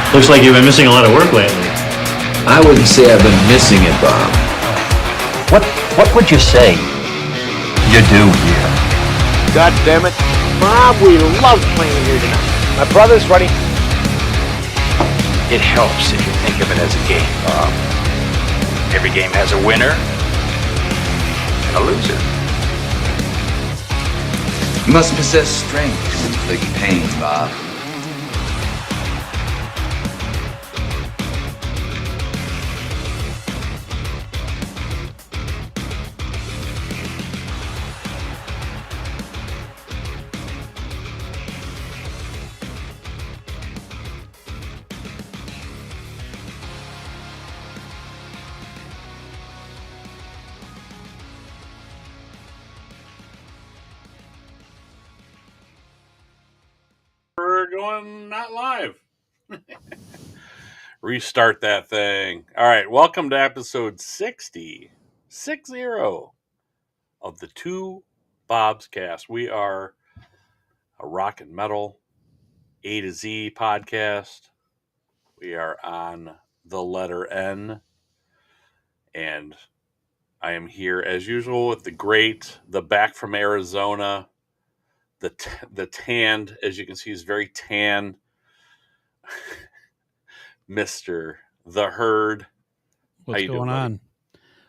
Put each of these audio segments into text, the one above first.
Looks like you've been missing a lot of work lately. I wouldn't say I've been missing it, Bob. What would you say you do here? God damn it. Bob, we love playing here tonight. My brother's ready. It helps if you think of it as a game, Bob. Every game has a winner and a loser. You must possess strength to inflict pain, Bob. We're going not live. Restart that thing. All right, welcome to episode 60 of the TwoBobsCast. We are a rock and metal A to Z podcast. We are on the letter N, and I am here as usual with the back from Arizona. The tanned, as you can see, is very tan. Mr. The Herd. What's going on?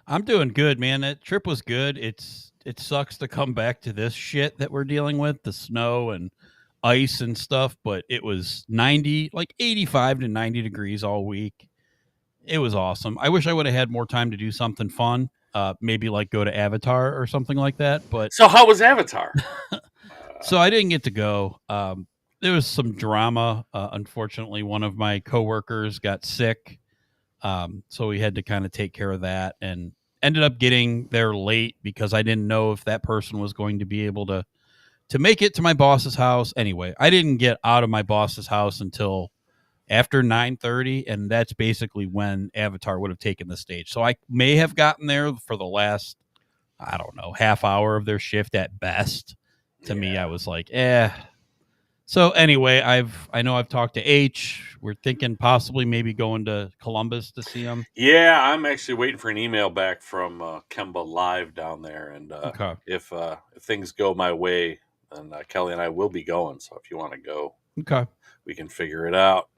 I'm doing good, man. That trip was good. It sucks to come back to this shit that we're dealing with, the snow and ice and stuff, but it was 85 to 90 degrees all week. It was awesome. I wish I would have had more time to do something fun. Maybe like go to Avatar or something like that. But so how was Avatar? So I didn't get to go. There was some drama. Unfortunately, one of my coworkers got sick. So we had to kind of take care of that and ended up getting there late because I didn't know if that person was going to be able to make it to my boss's house. Anyway, I didn't get out of my boss's house until after 9:30, and that's basically when Avatar would have taken the stage. So I may have gotten there for the last, I don't know, half hour of their shift at best. To me, I was like, So anyway, I know I've talked to H. We're thinking possibly maybe going to Columbus to see him. Yeah, I'm actually waiting for an email back from Kemba Live down there, and if things go my way, then Kelly and I will be going. So if you want to go, we can figure it out.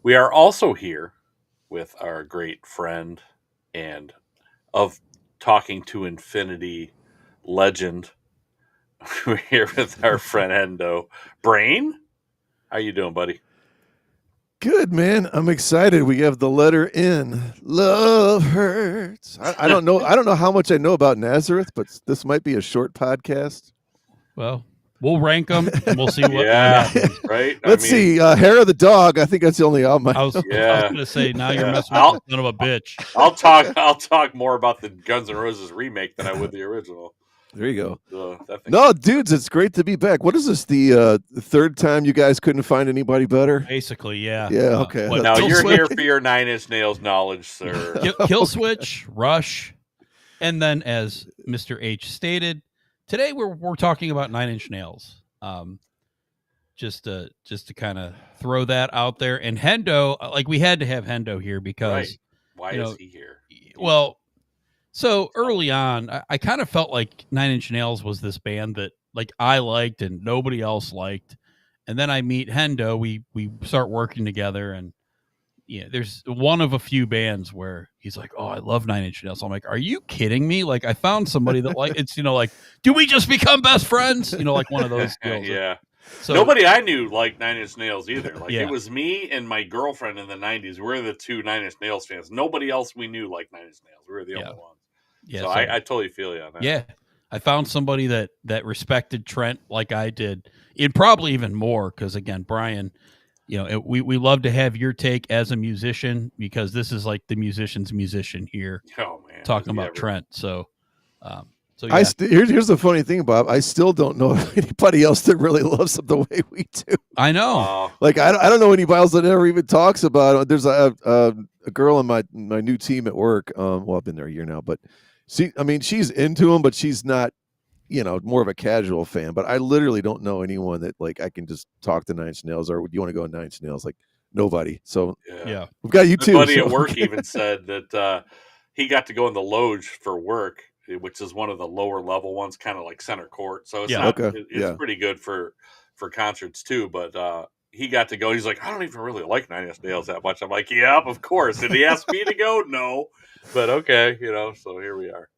We are also here with our great friend and of Talking to Infinity legend. We're here with our friend Hendo. Brain, how you doing, buddy? Good, man. I'm excited. We have the letter N. Love hurts. I don't know. I don't know how much I know about Nazareth, but this might be a short podcast. Well, we'll rank them and we'll see what happens. Right? Let's see. Hair of the Dog. I think that's the only album. I was going to say, now you're messing with the son of a bitch. I'll talk more about the Guns N' Roses remake than I would the original. There you go. No, dudes, it's great to be back. What is this? The third time you guys couldn't find anybody better? Basically, yeah. Yeah, okay. Now you're here for your 9 Inch Nails knowledge, sir. Kill Switch, Rush, and then as Mr. H stated, today we're talking about 9 Inch Nails. Just to kind of throw that out there. And Hendo, like we had to have Hendo here because why is he here? Well, so early on, I kind of felt like 9 Inch Nails was this band that like I liked and nobody else liked. And then I meet Hendo, we start working together, and there's one of a few bands where he's like, "Oh, I love 9 Inch Nails." I'm like, "Are you kidding me?" Like I found somebody that like it's like, do we just become best friends? Like one of those deals. Yeah. So, nobody I knew liked 9 Inch Nails either. Like it was me and my girlfriend in the 90s. We're the two 9 Inch Nails fans. Nobody else we knew liked 9 Inch Nails. We were the only ones. Yeah, so I totally feel you on that. Yeah, I found somebody that respected Trent like I did. It probably even more because again, Brian, we love to have your take as a musician because this is like the musician's musician here. Oh man, talking about Trent. So yeah. Here's the funny thing, Bob. I still don't know anybody else that really loves them the way we do. I know. Like I don't know anybody else that ever even talks about it. There's a girl on my new team at work. Well, I've been there a year now, but she's into them, but she's not more of a casual fan, but I literally don't know anyone that like I can just talk to Nine Inch Nails or would you want to go Nine Inch Nails? Like nobody. So Yeah. we've got you My too. buddy so- at work even said that he got to go in the loge for work, which is one of the lower level ones, kind of like center court. So it's Yeah. not. Okay. It's pretty good for concerts too. But he got to go. He's like, I don't even really like Nine Inch Nails that much. I'm like, yep, of course. Did he ask me to go? No, but okay, So here we are.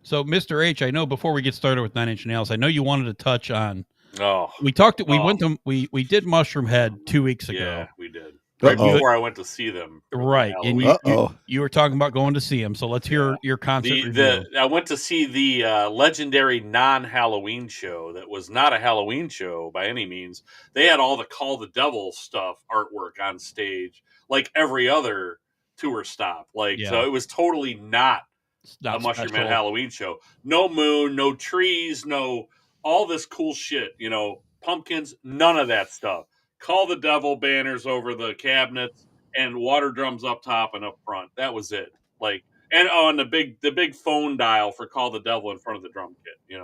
So, Mr. H, I know before we get started with Nine Inch Nails, I know you wanted to touch on. Oh, We talked. We went to. We did Mushroom Head 2 weeks ago. yeah, we did. Right Uh-oh. before I went to see them. for the Right, and Halloween. you were talking about going to see him. So let's hear your concert review. I went to see the legendary non-Halloween show that was not a Halloween show by any means. They had all the Call the Devil stuff artwork on stage, like every other tour stop. So it was totally not a Mushroom Head Halloween show. No moon, no trees, no all this cool shit. Pumpkins, none of that stuff. Call the Devil banners over the cabinets and water drums up top and up front. That was it. And the big phone dial for Call the Devil in front of the drum kit.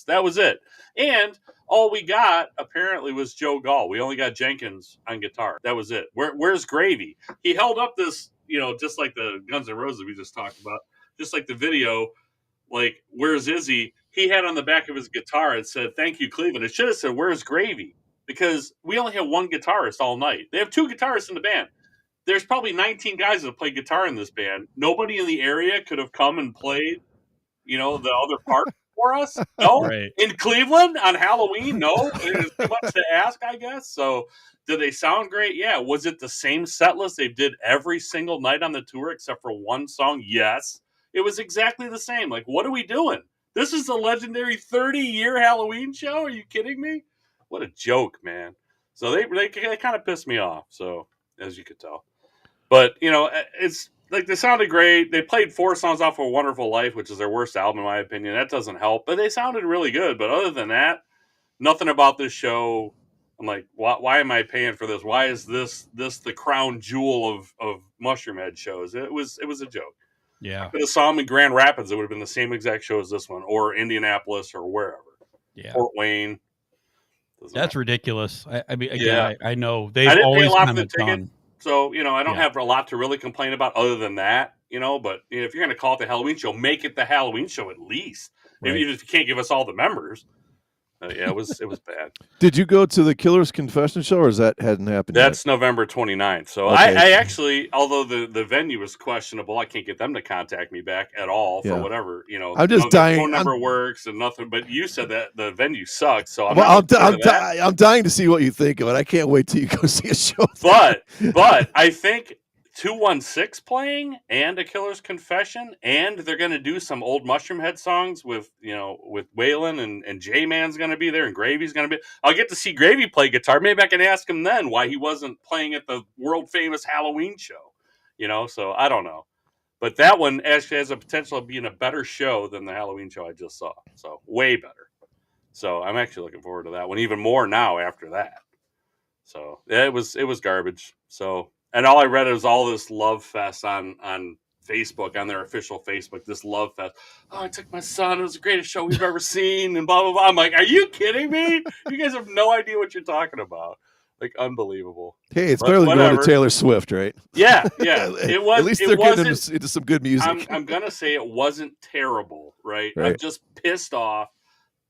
That was it. And all we got apparently was Joe Gall. We only got Jenkins on guitar. That was it. Where's Gravy? He held up this, just like the Guns N' Roses we just talked about, just like the video. Like, where's Izzy? He had on the back of his guitar, it said, "Thank you, Cleveland." It should have said, "Where's Gravy?" Because we only have one guitarist all night. They have two guitarists in the band. There's probably 19 guys that play guitar in this band. Nobody in the area could have come and played, the other part for us. No, Right. In Cleveland on Halloween, no. It's too much to ask, I guess. So, did they sound great? Yeah. Was it the same set list they did every single night on the tour except for one song? Yes. It was exactly the same. Like, what are we doing? This is the legendary 30-year Halloween show? Are you kidding me? What a joke, man. So they kind of pissed me off, so as you could tell. But, it's like they sounded great. They played 4 songs off of A Wonderful Life, which is their worst album, in my opinion. That doesn't help. But they sounded really good. But other than that, nothing about this show. I'm like, why am I paying for this? Why is this the crown jewel of Mushroom Head shows? It was a joke. Yeah. Could have saw them in Grand Rapids. It would have been the same exact show as this one, or Indianapolis, or wherever. Yeah. Fort Wayne. That's ridiculous. I mean, again, Yeah. I know I they've didn't pay a always lot for kind the of ticket, done. so I don't have a lot to really complain about other than that. But if you're going to call it the Halloween show, make it the Halloween show at least. Right. Even if you can't give us all the members. It was bad. Did you go to the Killer's Confession show, or is that hadn't happened That's November 29th. So Okay. I actually, although the venue was questionable, I can't get them to contact me back at all for Yeah. whatever. I'm just dying. Phone number works and nothing. But you said that the venue sucks, so I'm yet? not I'm dying to see what you think of it. I can't wait till you go see a show. But I think 216 playing and A Killer's Confession, and they're going to do some old Mushroom Head songs with Waylon and J-Man's going to be there and Gravy's going to be. I'll get to see Gravy play guitar. Maybe I can ask him then why he wasn't playing at the world famous Halloween show. So I don't know. But that one actually has a potential of being a better show than the Halloween show I just saw. So way better. So I'm actually looking forward to that one even more now after that. So it was garbage. So, and all I read was all this love fest on Facebook, on their official Facebook, this love fest. Oh, I took my son. It was the greatest show we've ever seen, and blah, blah, blah. I'm like, are you kidding me? You guys have no idea what you're talking about. Like, unbelievable. Hey, it's better than going to Taylor Swift, right? Yeah. It was. At least they're getting into some good music. I'm going to say it wasn't terrible, right? I'm just pissed off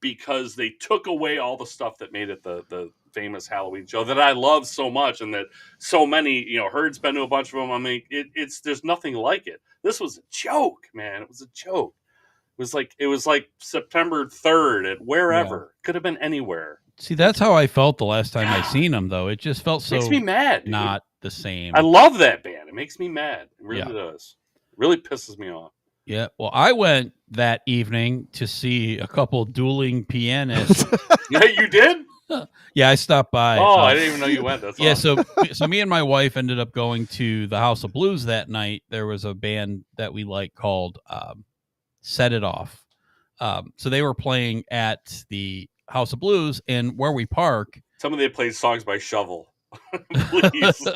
because they took away all the stuff that made it the famous Halloween show that I love so much, and that so many, Herd's been to a bunch of them. I mean, there's nothing like it. This was a joke, man. It was a joke. It was like September 3rd at wherever. Could have been anywhere. See, that's how I felt the last time I seen them, though. It just felt so makes me mad, dude. Not the same. I love that band. It makes me mad. It really does. It really pisses me off. Yeah. Well, I went that evening to see a couple dueling pianists. Yeah, you did? Yeah, I stopped by. Oh, I didn't even know you went. That's awesome. awesome. So me and my wife ended up going to the House of Blues that night. There was a band that we like called Set It Off. So they were playing at the House of Blues, and where we park. Some of they played songs by Shovel. Please.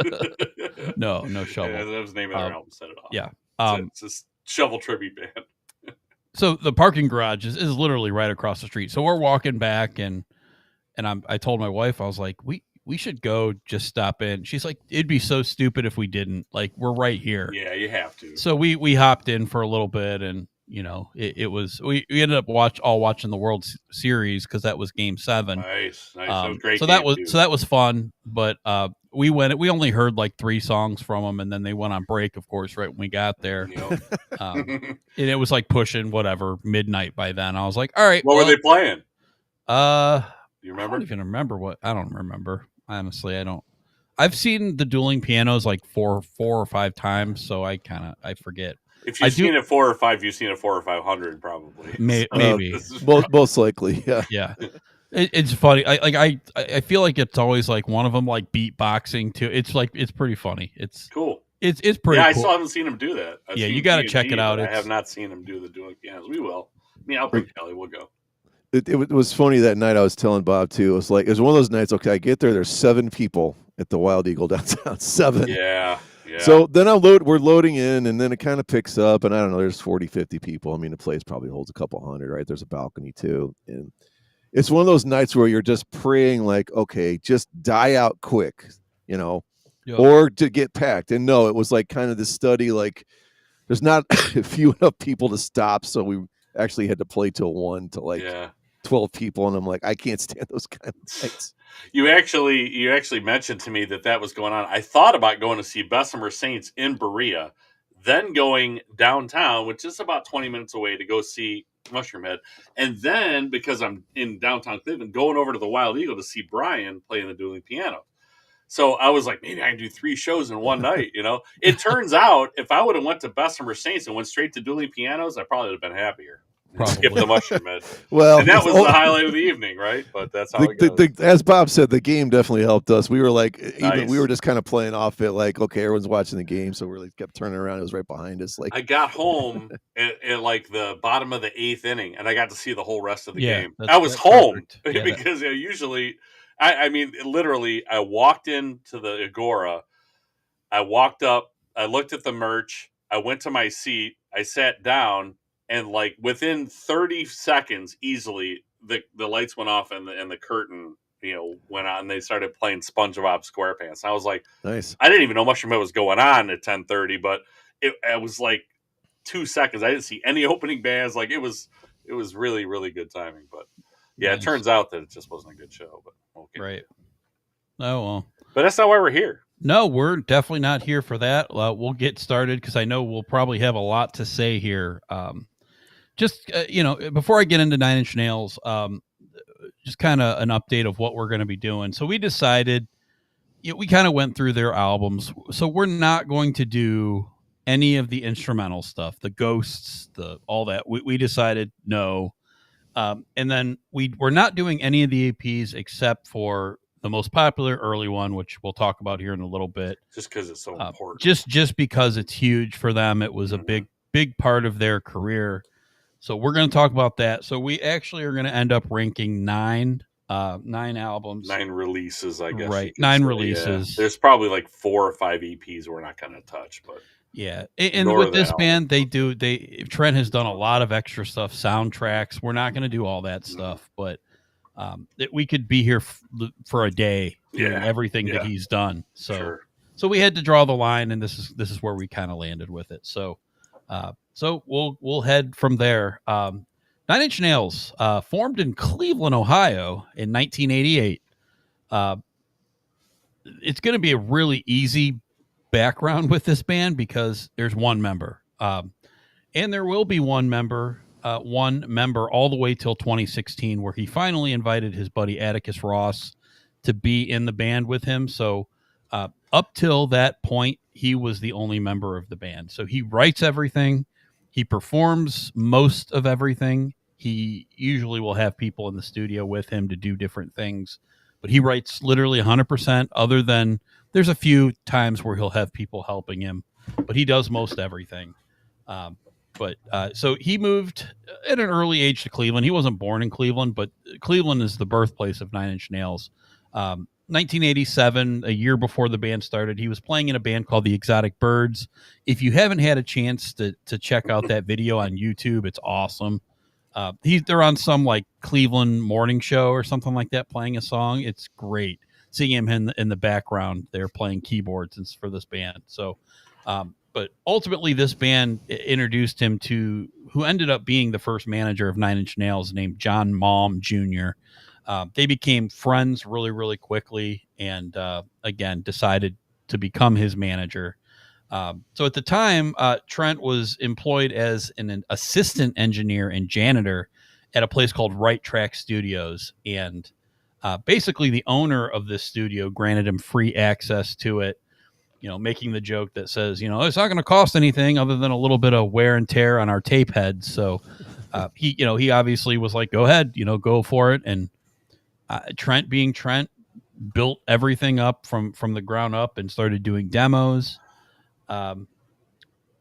No Shovel. Yeah, that was the name of their album, Set It Off. Yeah. It's a Shovel tribute band. So the parking garage is literally right across the street. So we're walking back, and I told my wife, I was like, we should go just stop in. She's like, it'd be so stupid if we didn't. Like, we're right here. Yeah, you have to. So we hopped in for a little bit, and it was we ended up watching the World Series because that was Game 7. Nice. That was great. So that was fun. But we only heard like 3 songs from them, and then they went on break, of course, right when we got there. Yep. And it was like pushing midnight by then. I was like, all right. What were they playing? You remember? I don't even remember what. I don't remember. Honestly, I don't. I've seen the dueling pianos like four or 5 times, so I forget. If you've seen it 4 or 5, you've seen it 4 or 500 probably. Maybe most likely, yeah. Yeah. It's funny. I feel like it's always like one of them like beatboxing too. It's pretty funny. It's cool. It's pretty. Yeah, cool. I still haven't seen him do that. Yeah, you got to check it out. I have not seen him do the dueling pianos. We will. I mean, I'll bring Kelly. We'll go. It was funny that night. I was telling Bob too. It was like, it was one of those nights. Okay, I get there. There's 7 people at the Wild Eagle downtown. 7. Yeah. So then we're loading in, and then it kind of picks up, and I don't know, there's 40, 50 people. I mean, the place probably holds a couple hundred, right? There's a balcony too. And it's one of those nights where you're just praying like, okay, just die out quick, or to get packed. And no, it was like kind of this study, like there's not few enough people to stop. So we actually had to play till 1 to like 12 people. And I'm like, I can't stand those kind of nights. You actually mentioned to me that was going on. I thought about going to see Bessemer Saints in Berea, then going downtown, which is about 20 minutes away, to go see Mushroom Head, and then because I'm in downtown Cleveland, going over to the Wild Eagle to see Brian playing the dueling piano. So I was like, maybe I can do 3 shows in one night. It turns out if I would have went to Bessemer Saints and went straight to dueling pianos, I probably would have been happier. Skip the Mushroom Head. Well, and that was the highlight of the evening, right? But that's how it goes. As Bob said, the game definitely helped us. We were like, Nice. we were just kind of playing off it, like, okay, everyone's watching the game, so we kept turning around. It was right behind us. Like, I got home at like the bottom of the 8th inning, and I got to see the whole rest of the game. I was home because usually, I mean, literally, I walked into the Agora, I walked up, I looked at the merch, I went to my seat, I sat down. And like within 30 seconds, easily the lights went off and the curtain went on. And they started playing SpongeBob SquarePants. And I was like, nice. I didn't even know Mushroom Head was going on at 10:30, but it was like 2 seconds. I didn't see any opening bands. Like it was really, really good timing. But yeah, nice. It turns out that it just wasn't a good show. But okay, right. Oh well, but that's not why we're here. No, we're definitely not here for that. We'll get started because I know we'll probably have a lot to say here. Just, before I get into 9 Inch Nails, just kind of an update of what we're going to be doing. So we decided, we kind of went through their albums. So we're not going to do any of the instrumental stuff, the ghosts, all that. We decided no. And then we're not doing any of the EPs except for the most popular early one, which we'll talk about here in a little bit. Just because it's so important. Just because it's huge for them. It was a big part of their career. So we're going to talk about that. So we actually are going to end up ranking 9 albums. 9 releases, I guess. Right, 9 releases. Yeah. There's probably like 4 or 5 EPs we're not going to touch, but yeah. And with this band, Trent has done a lot of extra stuff, soundtracks. We're not going to do all that stuff, but we could be here for a day doing everything that he's done. So so we had to draw the line, and this is where we kind of landed with it. So we'll head from there. 9 Inch Nails, formed in Cleveland, Ohio in 1988. It's going to be a really easy background with this band because there's one member. And there will be one member all the way till 2016, where he finally invited his buddy Atticus Ross to be in the band with him. So up till that point, he was the only member of the band. So he writes everything. He performs most of everything. He usually will have people in the studio with him to do different things, but he writes literally 100%, other than there's a few times where he'll have people helping him, but he does most everything. So he moved at an early age to Cleveland. He wasn't born in Cleveland, but Cleveland is the birthplace of 9 Inch Nails. 1987, a year before the band started, he was playing in a band called the Exotic Birds. If you haven't had a chance to check out that video on YouTube, it's awesome. They're on some like Cleveland morning show or something like that, playing a song. It's great seeing him in the background. They're playing keyboards for this band. So, but ultimately, this band introduced him to who ended up being the first manager of Nine Inch Nails, named John Malm Jr. They became friends really, really quickly, and again decided to become his manager. So at the time, Trent was employed as an assistant engineer and janitor at a place called Right Track Studios. And basically the owner of this studio granted him free access to it, making the joke that says, it's not going to cost anything other than a little bit of wear and tear on our tape heads. So he obviously was like, go ahead, go for it. And Trent, being Trent, built everything up from the ground up and started doing demos.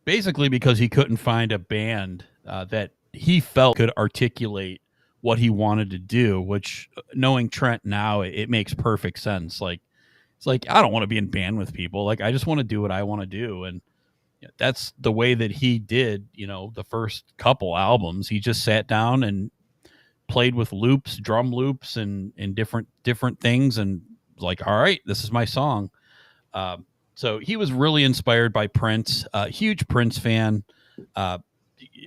Basically because he couldn't find a band that he felt could articulate what he wanted to do, which, knowing Trent now, it makes perfect sense. Like, it's like, I don't want to be in band with people. Like, I just want to do what I want to do. And that's the way that he did, the first couple albums. He just sat down and played with loops, drum loops, and different things, and was like, all right, this is my song. So he was really inspired by Prince, huge Prince fan.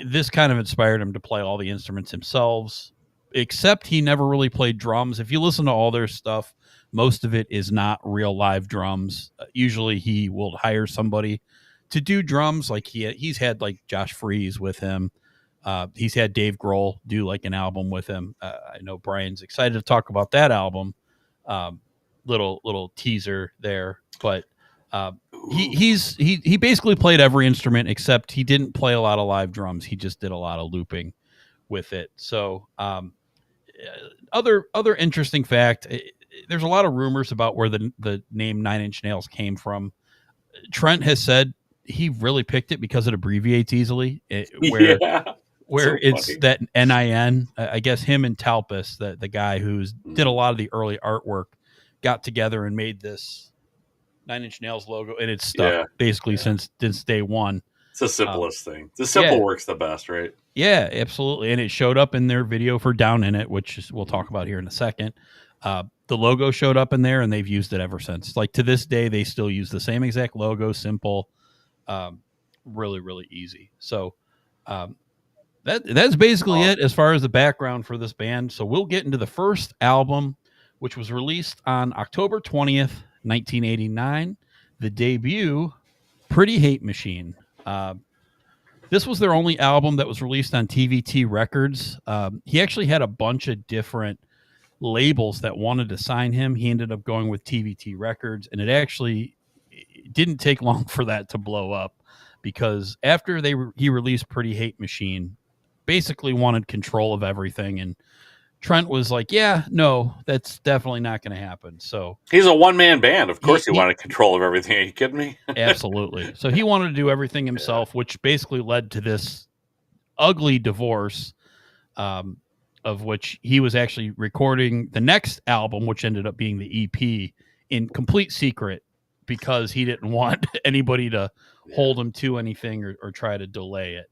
This kind of inspired him to play all the instruments himself, except he never really played drums. If you listen to all their stuff, most of it is not real live drums. Usually he will hire somebody to do drums. Like he's had like Josh Freese with him. He's had Dave Grohl do like an album with him. I know Brian's excited to talk about that album. Little teaser there, but he basically played every instrument except he didn't play a lot of live drums. He just did a lot of looping with it. So other interesting fact, there's a lot of rumors about where the name Nine Inch Nails came from. Trent has said he really picked it because it abbreviates easily. Where so it's funny. That NIN, I guess him and Talpus, the guy who's did a lot of the early artwork, got together and made this Nine Inch Nails logo, and it's stuck basically since day one. It's the simplest thing. The simple works the best, right? Yeah, absolutely. And it showed up in their video for Down in It, which we'll talk about here in a second. The logo showed up in there, and they've used it ever since. Like, to this day, they still use the same exact logo, simple, really, really easy. So that's basically it as far as the background for this band. So we'll get into the first album, which was released on October 20th, 1989. The debut, Pretty Hate Machine. This was their only album that was released on TVT Records. He actually had a bunch of different labels that wanted to sign him. He ended up going with TVT Records, and it didn't take long for that to blow up, because after he released Pretty Hate Machine, basically wanted control of everything, and Trent was like, yeah, no, that's definitely not going to happen. So he's a one-man band. Of course he wanted control of everything. Are you kidding me? Absolutely. So he wanted to do everything himself, which basically led to this ugly divorce, of which he was actually recording the next album, which ended up being the EP, in complete secret, because he didn't want anybody to hold him to anything or try to delay it.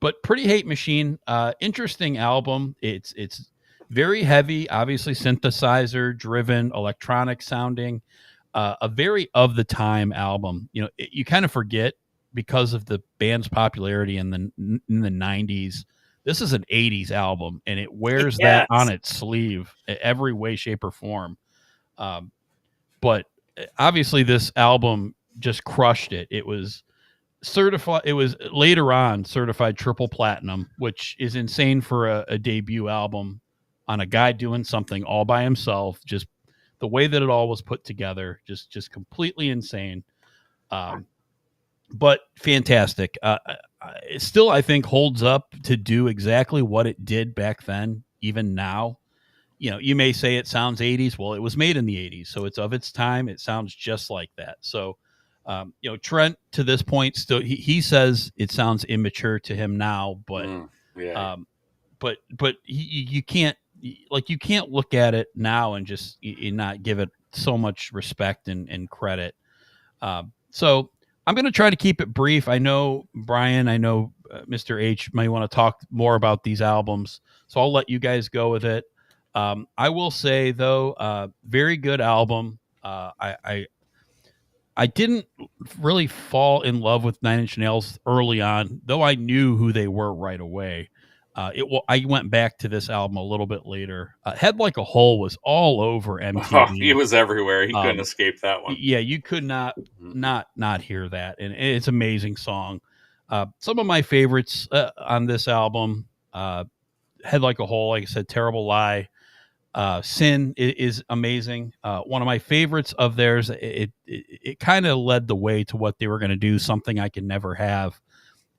But Pretty Hate Machine, interesting album. It's very heavy, obviously synthesizer driven, electronic sounding, a very of the time album. You kind of forget, because of the band's popularity in the 90s. This is an 80s album, and it wears that on its sleeve in every way, shape, or form. But obviously this album just crushed it. It was certified. It was later on certified triple platinum, which is insane for a debut album on a guy doing something all by himself. Just the way that it all was put together, just completely insane. But fantastic. It still, I think, holds up to do exactly what it did back then, even now. You may say it sounds 80s. Well, it was made in the 80s, so it's of its time. It sounds just like that. So, Trent, to this point, still he says it sounds immature to him now, but but you can't like you can't look at it now and just not give it so much respect and credit. So I'm going to try to keep it brief. I know Brian, I know Mr. H might want to talk more about these albums, so I'll let you guys go with it. I will say though, very good album. I didn't really fall in love with Nine Inch Nails early on, though I knew who they were right away. I went back to this album a little bit later. Head Like a Hole was all over MTV. Oh, he was everywhere. He couldn't escape that one. Yeah, you could not hear that, and it's an amazing song. Some of my favorites on this album, Head Like a Hole, like I said, Terrible Lie. Sin is amazing. One of my favorites of theirs. It kind of led the way to what they were going to do. Something I Can Never Have.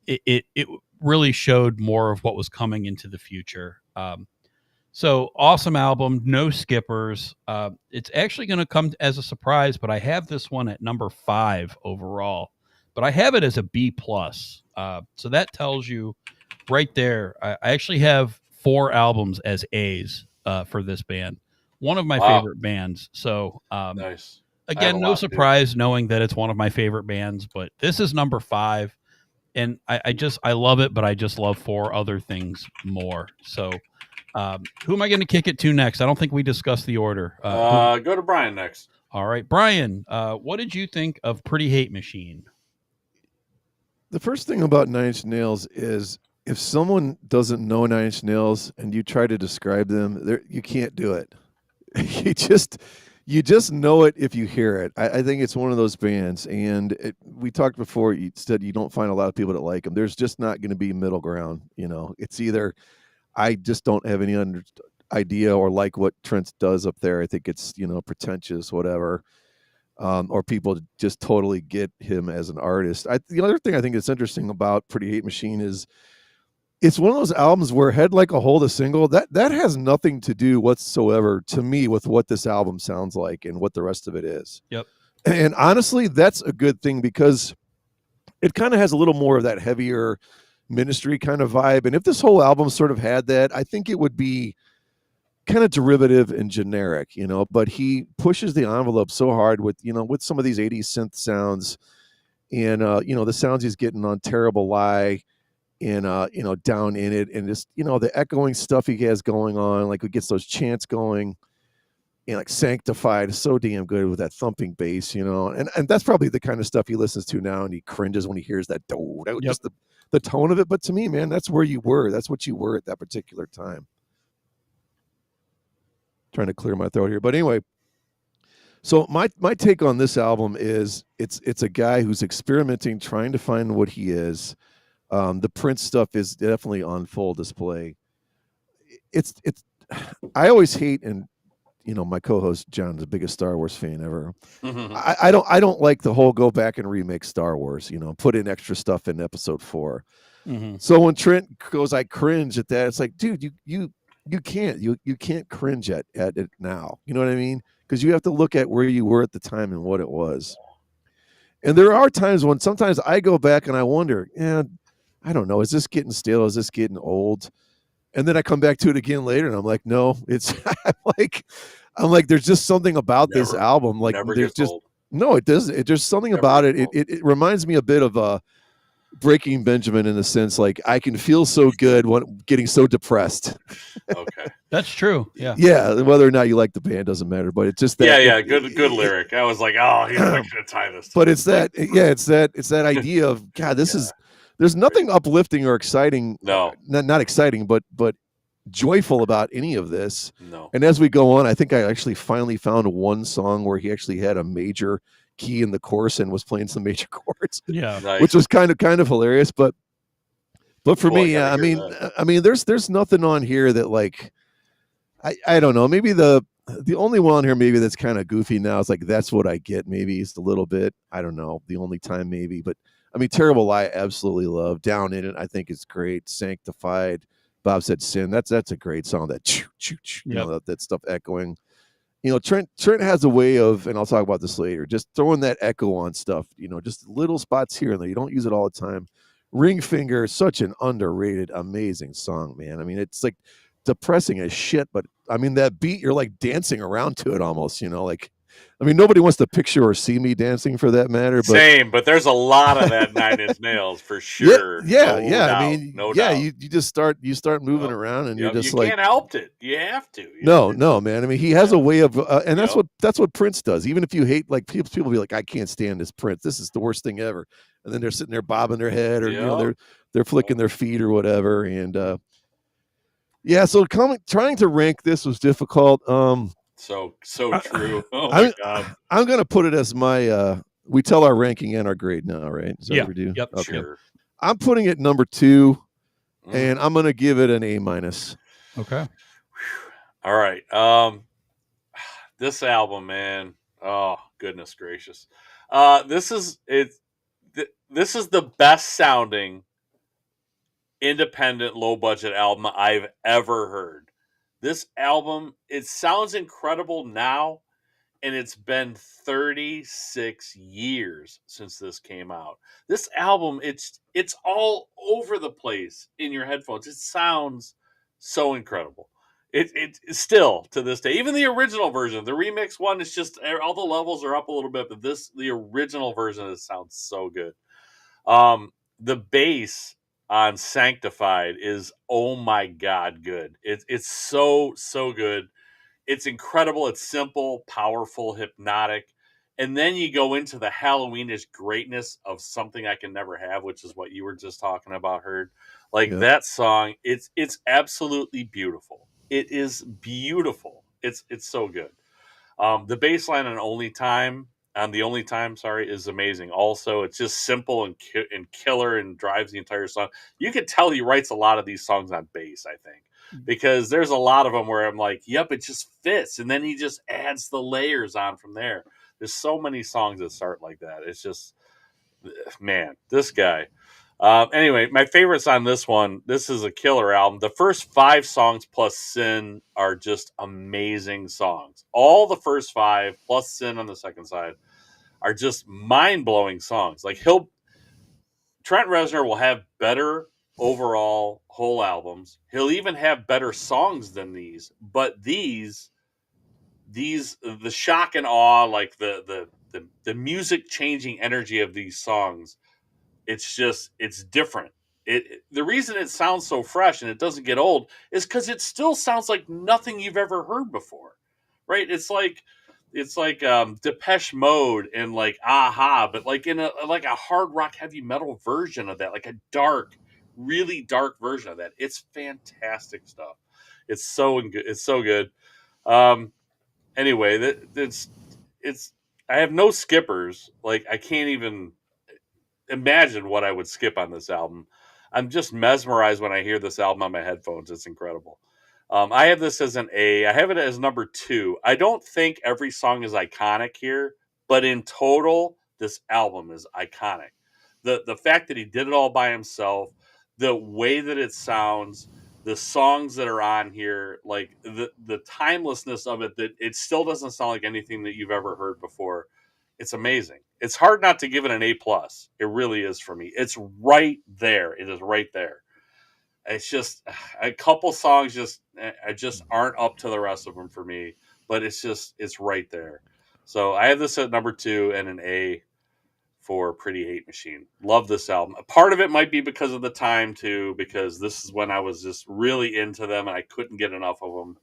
It really showed more of what was coming into the future. So awesome album, no skippers. It's actually going to come as a surprise, but I have this one at number 5 overall. But I have it as a B plus. So that tells you right there. I actually have 4 albums as A's for this band. One of my favorite bands. So nice. Again, no surprise knowing that it's one of my favorite bands. But this is number 5, and I love it. But I just love 4 other things more. So. Who am I going to kick it to next? I don't think we discussed the order. Go to Brian next. All right, Brian, what did you think of Pretty Hate Machine? The first thing about Nine Inch Nails is if someone doesn't know Nine Inch Nails and you try to describe them, you can't do it. you just know it if you hear it. I think it's one of those bands, and we talked before. You said you don't find a lot of people that like them. There's just not going to be middle ground. It's either I just don't have any idea or like what Trent does up there. I think it's pretentious, whatever. Or people just totally get him as an artist. The other thing I think that's interesting about Pretty Hate Machine is it's one of those albums where Head Like a Hole, the single, that has nothing to do whatsoever to me with what this album sounds like and what the rest of it is. Yep. And honestly, that's a good thing because it kind of has a little more of that heavier Ministry kind of vibe. And if this whole album sort of had that, I think it would be kind of derivative and generic, but he pushes the envelope so hard with some of these 80s synth sounds and, the sounds he's getting on Terrible Lie and, Down in It. And just, the echoing stuff he has going on, like it gets those chants going and like Sanctified is so damn good with that thumping bass, and that's probably the kind of stuff he listens to now. And he cringes when he hears that, just the tone of it. But to me, man, that's where you were. That's what you were at that particular time. Trying to clear my throat here. But anyway, so my take on this album is it's a guy who's experimenting, trying to find what he is. The Prince stuff is definitely on full display. I always hate, and my co-host John is the biggest Star Wars fan ever. Mm-hmm. I don't like the whole go back and remake Star Wars, put in extra stuff in episode 4. Mm-hmm. So when Trent goes, I cringe at that. It's like, dude, you can't cringe at it now. You know what I mean? Because you have to look at where you were at the time and what it was. And there are times when sometimes I go back and I wonder, I don't know, is this getting stale? Is this getting old? And then I come back to it again later, and I'm like, no, it's I'm like, there's just something about this album. Like, there's just old. No, it doesn't. There's something about it. It reminds me a bit of Breaking Benjamin in the sense, like I can feel so good when getting so depressed. Okay, that's true. Yeah, yeah. Whether or not you like the band doesn't matter, but it's just that. Yeah. Good lyric. I was like, oh, he's going to tie this. But it's that. Yeah, it's that idea of God. This is. There's nothing uplifting or exciting. No, not exciting, but joyful about any of this. No. And as we go on, I think I actually finally found one song where he actually had a major key in the chorus and was playing some major chords. Yeah, nice. Which was kind of hilarious. But for me, yeah, I mean, there's nothing on here that like, I don't know. Maybe the only one here maybe that's kind of goofy now is like That's What I Get. Maybe it's a little bit. I don't know. The only time maybe, but. I mean, Terrible Lie, absolutely love. Down in It, I think it's great. Sanctified, Bob said Sin. That's a great song. That that stuff echoing. Trent has a way of, and I'll talk about this later, just throwing that echo on stuff. Just little spots here and there. You don't use it all the time. Ring Finger, such an underrated, amazing song, man. I mean, it's like depressing as shit, but I mean that beat, you're like dancing around to it almost, like, I mean, nobody wants to picture or see me dancing for that matter, but Same, but there's a lot of that Nine Inch Nails for yeah, sure. yeah, No yeah. doubt, I mean, no yeah, doubt. you just start moving around and you're Yep, just you like, can't help it. You have to. no, man. I mean, he has a way of, and that's Yep. what Prince does. Even if you hate, like people be like, I can't stand this Prince. This is the worst thing ever. And then they're sitting there bobbing their head, or Yep. they're flicking their feet or whatever. And yeah, so trying to rank this was difficult. So true. Oh my God. I'm gonna put it as my. We tell our ranking and our grade now, right? Is that what we do? Yep. Okay. Sure. I'm putting it number 2, and I'm gonna give it an A-. Okay. All right. This album, man. Oh, goodness gracious. This is the best sounding independent low budget album I've ever heard. This album, it sounds incredible now, and it's been 36 years since this came out. This album, it's all over the place in your headphones. It sounds so incredible. It still to this day, even the original version, the remix one is just all the levels are up a little bit, but the original version, it sounds so good. The bass on Sanctified is, oh my God, good. It's so good. It's incredible. It's simple, powerful, hypnotic. And then you go into the Halloweenish greatness of Something I Can Never Have, which is what you were just talking about, Heard. Like that song, it's absolutely beautiful. It is beautiful. It's so good. The bass line on The Only Time, is amazing. Also, it's just simple and killer and drives the entire song. You could tell he writes a lot of these songs on bass, I think, because there's a lot of them where I'm like, yep, it just fits. And then he just adds the layers on from there. There's so many songs that start like that. It's just, man, this guy. Anyway, my favorites on this one, this is a killer album. The first 5 songs plus Sin are just amazing songs. All the first 5 plus Sin on the second side are just mind-blowing songs. Like Trent Reznor will have better overall whole albums. He'll even have better songs than these, but these the shock and awe, like the music changing energy of these songs, it's different. The reason it sounds so fresh and it doesn't get old is because it still sounds like nothing you've ever heard before, right? It's like Depeche Mode and like Aha, but like in a hard rock heavy metal version of that, like a really dark version of that. It's fantastic stuff. It's so good. It's so good. Anyway, it's I have no skippers. Like I can't even imagine what I would skip on this album. I'm just mesmerized when I hear this album on my headphones. It's incredible. I have this as an A. I have it as number 2. I don't think every song is iconic here, but in total, this album is iconic. The fact that he did it all by himself, the way that it sounds, the songs that are on here, like the timelessness of it, that it still doesn't sound like anything that you've ever heard before. It's amazing. It's hard not to give it an A+. It really is for me. It's right there. It is right there. It's just a couple songs just aren't up to the rest of them for me, but it's right there. So I have this at number 2 and an A for Pretty Hate Machine. Love this album. Part of it might be because of the time too, because this is when I was just really into them and I couldn't get enough of them.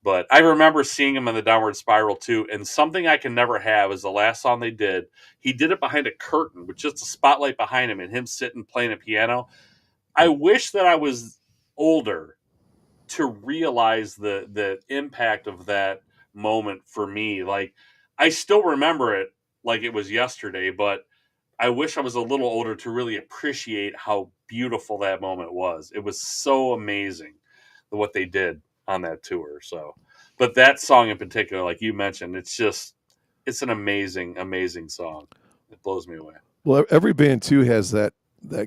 But I remember seeing him in the Downward Spiral too, and Something I Can Never Have is the last song they did. He did it behind a curtain with just a spotlight behind him and him sitting playing a piano. I wish that I was older to realize the impact of that moment for me. Like I still remember it like it was yesterday, but I wish I was a little older to really appreciate how beautiful that moment was. It was so amazing what they did on that tour. So, but that song in particular, like you mentioned, it's an amazing, amazing song. It blows me away. Well, every band too has that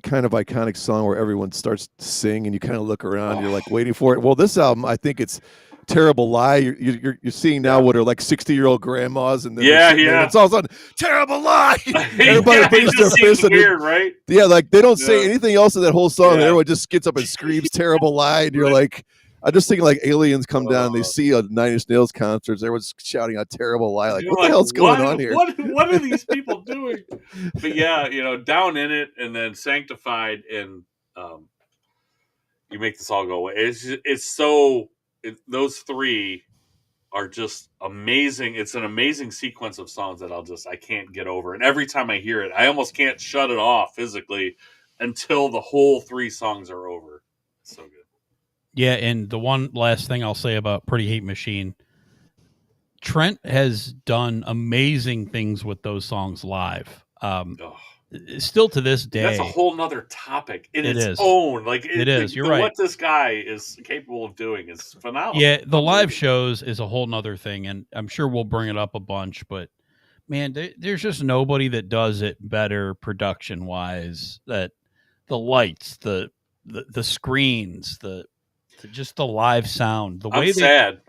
kind of iconic song where everyone starts to sing and you kind of look around, you're like waiting for it. Well, this album, I think it's Terrible Lie. You're seeing now what are like 60-year-old grandmas, and then it's all of a sudden Terrible Lie. Everybody brings their fist and weird, right? Yeah, like they don't say anything else in that whole song. And everyone just gets up and screams Terrible Lie, and you're like, I just think like aliens come down, they see a Nine Inch Nails concert, everyone's shouting out "Terrible Lie." Like, what the hell's going on here? What are these people doing? But yeah, Down in It, and then Sanctified, and You Make This All Go Away. Those three are just amazing. It's an amazing sequence of songs that I can't get over. And every time I hear it, I almost can't shut it off physically until the whole three songs are over. It's so good. Yeah, and the one last thing I'll say about Pretty Hate Machine, Trent has done amazing things with those songs live. Still to this day, that's a whole nother topic in it its is. own. Like it is. You're right. What this guy is capable of doing is phenomenal. Yeah, the live shows is a whole nother thing, and I'm sure we'll bring it up a bunch. But man, there's just nobody that does it better production wise. That the lights, the screens, just the live sound. The way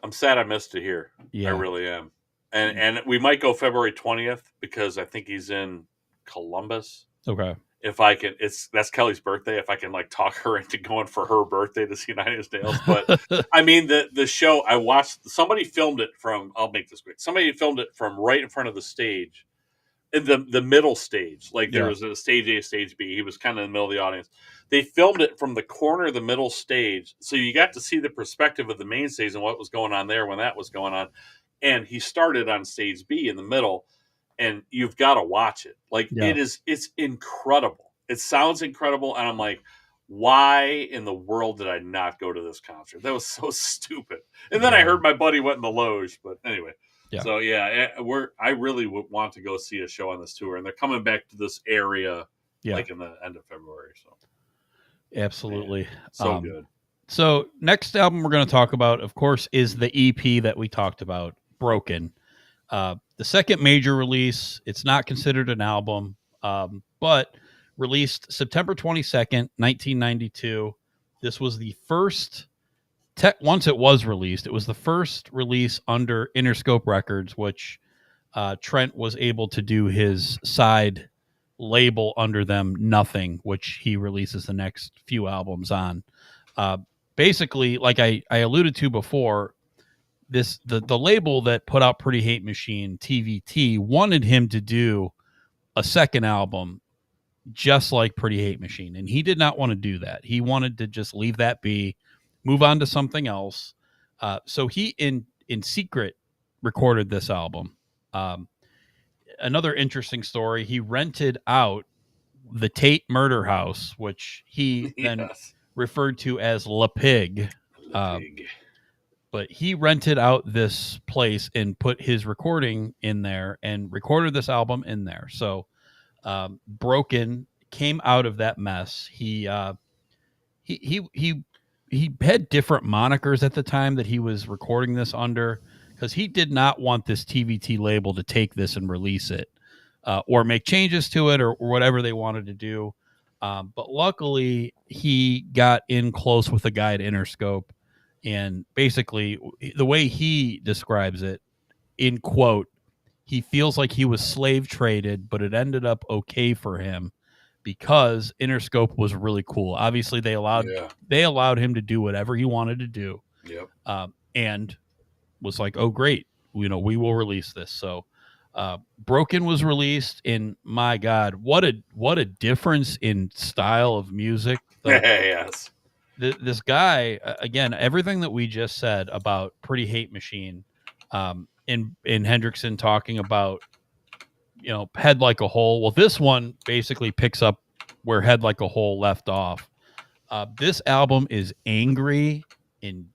I'm sad I missed it here. Yeah. I really am. And we might go February 20th because I think he's in Columbus. Okay. If I can, that's Kelly's birthday. If I can talk her into going for her birthday to see Nine Inch Nails, but I mean the show I watched. Somebody filmed it from. I'll make this quick. Somebody filmed it from right in front of the stage, in the middle stage. There was a stage A, stage B. He was kind of in the middle of the audience. They filmed it from the corner of the middle stage, so you got to see the perspective of the main stage and what was going on there when that was going on. And he started on stage B in the middle. And you've got to watch it. It's incredible. It sounds incredible. And I'm like, why in the world did I not go to this concert? That was so stupid. And then I heard my buddy went in the loge. But anyway, so yeah, I really would want to go see a show on this tour. And they're coming back to this area like in the end of February. So absolutely. Man, so good. So next album we're going to talk about, of course, is the EP that we talked about, Broken. The second major release. It's not considered an album, but released September 22nd, 1992. This was the first, once it was released, it was the first release under Interscope Records, which Trent was able to do his side label under them, Nothing, which he releases the next few albums on. Basically, like I alluded to before, the label that put out Pretty Hate Machine, TVT, wanted him to do a second album just like Pretty Hate Machine, and he did not want to do that. He wanted to just leave that be, move on to something else. So he in secret recorded this album. Another interesting story, he rented out the Tate murder house, which he then referred to as La Pig. But he rented out this place and put his recording in there and recorded this album in there. So Broken came out of that mess. He had different monikers at the time that he was recording this under, because he did not want this TVT label to take this and release it or make changes to it or whatever they wanted to do. But luckily, he got in close with a guy at Interscope. And basically, the way he describes it, in quote, he feels like he was slave traded, but it ended up okay for him because Interscope was really cool. Obviously, they allowed him to do whatever he wanted to do. Yep. And was like, oh, great, we will release this. So Broken was released, and my God, what a difference in style of music. Yes. This guy, again, everything that we just said about Pretty Hate Machine, in Hendrickson talking about, Head Like a Hole. Well, this one basically picks up where Head Like a Hole left off. This album is angry and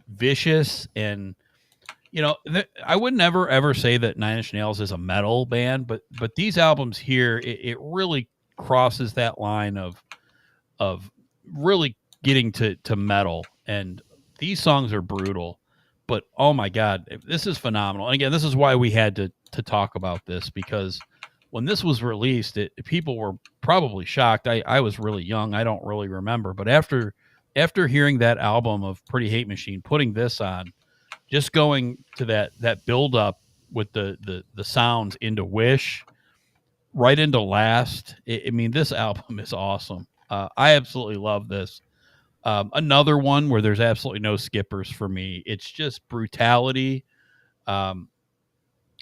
vicious, and I would never ever say that Nine Inch Nails is a metal band, but these albums here, it really crosses that line of really getting to metal, and these songs are brutal, but oh my God, this is phenomenal. And again, this is why we had to talk about this, because when this was released, people were probably shocked. I was really young, I don't really remember, but after hearing that album of Pretty Hate Machine, putting this on, just going to that build up with the sounds into Wish, right into Last, I mean, this album is awesome. I absolutely love this. Another one where there's absolutely no skippers for me. It's just brutality. And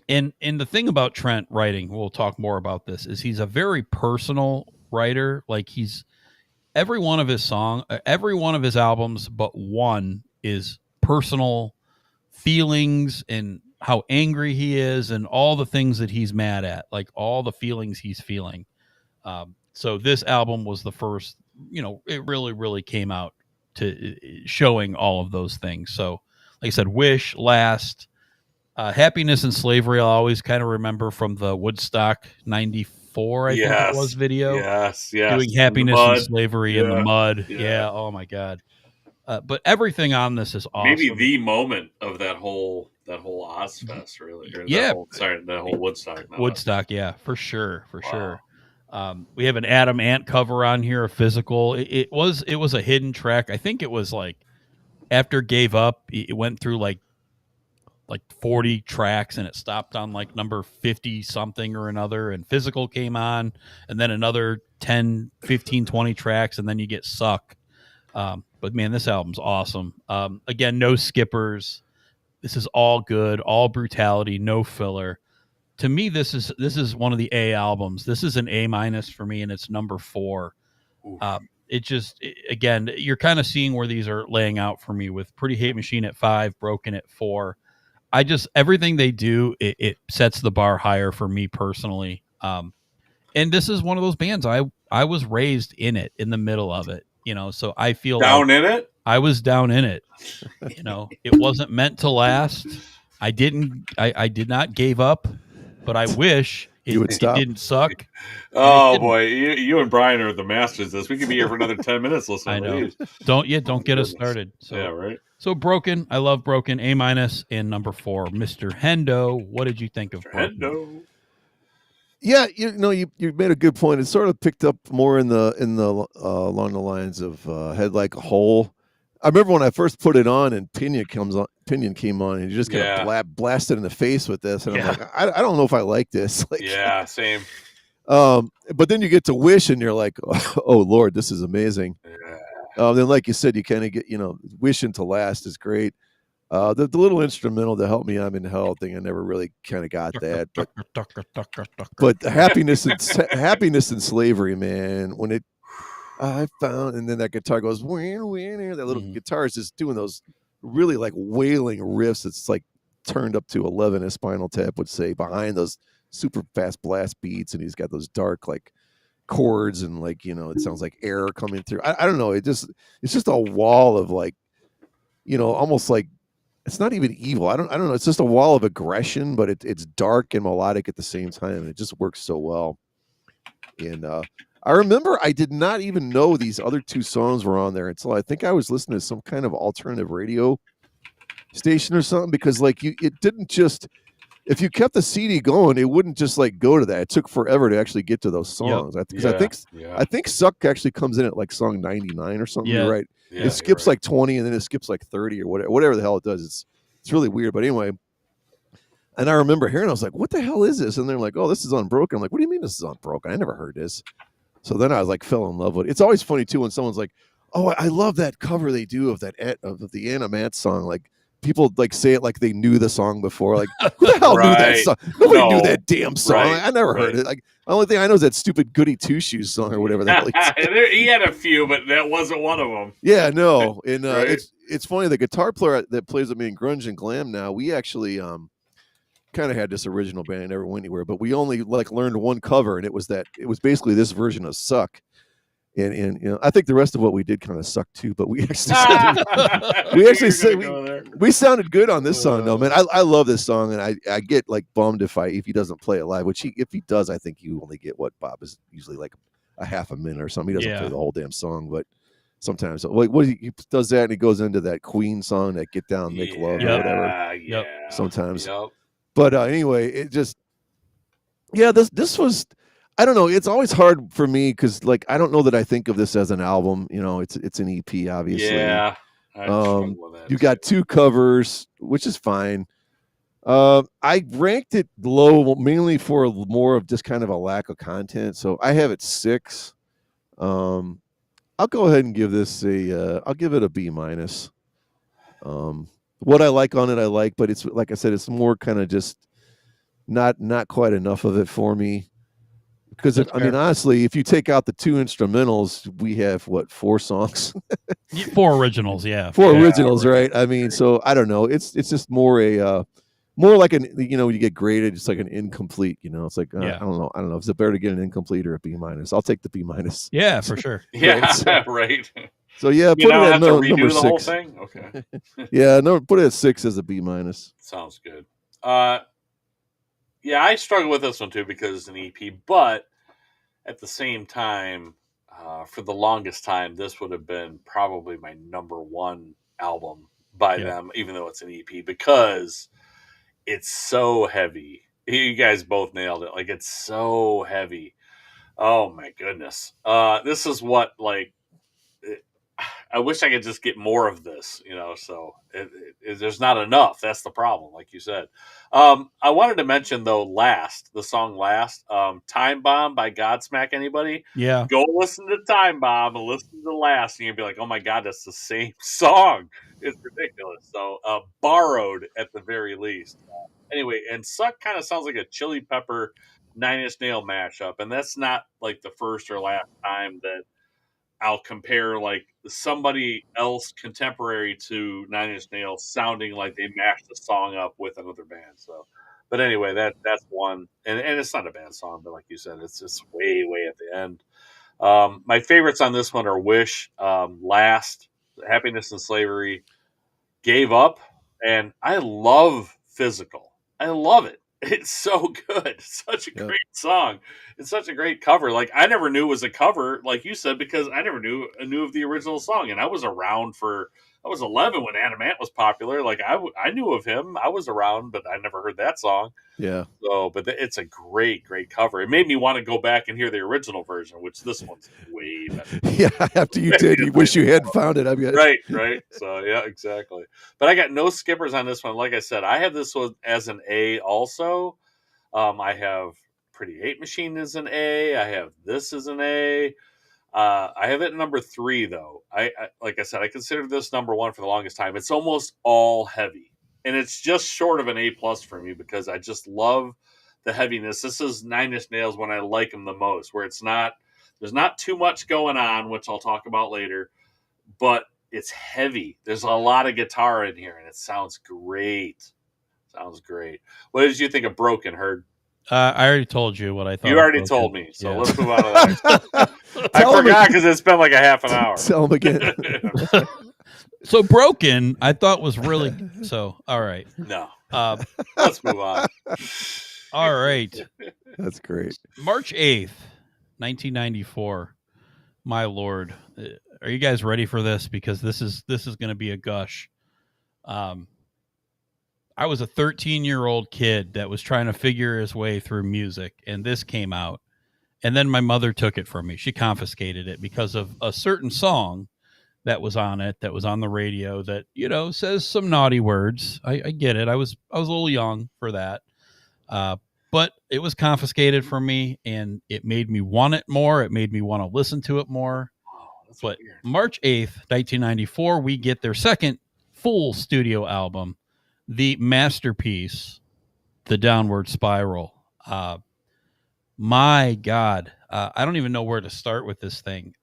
the thing about Trent writing, we'll talk more about this, is he's a very personal writer. Like every one of his albums, but one is personal feelings and how angry he is and all the things that he's mad at, like all the feelings he's feeling. So this album was the first, it really, really came out to showing all of those things. So like I said, Wish, Last, Happiness and Slavery, I'll always kind of remember from the Woodstock 94, I think it was video. Yes. Doing Happiness and Slavery in the mud. Yeah. Oh my God. But everything on this is awesome. Maybe the moment of that whole Ozfest, really. Or Yeah. That whole Woodstock. Woodstock, yeah, for sure. We have an Adam Ant cover on here, a physical. It was a hidden track. I think it was like after Gave Up, it went through like 40 tracks and it stopped on like number 50 something or another, and Physical came on, and then another 10, 15, 20 tracks, and then you get Suck. But man, this album's awesome. Again, no skippers. This is all good, all brutality, no filler. To me, this is one of the A albums. This is an A- for me, and it's number 4. Again, you're kind of seeing where these are laying out for me, with Pretty Hate Machine at 5, Broken at 4. Everything they do, it sets the bar higher for me personally. And this is one of those bands I was raised in it, in the middle of it, so I feel down in it. I was down in it. It wasn't meant to last. I did not give up, but I wish it didn't suck. Oh boy, you and Brian are the masters of this. We could be here for another 10 minutes listening. I know. To these. Don't get us started. So, yeah, right. So Broken, I love Broken, A-, and number 4, Mr. Hendo. What did you think of Broken? Hendo? Yeah, you made a good point. It sort of picked up more in the along the lines of Head Like a Hole. I remember when I first put it on and Pinion came on, and you just kind of blasted in the face with this, and I'm like, I don't know if I like this. Like, yeah, same. But then you get to Wish, and you're like, oh Lord, this is amazing. Yeah. Then, like you said, you kind of get, Wish into Last is great. The little instrumental to Help Me I'm in Hell thing, I never really kind of got that. But happiness and Slavery, man, when it I found, and then that guitar goes, that little guitar is just doing those really like wailing riffs. It's like turned up to 11, as Spinal Tap would say, behind those super fast blast beats, and he's got those dark like chords, and like, it sounds like air coming through. I don't know, it's just a wall of like, almost like, it's not even evil. I don't know. It's just a wall of aggression, but it's dark and melodic at the same time, and it just works so well. And I remember I did not even know these other 2 songs were on there until I think I was listening to some kind of alternative radio station or something, because like it didn't just, if you kept the CD going, it wouldn't just like go to that. It took forever to actually get to those songs. Because I think Suck actually comes in at like song 99 or something. Yeah. You're right. Yeah, it skips like 20, and then it skips like 30 or whatever the hell it does. It's really weird. But anyway, and I remember hearing, I was like, what the hell is this? And they're like, oh, this is Unbroken. I'm like, what do you mean this is Unbroken? I never heard this. So then I was like, fell in love with it. It's always funny too when someone's like, oh, I love that cover they do of the Anna Matt song. Like, people like say it like they knew the song before. Like, who the hell knew that song? Nobody knew that damn song. Right. I never heard it. Like, the only thing I know is that stupid Goody Two Shoes song or whatever the hell he had a few, but that wasn't one of them. Yeah, no. And it's funny, the guitar player that plays with me in Grunge and Glam now, we actually kind of had this original band. I never went anywhere, but we only like learned one cover, and it was basically this version of Suck. And I think the rest of what we did kind of sucked too, but we we sounded good on this song though, man. I love this song, and I get like bummed if he doesn't play it live, which if he does, I think you only get what Bob is usually like a half a minute or something. He doesn't play the whole damn song, but sometimes like he does that, and he goes into that Queen song, that Get Down, Make Love, or whatever. Yeah. Sometimes. Yep. But anyway, it just this was. I don't know. It's always hard for me because, like, I don't know that I think of this as an album. It's an EP, obviously. Yeah. You got 2 covers, which is fine. I ranked it low mainly for more of just kind of a lack of content. So I have it 6. I'll go ahead and give this I'll give it a B minus. What I like on it, I like, but it's like I said, it's more kind of just not quite enough of it for me. Because I mean, honestly, if you take out the 2 instrumentals, we have what, 4 songs, 4 originals, yeah, 4 originals, right? I mean, so I don't know. It's just more more like an, when you get graded, it's like an incomplete. It's like I don't know. Is it better to get an incomplete or a B minus? I'll take the B minus. Yeah, for sure. Yeah, right. So yeah, You put it don't at have to redo number the 6. whole thing. Okay. Yeah, no, put it at 6 as a B minus. Sounds good. Yeah, I struggle with this one too because it's an EP, but at the same time, for the longest time, this would have been probably my number 1 album by them, even though it's an EP, because it's so heavy. You guys both nailed it. Like, it's so heavy. Oh my goodness. This is what, like, I wish I could just get more of this, so there's not enough. That's the problem, like you said. I wanted to mention, though, the song Last, Time Bomb by Godsmack. Anybody? Yeah. Go listen to Time Bomb and listen to Last, and you'll be like, oh my God, that's the same song. It's ridiculous. So, borrowed at the very least. Anyway, and Suck kind of sounds like a Chili Pepper 9 Inch Nail mashup, and that's not like the first or last time that I'll compare like somebody else contemporary to 9 Inch Nails sounding like they mashed the song up with another band. So, but anyway, that's one, and it's not a bad song, but like you said, it's just way at the end. My favorites on this one are Wish, Last, Happiness and Slavery, Gave Up, and I love Physical. I love it. It's so good. It's such a great song. It's such a great cover. Like, I never knew it was a cover, like you said, because I never knew of the original song. And I was 11 when Adam Ant was popular. Like, I knew of him. I was around, but I never heard that song. Yeah. So, but it's a great cover. It made me want to go back and hear the original version, which this one's way better. Yeah, after you did, you wish you had found it. Right. So, yeah, exactly. But I got no skippers on this one. Like I said, I have this one as an A also. I have Pretty Hate Machine as an A. I have this as an A. I have it number 3, though. I like I said, I consider this number 1 for the longest time. It's almost all heavy. And it's just short of an A+ for me because I just love the heaviness. This is 9 Inch Nails when I like them the most, where there's not too much going on, which I'll talk about later, but it's heavy. There's a lot of guitar in here, and it sounds great. Sounds great. What did you think of Broken, Herd? I already told you what I thought. You already told me, so let's move on to that. I Tell him forgot because it's been like a half an hour. Tell him again. So Broken, I thought was really so. All right. No. Let's move on. All right. That's great. March 8th, 1994. My Lord. Are you guys ready for this? Because this is going to be a gush. I was a 13-year-old kid that was trying to figure his way through music, and this came out. And then my mother took it from me. She confiscated it because of a certain song that was on it, that was on the radio, that, says some naughty words. I get it. I was a little young for that. But it was confiscated from me, and it made me want it more. It made me want to listen to it more. But weird. March 8th, 1994, we get their second full studio album, the masterpiece, The Downward Spiral. My God, I don't even know where to start with this thing.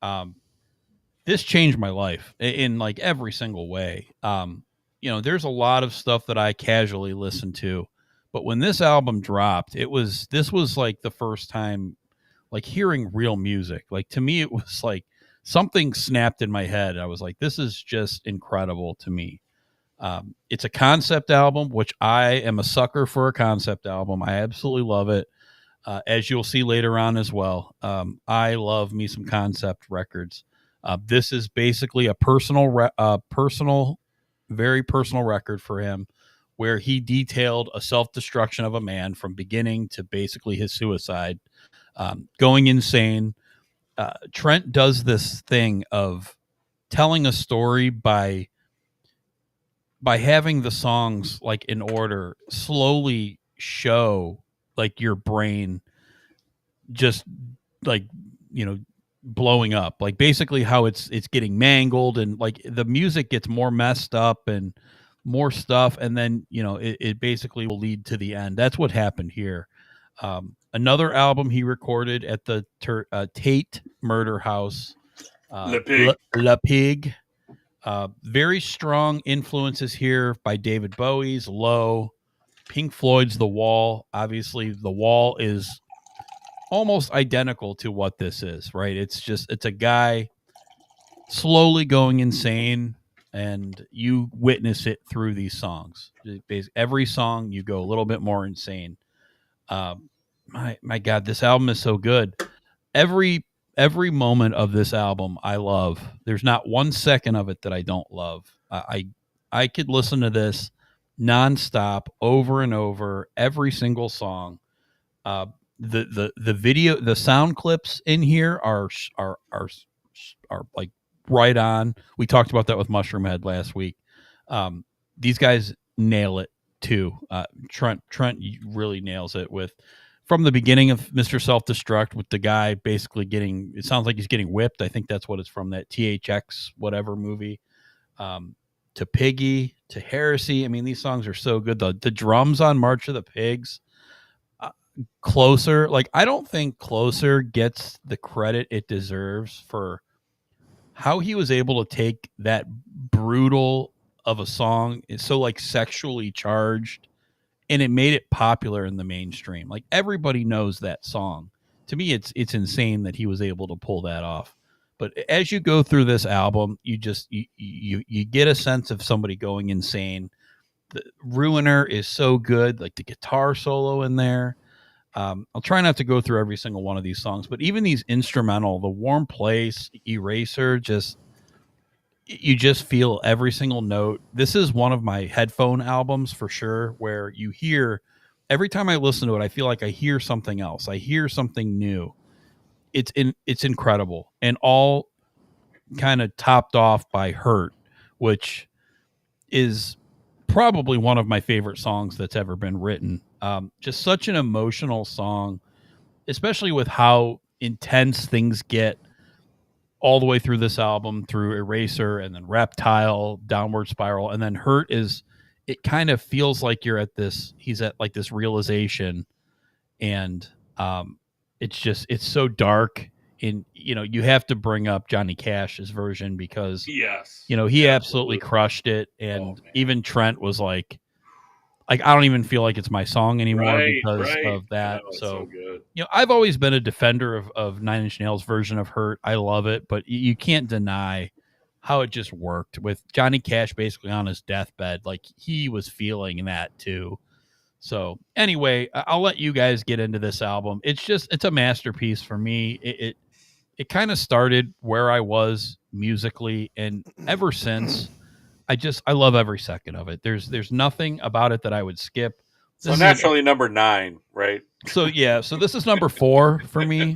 This changed my life in like every single way. There's a lot of stuff that I casually listen to, but when this album dropped, this was like the first time like hearing real music. Like, to me, it was like something snapped in my head. I was like, this is just incredible to me. It's a concept album, which I am a sucker for a concept album. I absolutely love it. As you'll see later on as well. I love me some concept records. This is basically a very personal record for him, where he detailed a self-destruction of a man from beginning to basically his suicide, going insane. Trent does this thing of telling a story by having the songs like in order slowly show like your brain just like, blowing up, like basically how it's getting mangled, and like the music gets more messed up and more stuff, and then it basically will lead to the end. That's what happened here. Another album he recorded at the Tate Murder House, Le Pig. La Pig. Very strong influences here by David Bowie's Low, Pink Floyd's The Wall. Obviously, The Wall is almost identical to what this is, right? It's a guy slowly going insane, and you witness it through these songs. Every song you go a little bit more insane. My God, this album is so good. Every moment of this album I love. There's not 1 second of it that I don't love. I could listen to this nonstop over and over, every single song. The video, the sound clips in here are like right on. We talked about that with Mushroom Head last week. These guys nail it too. Trent really nails it with from the beginning of Mr. Self-Destruct, with the guy basically getting, it sounds like he's getting whipped. I think that's what it's from, that THX whatever movie. To Piggy, to Heresy. I mean, these songs are so good. The drums on March of the Pigs. Closer, like I don't think Closer gets the credit it deserves for how he was able to take that brutal of a song. It's so like sexually charged, and it made it popular in the mainstream. Like everybody knows that song. To me, it's insane that he was able to pull that off. But as you go through this album, you get a sense of somebody going insane. The Ruiner is so good, like the guitar solo in there. I'll try not to go through every single one of these songs, but even these instrumental, The Warm Place, Eraser, you just feel every single note. This is one of my headphone albums for sure, where you hear, every time I listen to it, I feel like I hear something else. I hear something new. It's incredible, and all kind of topped off by Hurt, which is probably one of my favorite songs that's ever been written. Just such an emotional song, especially with how intense things get all the way through this album, through Eraser and then Reptile, Downward Spiral, and then Hurt is, it kind of feels like he's at like this realization, and it's so dark. And you have to bring up Johnny Cash's version, because Yes. he absolutely crushed it, and even Trent was like I don't even feel like it's my song anymore because of that. So good. I've always been a defender of Nine Inch Nails' version of Hurt. I love it, but you can't deny how it just worked with Johnny Cash basically on his deathbed. Like he was feeling that too. So anyway, I'll let you guys get into this album. It's a masterpiece for me. It kind of started where I was musically, and ever since, I love every second of it. There's nothing about it that I would skip. So naturally number 9, right? So yeah, so this is number 4 for me.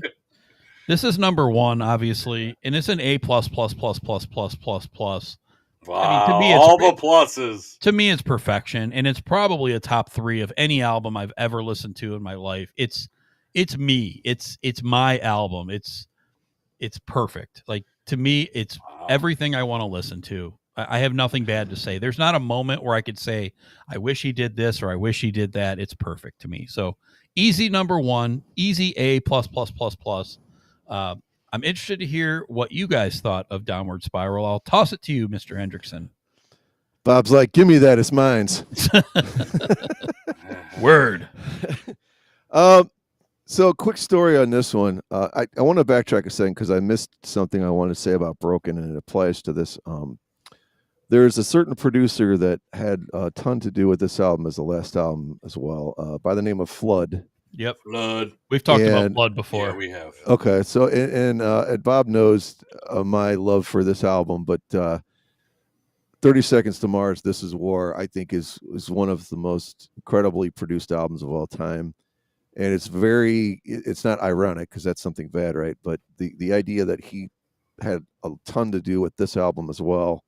This is number 1, obviously, and it's an A++++++++++. Wow, I mean, to me, all the pluses. To me, it's perfection, and it's probably a top 3 of any album I've ever listened to in my life. It's me. It's my album. It's perfect. Like to me, it's everything I want to listen to. I have nothing bad to say. There's not a moment where I could say, I wish he did this or I wish he did that. It's perfect to me. So easy number 1, easy A+++++. I'm interested to hear what you guys thought of Downward Spiral. I'll toss it to you, Mr. Hendrickson. Bob's like, give me that. It's mine. Word. So quick story on this one. I want to backtrack a second because I missed something I wanted to say about Broken, and it applies to this. There's a certain producer that had a ton to do with this album as the last album as well, by the name of Flood. Yep. Flood. We've talked about Flood before. Yeah, we have. Okay. So, and Bob knows my love for this album, but 30 Seconds to Mars, This Is War, I think is one of the most incredibly produced albums of all time. And it's not ironic because that's something bad, right? But the idea that he had a ton to do with this album as well,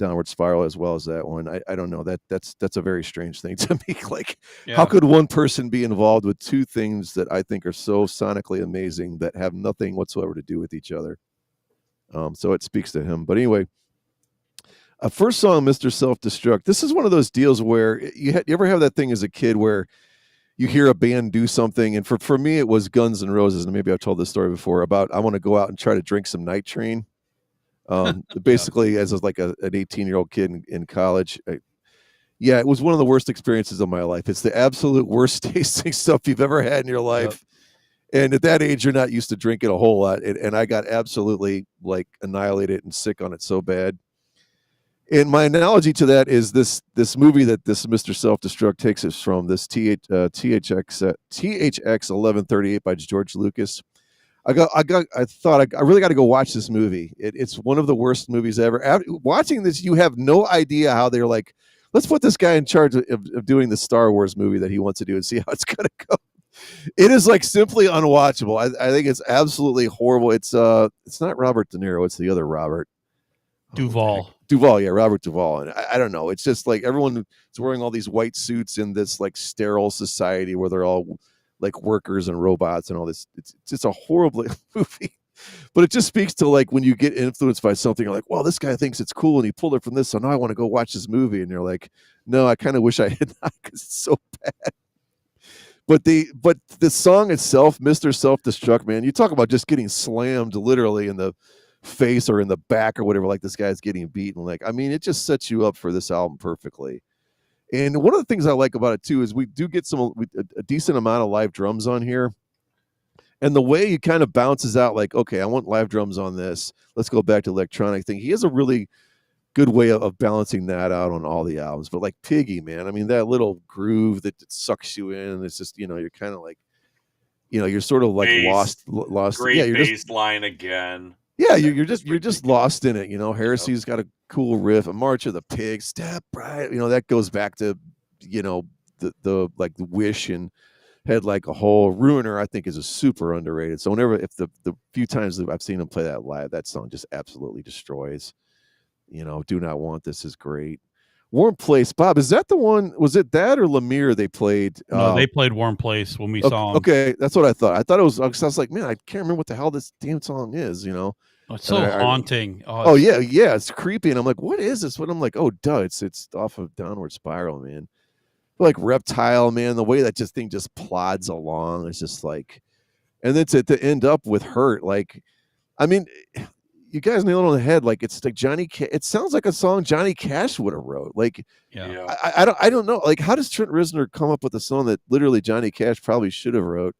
Downward Spiral as well as that one. I don't know, that's a very strange thing to me. Like, Yeah. how could one person be involved with two things that I think are so sonically amazing that have nothing whatsoever to do with each other? So it speaks to him. But anyway, first song, Mr. Self-Destruct. This is one of those deals where you ever have that thing as a kid where you hear a band do something, and for me it was Guns N' Roses, and maybe I've told this story before about I want to go out and try to drink some Night Train. Basically, as like an 18-year-old kid in college. Yeah, it was one of the worst experiences of my life. It's the absolute worst tasting stuff you've ever had in your life. Yep. And at that age, you're not used to drinking a whole lot. And I got absolutely like annihilated and sick on it so bad. And my analogy to that is this movie that this Mr. Self-Destruct takes us from, this THX 1138 by George Lucas. I really got to go watch this movie. It's one of the worst movies ever. After watching this, you have no idea how they're like, let's put this guy in charge of doing the Star Wars movie that he wants to do and see how it's going to go. It is like simply unwatchable. I think it's absolutely horrible. It's not Robert De Niro. It's the other Robert. Duvall. Duvall, yeah, Robert Duvall. And I don't know. It's just like everyone is wearing all these white suits in this like sterile society where they're all like workers and robots and all this. It's just a horrible movie. But it just speaks to like when you get influenced by something, you're like, well, this guy thinks it's cool and he pulled it from this, so now I want to go watch this movie. And you're like, no, I kind of wish I had not because it's so bad. But the song itself, Mr. Self-Destruct, man, you talk about just getting slammed literally in the face or in the back or whatever, like this guy's getting beaten. Like, I mean, it just sets you up for this album perfectly. And one of the things I like about it too is we do get a decent amount of live drums on here. And the way he kind of bounces out, like, okay, I want live drums on this. Let's go back to electronic thing. He has a really good way of balancing that out on all the albums. But like Piggy, man, I mean, that little groove that sucks you in. It's just, you're kind of like, you're sort of like lost. Great yeah, you're bass line again. Yeah, you're just lost in it. Heresy's got a cool riff. A March of the Pigs, Step Right. That goes back to, the like the Wish and had like a whole Ruiner. I think is a super underrated. So if the few times that I've seen him play that live, that song just absolutely destroys. Do Not Want This is great. Warm Place, Bob, is that the one? Was it that or Lemire they played? No, they played Warm Place when we saw them. Okay, that's what I thought. I thought it was. I was like, man, I can't remember what the hell this damn song is. Oh, it's so haunting. Yeah, it's creepy, and I'm like, what is this? What I'm like, oh, duh, it's off of Downward Spiral, man. Like Reptile, man, the way that thing just plods along, it's just like, and then to end up with Hurt, like, I mean. You guys nailed it on the head. Like it's like it sounds like a song Johnny Cash would have wrote. Like, yeah. I don't know. Like, how does Trent Reznor come up with a song that literally Johnny Cash probably should have wrote,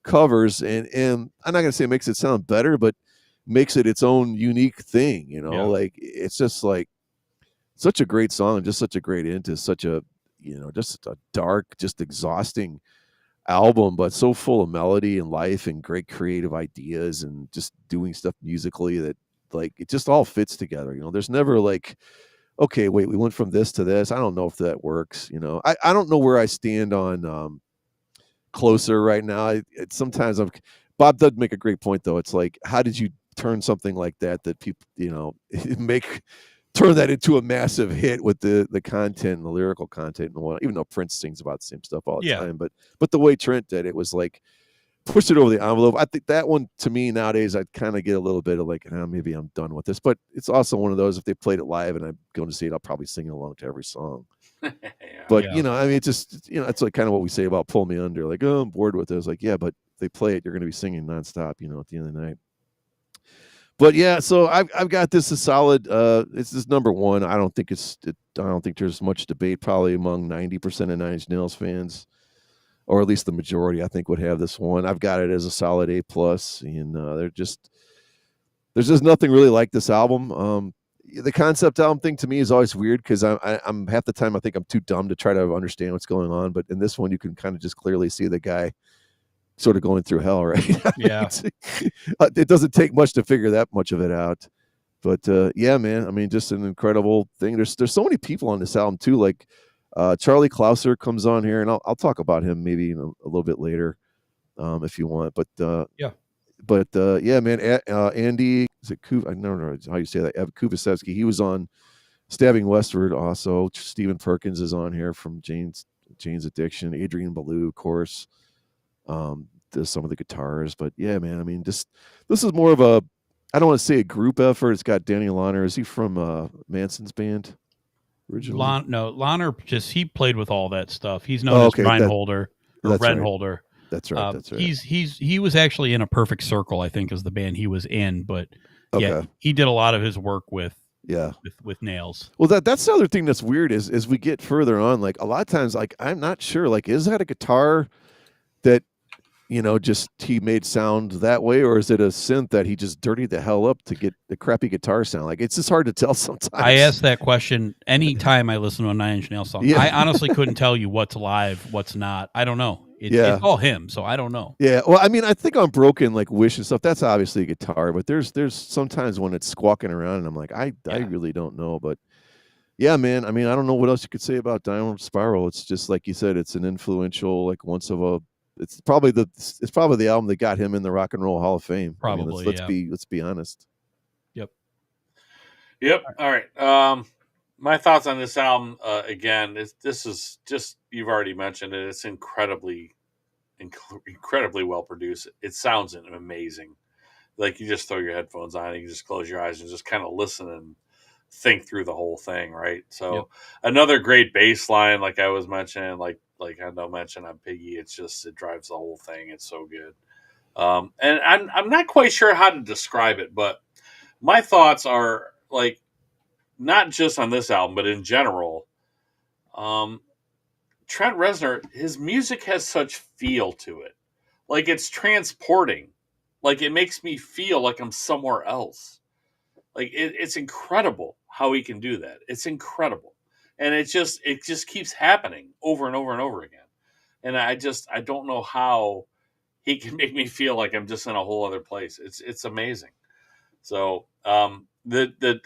covers, and I'm not gonna say it makes it sound better, but makes it its own unique thing. Like it's just like such a great song, just such a great into such a just a dark, just exhausting album, but so full of melody and life and great creative ideas and just doing stuff musically that. Like it just all fits together. There's never like, okay, wait, we went from this to this. I don't know if that works. I don't know where I stand on Closer right now. Sometimes Bob does make a great point though. It's like, how did you turn something like that people, turn that into a massive hit with the content and the lyrical content and what, even though Prince sings about the same stuff all the time, but the way Trent did it was like, pushed it over the envelope. I think that one, to me, nowadays, I'd kind of get a little bit of like, maybe I'm done with this. But it's also one of those, if they played it live and I'm going to see it, I'll probably sing along to every song. But, I mean, it's just, it's like kind of what we say about Pull Me Under. Like, oh, I'm bored with it. It's like, yeah, but if they play it, you're going to be singing nonstop, at the end of the night. But, yeah, so I've got this a solid, it's this number one. I don't think there's much debate probably among 90% of Nine Inch Nails fans. Or at least the majority, I think, would have this one. I've got it as a solid A+, and there's just nothing really like this album. The concept album thing to me is always weird because I'm half the time I think I'm too dumb to try to understand what's going on. But in this one, you can kind of just clearly see the guy sort of going through hell, right? Yeah. It doesn't take much to figure that much of it out. But yeah, man, I mean, just an incredible thing. There's so many people on this album too, like. Charlie Clouser comes on here, and I'll talk about him maybe a little bit later, if you want. But yeah, man, Andy, is it I don't know how you say that? Kubasevsky. He was on Stabbing Westward also. Stephen Perkins is on here from Jane's Addiction. Adrian Ballou, of course, does some of the guitars. But yeah, man, I mean, this is more of a, I don't want to say a group effort. It's got Danny Launer. Is he from Manson's band originally? Launer he played with all that stuff. He's known Oh, as okay, Reinholder or that's right. Renholder. That's right. That's right. He was actually in A Perfect Circle, I think, is the band he was in. But yeah, Okay. he did a lot of his work with Nails. Well, that's the other thing that's weird is as we get further on, like a lot of times, like I'm not sure, like is that a guitar that just he made sound that way, or is it a synth that he just dirtied the hell up to get the crappy guitar sound? Like it's just hard to tell sometimes. I ask that question anytime I listen to a Nine Inch Nails song. Yeah. I honestly couldn't tell you what's live, what's not. I don't know. It's all him, so I don't know. Yeah, well, I mean, I think on Broken, like Wish and stuff, that's obviously a guitar, but there's sometimes when it's squawking around, and I'm like, I really don't know, but yeah, man. I mean, I don't know what else you could say about Downward Spiral. It's just like you said, it's an influential, like it's probably the album that got him in the Rock and Roll Hall of Fame. Probably. I mean, let's be honest. Yep. All right. My thoughts on this album, again, this is just, you've already mentioned it. It's incredibly well produced. It sounds amazing. Like you just throw your headphones on and you just close your eyes and just kind of listen and think through the whole thing, right? So another great bass line, like I was mentioning, like Hendo mentioned on Piggy, it drives the whole thing. It's so good. And I'm not quite sure how to describe it, but my thoughts are like not just on this album, but in general. Trent Reznor, his music has such feel to it. Like it's transporting. Like it makes me feel like I'm somewhere else. Like it's incredible how he can do that. It's incredible. And it just keeps happening over and over and over again. And I don't know how he can make me feel like I'm just in a whole other place. It's amazing. So I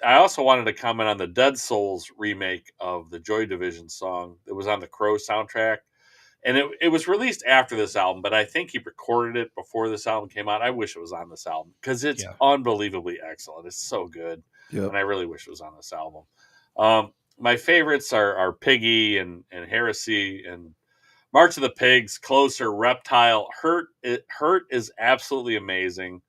also wanted to comment on the Dead Souls remake of the Joy Division song that was on the Crow soundtrack. And it was released after this album, but I think he recorded it before this album came out. I wish it was on this album because it's unbelievably excellent. It's so good. Yep. And I really wish it was on this album. My favorites are Piggy and Heresy and March of the Pigs, Closer, Reptile. Hurt is absolutely amazing.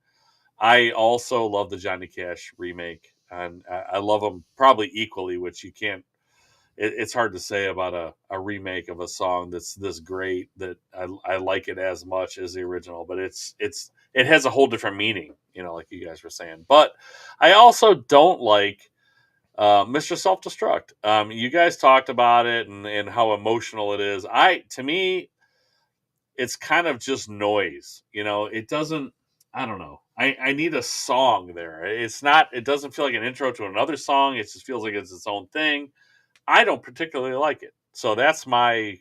I also love the Johnny Cash remake, and I love them probably equally, which you can't. It's hard to say about a remake of a song that's this great that I like it as much as the original, but it has a whole different meaning, like you guys were saying. But I also don't like Mr. Self-Destruct. You guys talked about it and how emotional it is. To me, it's kind of just noise. It doesn't. I don't know. I need a song there. It doesn't feel like an intro to another song. It just feels like it's its own thing. I don't particularly like it. So that's my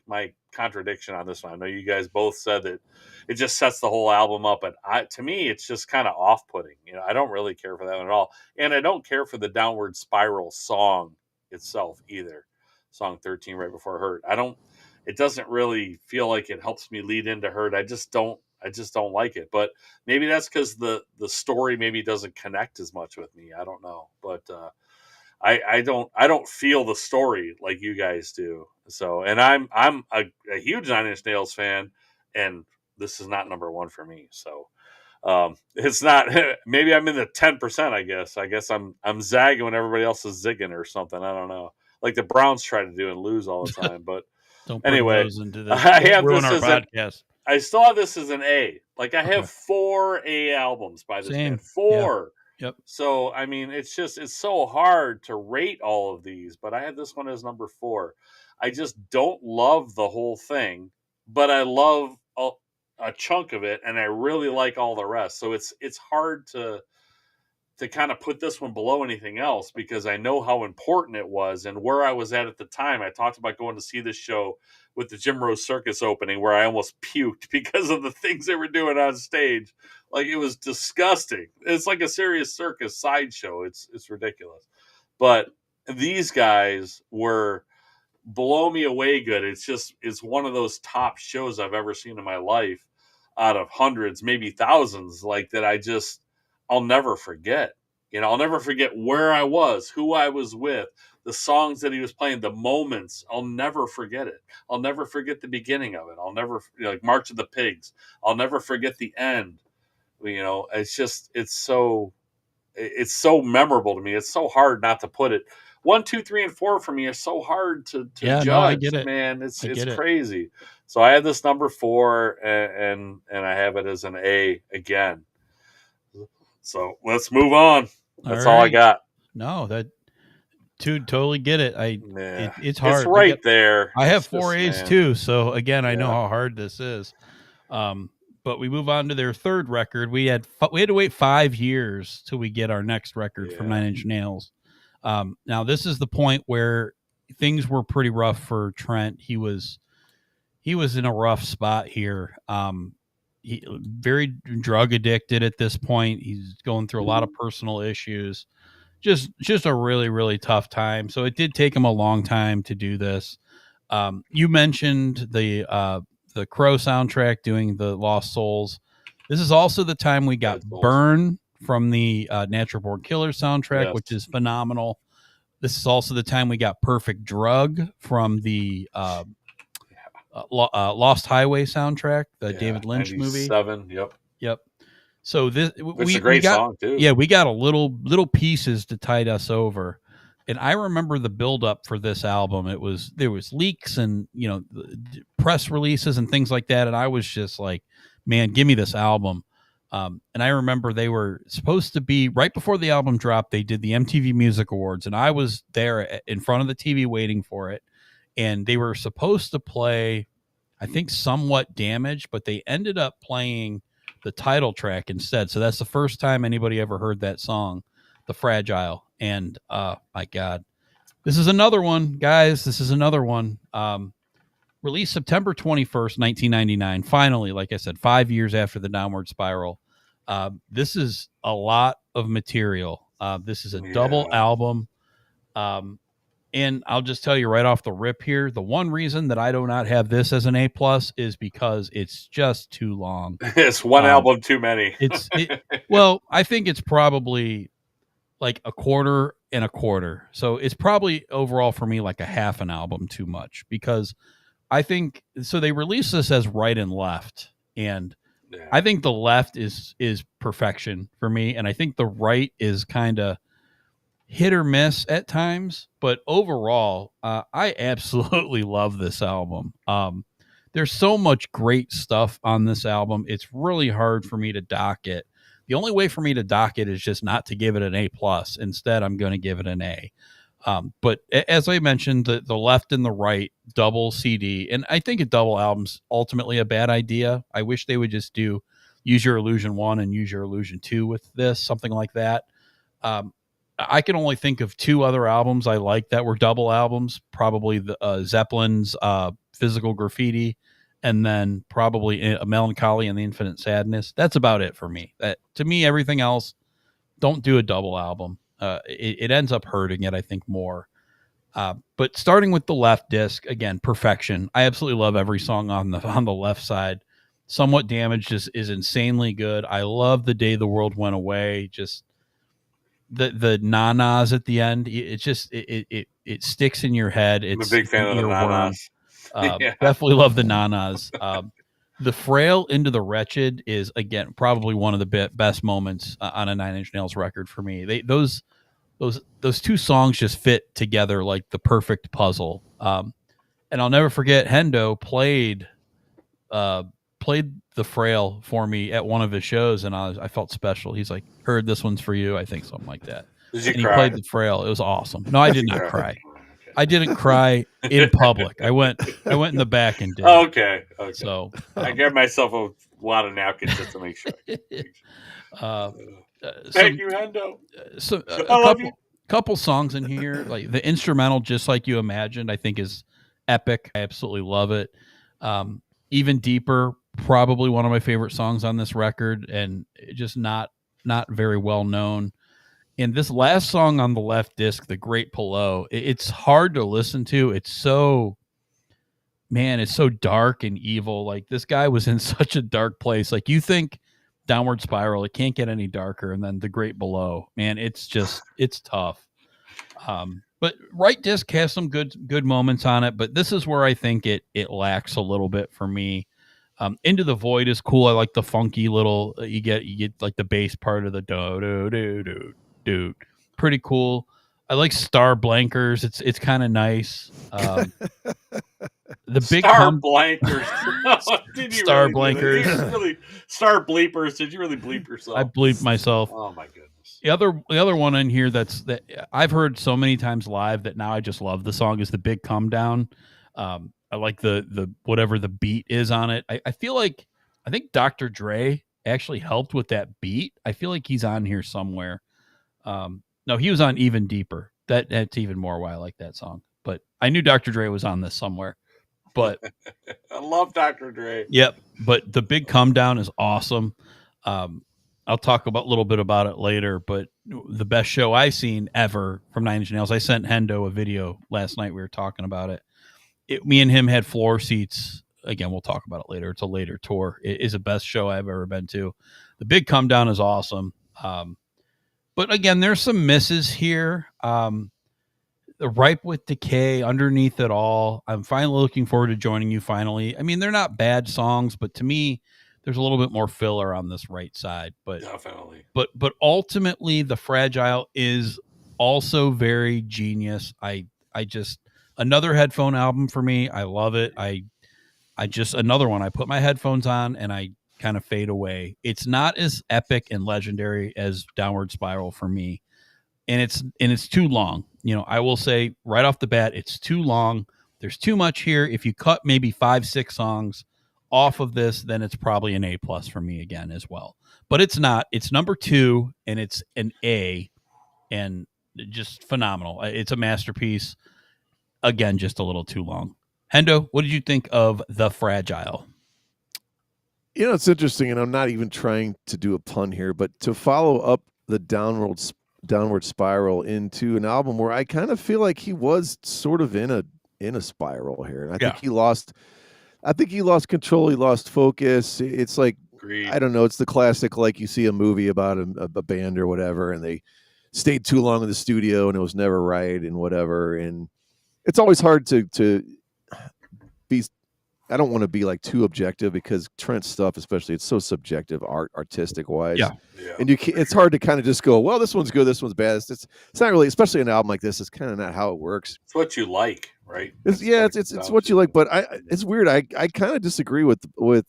contradiction on this one. I know you guys both said that it just sets the whole album up, but to me, it's just kind of off-putting. I don't really care for that one at all. And I don't care for the Downward Spiral song itself either. Song 13 right before Hurt. It doesn't really feel like it helps me lead into Hurt. I just don't like it. But maybe that's because the story maybe doesn't connect as much with me. I don't know. But I don't feel the story like you guys do. So, and I'm a huge Nine Inch Nails fan, and this is not number one for me. So, it's not. Maybe I'm in the 10%. I guess I'm zagging when everybody else is zigging or something. I don't know. Like the Browns try to do and lose all the time. But don't anyway, into this. I have ruin this our as podcast. I still have this as an A. Like I have 4 A albums by this band. 4. Yeah. Yep. So I mean, it's so hard to rate all of these, but I had this one as number 4. I just don't love the whole thing, but I love a chunk of it, and I really like all the rest. So it's hard to kind of put this one below anything else because I know how important it was and where I was at the time. I talked about going to see this show with the Jim Rose Circus opening where I almost puked because of the things they were doing on stage. Like it was disgusting. It's like a serious circus sideshow. It's ridiculous. But these guys were blow me away good. It's one of those top shows I've ever seen in my life out of hundreds, maybe thousands, like that I'll never forget. You know, I'll never forget where I was, who I was with, the songs that he was playing, the moments. I'll never forget it. I'll never forget the beginning of it. I'll never, like March of the Pigs. I'll never forget the end. You know, it's so memorable to me. It's so hard not to put it. 1, 2, 3, and 4 for me are so hard to Yeah, no, I judge. get it. Man, I it's get it. crazy. So I had this number 4, and I have it as an A again. So let's move on. That's all I right. got. No, that totally get it. Yeah, It's hard. It's right there. I have It's 4 just, A's man. too, so again, I know Yeah. how hard this is. But we move on to their third record. We had to wait 5 years till we get our next record from Yeah. 9 Inch Nails. Now this is the point where things were pretty rough for Trent. He was in a rough spot here. He very drug addicted at this point. He's going through a lot of personal issues. Just a really, really tough time. So it did take him a long time to do this. You mentioned the Crow soundtrack doing the Lost Souls. This is also the time we got Burn from the Natural Born Killers soundtrack, Yes. which is phenomenal. This is also the time we got Perfect Drug from the Lost Highway soundtrack, the David Lynch movie. 97, Yep. So this It's a great song too. Yeah, we got a little pieces to tide us over. And I remember the build up for this album. There was leaks and, press releases and things like that. And I was just like, man, give me this album. And I remember they were supposed to be right before the album dropped. They did the MTV Music Awards, and I was there in front of the TV waiting for it. And they were supposed to play, I think, Somewhat Damaged, but they ended up playing the title track instead. So that's the first time anybody ever heard that song, The Fragile. And my God, this is another one, guys. This is another one. Released September 21st, 1999. Finally, like I said, 5 years after the Downward Spiral. This is a lot of material. This is a double album. And I'll just tell you right off the rip here, the one reason that I do not have this as an A+ is because it's just too long. It's one album too many. Well, I think it's probably like a quarter and a quarter. So it's probably overall for me like a half an album too much, because I think so they released this as right and left, and I think the left is perfection for me, and I think the right is kind of hit or miss at times, but overall, I absolutely love this album. There's so much great stuff on this album. It's really hard for me to dock it. The only way for me to dock it is just not to give it an A+. Instead, I'm going to give it an A. But as I mentioned, the left and the right double CD, and I think a double album's ultimately a bad idea. I wish they would just do Use Your Illusion 1 and Use Your Illusion 2 with this, something like that. I can only think of 2 other albums I like that were double albums, probably the Zeppelin's Physical Graffiti, and then probably Melancholy and the Infinite Sadness. That's about it for me. To me, everything else, don't do a double album. It ends up hurting it, I think, more. But starting with the left disc, again, perfection. I absolutely love every song on the left side. Somewhat Damaged is insanely good. I love The Day the World Went Away. Just the na-nas at the end. It just it sticks in your head. I'm a big fan of the na-nas. Definitely love the na-nas. The Frail Into the Wretched is, again, probably one of the best moments on a 9 Inch Nails record for me. Those 2 songs just fit together like the perfect puzzle. And I'll never forget, Hendo played The Frail for me at one of his shows, and I felt special. He's like, heard this one's for you, I think, something like that. Did you and cry? He played The Frail. It was awesome. No, I did not cry. I didn't cry in public. I went in the back and did. Okay. So I gave myself a lot of napkins just to make sure. Thank you, Hendo. So I love you. Couple songs in here, like the instrumental, Just Like You Imagined, I think is epic. I absolutely love it. Even Deeper, probably one of my favorite songs on this record, and just not very well known. And this last song on the left disc, The Great Pillow, it's hard to listen to. It's so dark and evil. Like, this guy was in such a dark place. Like, you think Downward Spiral. It can't get any darker. And then The Great Below. Man, it's tough. But Right Disc has some good moments on it, but this is where I think it lacks a little bit for me. Into the Void is cool. I like the funky little you get like the bass part of the do do do do do. Pretty cool. I like Star Blankers. It's kind of nice. The big Star Blankers. Did you Star really Blankers. Star Bleepers. Did you really bleep yourself? I bleeped myself. Oh my goodness. The other one in here that I've heard so many times live that now I just love the song is The Big Come Down. I like the whatever the beat is on it. I feel like I think Dr. Dre actually helped with that beat. I feel like he's on here somewhere. No, he was on Even Deeper. That's even more why I like that song. But I knew Dr. Dre was on this somewhere. But I love Dr. Dre. Yep. But The Big Come Down is awesome. I'll talk a little bit about it later, but the best show I've seen ever from Nine Inch Nails. I sent Hendo a video last night. We were talking about it. Me and him had floor seats. Again, we'll talk about it later. It's a later tour. It is the best show I've ever been to. The Big Come Down is awesome. But again, there's some misses here. The Ripe with Decay, Underneath It All. I'm finally looking forward to joining you finally. I mean, they're not bad songs, but to me, there's a little bit more filler on this right side. But definitely. But ultimately, The Fragile is also very genius. I just another headphone album for me. I love it. I just another one. I put my headphones on and I kind of fade away. It's not as epic and legendary as Downward Spiral for me. And it's too long. You know, I will say right off the bat, it's too long. There's too much here. If you cut maybe 5-6 songs off of this, then it's probably an A+ for me again as well. But it's not. It's number 2, and it's an A, and just phenomenal. It's a masterpiece. Again, just a little too long. Hendo, what did you think of The Fragile? You know, it's interesting, and I'm not even trying to do a pun here, but to follow up the Downward Spiral into an album where I kind of feel like he was sort of in a spiral here, and I think he lost control. He lost focus. It's like, Agreed. I don't know. It's the classic, like you see a movie about a band or whatever, and they stayed too long in the studio and it was never right and whatever. And it's always hard to be. I don't want to be like too objective because Trent's stuff, especially, it's so subjective, artistic wise. Yeah. And it's hard to kind of just go, well, this one's good, this one's bad. It's not really, especially an album like this. It's kind of not how it works. It's what you like, right? It's what you like, but it's weird. I kind of disagree with a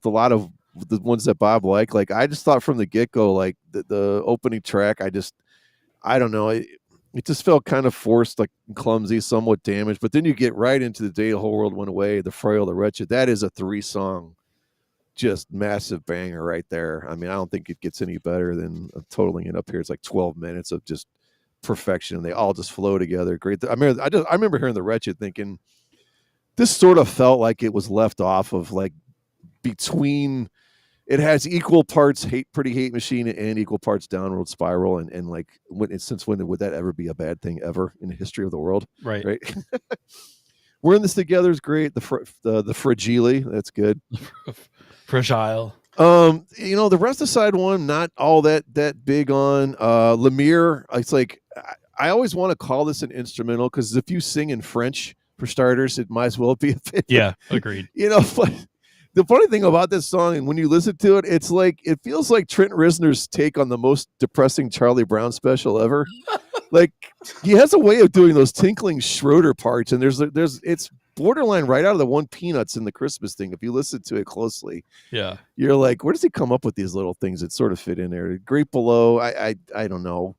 lot of the ones that Bob like. Like, I just thought from the get go, like the opening track, I don't know. It just felt kind of forced, like clumsy, somewhat damaged. But then you get right into The Day the Whole World Went Away, The Frail, The Wretched. That is a 3-song, just massive banger right there. I mean, I don't think it gets any better than totaling it up here. It's like 12 minutes of just perfection, and they all just flow together. Great. I remember hearing The Wretched thinking, this sort of felt like it was left off of like between. It has equal parts Pretty Hate Machine and equal parts Downward Spiral, and like since when would that ever be a bad thing ever in the history of the world? Right. We're in this together is great. The Fragile, that's good. Fragile. You know, the rest of side one, not all that big on. Lemire, it's like I always want to call this an instrumental because if you sing in French for starters, it might as well be a bit. Yeah, agreed. You know, but the funny thing about this song, and when you listen to it, it's like it feels like Trent Reznor's take on the most depressing Charlie Brown special ever. Like, he has a way of doing those tinkling Schroeder parts, and it's borderline right out of the One Peanuts in the Christmas thing. If you listen to it closely, yeah, you're like, where does he come up with these little things that sort of fit in there? Great Below, I don't know.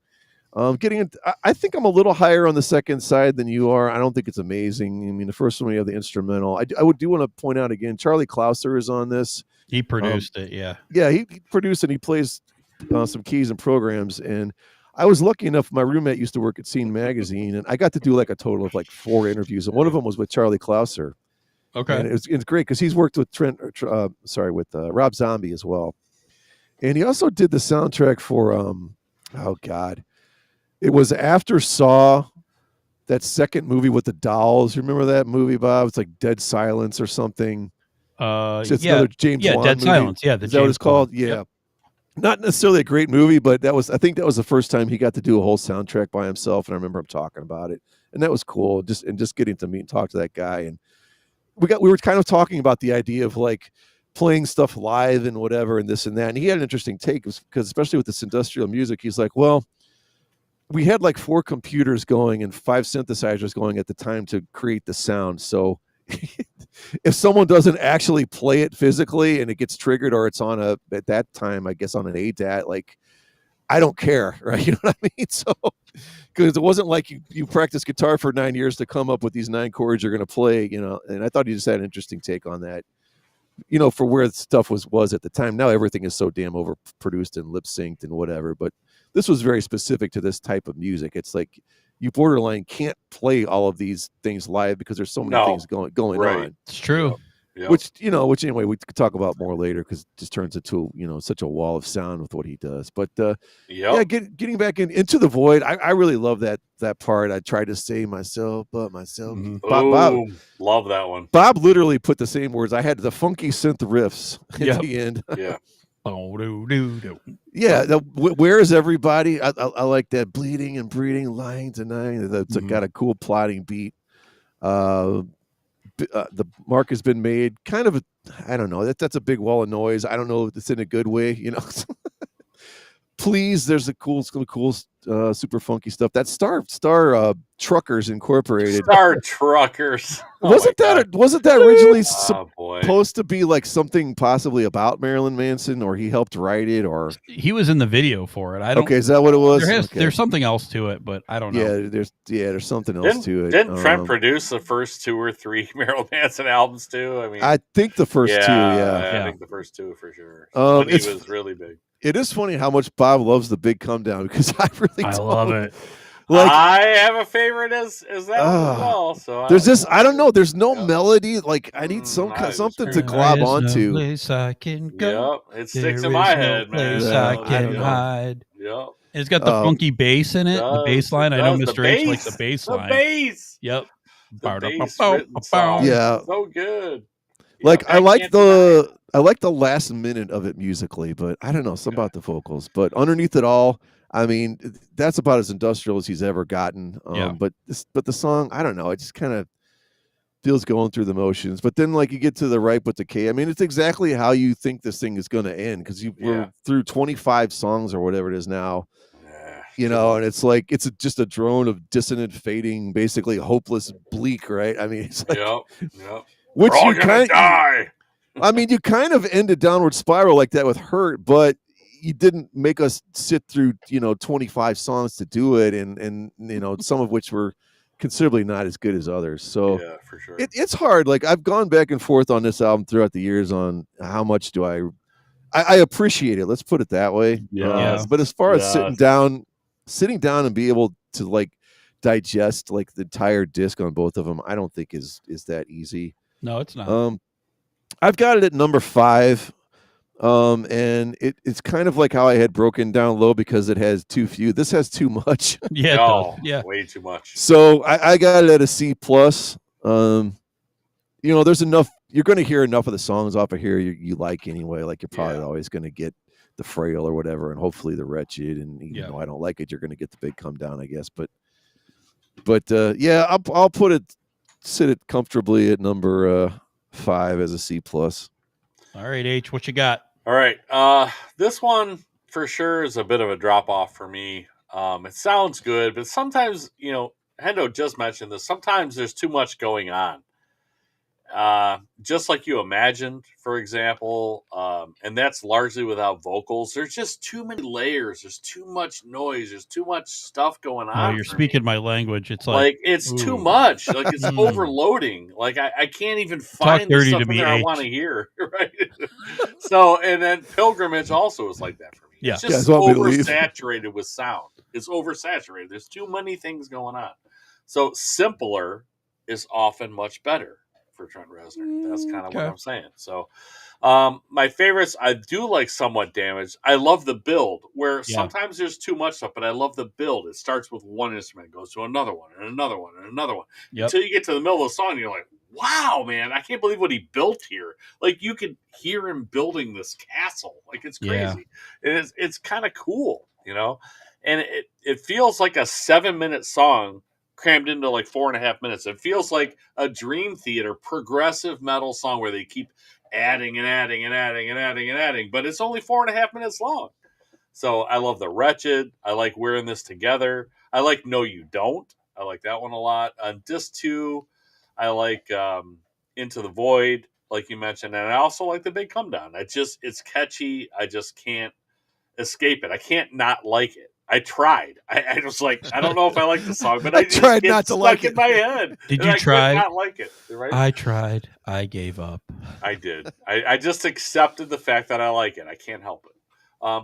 I think I'm a little higher on the second side than you are. I don't think it's amazing. I mean, the first one we have the instrumental. I would do want to point out again, Charlie Clouser is on this. He produced it, yeah. Yeah, he produced it. He plays some keys and programs. And I was lucky enough. My roommate used to work at Scene Magazine, and I got to do like a total of like 4 interviews, and one of them was with Charlie Clouser. Okay, and it's great because he's worked with Rob Zombie as well, and he also did the soundtrack for oh God. It was after Saw, that second movie with the dolls. You remember that movie, Bob? It's like Dead Silence or something. It's another James Wan Dead movie. Silence. Yeah, is that what it's called? Yeah. Yep. Not necessarily a great movie, but I think that was the first time he got to do a whole soundtrack by himself, and I remember him talking about it, and that was cool. Just getting to meet and talk to that guy, and we were kind of talking about the idea of like playing stuff live and whatever, and this and that, and he had an interesting take because especially with this industrial music, he's like, well, we had like 4 computers going and 5 synthesizers going at the time to create the sound, so. If someone doesn't actually play it physically and it gets triggered, or it's on at that time, I guess on an ADAT, like I don't care, right? You know what I mean? So because it wasn't like you practice guitar for 9 years to come up with these 9 chords you're going to play, and I thought he just had an interesting take on that, for where stuff was at the time. Now everything is so damn overproduced and lip synced and whatever, but this was very specific to this type of music. It's like you borderline can't play all of these things live because there's so many things going on. It's true. Yep. Which anyway we could talk about more later because it just turns into such a wall of sound with what he does. But getting back into the void, I really love that part. I tried to say myself, but myself. Mm-hmm. Bob, love that one. Bob literally put the same words. I had the funky synth riffs at the end. Yeah. Yeah, where is everybody? I like that bleeding and breeding, lying tonight. That's got a cool plotting beat. The mark has been made. Kind of, I don't know. That's a big wall of noise. I don't know if it's in a good way. Please, there's some cool, super funky stuff. That Star Truckers Incorporated. Star Truckers. Wasn't that originally supposed to be like something possibly about Marilyn Manson, or he helped write it, or he was in the video for it? I don't. Okay, is that what it was? There's something else to it, but I don't know. Yeah, there's something else to it. Didn't Trent produce the first 2 or 3 Marilyn Manson albums too? I mean, I think the first 2. Yeah, I think the first 2 for sure. When he was really big. It is funny how much Bob loves the big come down because I really love it. Like, I have a favorite as that one as well. So there's I don't know. There's no melody. Like I need something to glob onto. No place I can go. Yep, it sticks in my head, man. Place I can hide. Yep. And it's got the funky bass in it. The bass line. I know Mr. H likes the bass line. The bass. Yep. Yeah. So good. Like I like the last minute of it musically, but I don't know something about the vocals. But underneath it all, I mean, that's about as industrial as he's ever gotten. But the song, I don't know, it just kind of feels going through the motions. But then, like you get to the right with the K. I mean, it's exactly how you think this thing is going to end because we're through 25 songs or whatever it is now. And it's like it's just a drone of dissonant, fading, basically hopeless, bleak. Right? I mean, it's like, which you kind die. I mean, you kind of end a downward spiral like that with Hurt, but you didn't make us sit through 25 songs to do it, and some of which were considerably not as good as others. So yeah, for sure. It's hard. Like I've gone back and forth on this album throughout the years on how much do I appreciate it. Let's put it that way. But as far as sitting down and be able to like digest like the entire disc on both of them, I don't think is that easy. No, it's not. I've got it at number 5. And it's kind of like how I had Broken Down Low because it has too few. This has too much. Way too much. So I got it at a C+. There's enough. You're going to hear enough of the songs off of here you like anyway. Like you're probably always going to get the Frail or whatever, and hopefully the Wretched. And even though I don't like it, you're going to get the Big Come Down, I guess. But I'll sit it comfortably at number 5 as a C+. All right, H, what you got? All right. This one for sure is a bit of a drop off for me. It sounds good, but sometimes, Hendo just mentioned this. Sometimes there's too much going on. Just like you imagined, for example, and that's largely without vocals. There's just too many layers. There's too much noise. There's too much stuff going on. Oh, you're speaking my language. It's like it's too much. Like it's overloading. Like I can't even find the stuff in there I want to hear. Right. So, and then Pilgrimage also is like that for me. Yeah. It's just oversaturated with sound. It's oversaturated. There's too many things going on. So simpler is often much better for Trent Reznor. That's kind of what I'm saying. So My favorites, I do like Somewhat Damaged. I love the build, where Yeah. sometimes there's too much stuff, but I love the build. It starts with one instrument, goes to another one, and another one, and another one. Yep. Until you get to the middle of the song, and you're like, wow, man, I can't believe what he built here. Like, you could hear him building this castle. Like, it's crazy. Yeah. And it's kind of cool, you know? And it feels like a 7-minute song crammed into like 4.5 minutes. It feels like a Dream Theater progressive metal song where they keep adding and adding and adding and adding and adding, but it's only 4.5 minutes long. So I love The Wretched. I like We're in This Together. I like No You Don't. I like that one a lot. On disc 2, I like Into the Void, like you mentioned, and I also like The Big Come Down. It's catchy. I just can't escape it. I can't not like it. I tried. I was like, I don't know if I like the song, but I I just tried get not to stuck like in it. my head. Did and you I could try? not like it. Right? I tried. I gave up. I did. I just accepted the fact that I like it. I can't help it.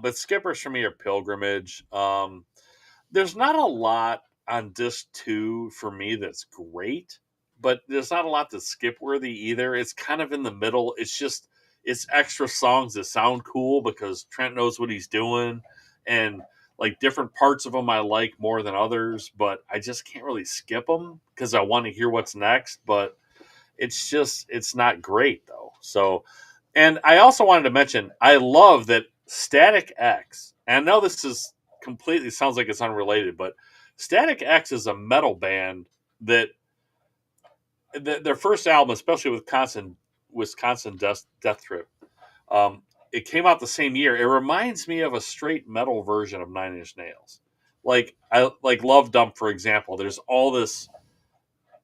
But skippers for me are Pilgrimage. There's not a lot on disc 2 for me that's great, but there's not a lot that's skip worthy either. It's kind of in the middle. It's extra songs that sound cool because Trent knows what he's doing, and like different parts of them I like more than others, but I just can't really skip them because I want to hear what's next. But it's not great though. So, and I also wanted to mention, I love that Static X, and I know this is completely sounds like it's unrelated, but Static X is a metal band that their first album, especially with Wisconsin Death Trip, it came out the same year. It reminds me of a straight metal version of Nine Inch Nails. Like I like Love Dump, for example. There's all this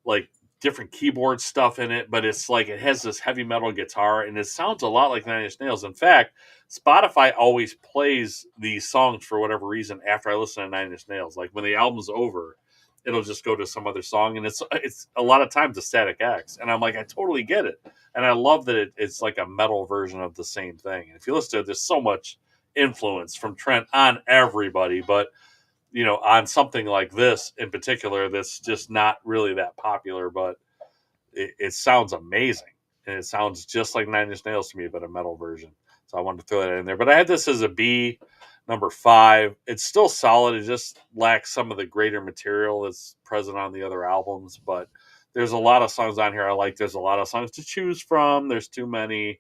like different keyboard stuff in it, but it's like it has this heavy metal guitar, and it sounds a lot like Nine Inch Nails. In fact, Spotify always plays these songs for whatever reason after I listen to Nine Inch Nails. Like when the album's over, it'll just go to some other song, and it's a lot of times a Static X, and I'm like, I totally get it, and I love that it's like a metal version of the same thing. And if you listen to it, there's so much influence from Trent on everybody, but on something like this in particular, that's just not really that popular, but it sounds amazing, and it sounds just like Nine Inch Nails to me, but a metal version. So I wanted to throw that in there. But I had this as a B, number 5. It's still solid. It just lacks some of the greater material that's present on the other albums. But there's a lot of songs on here I like. There's a lot of songs to choose from. There's too many.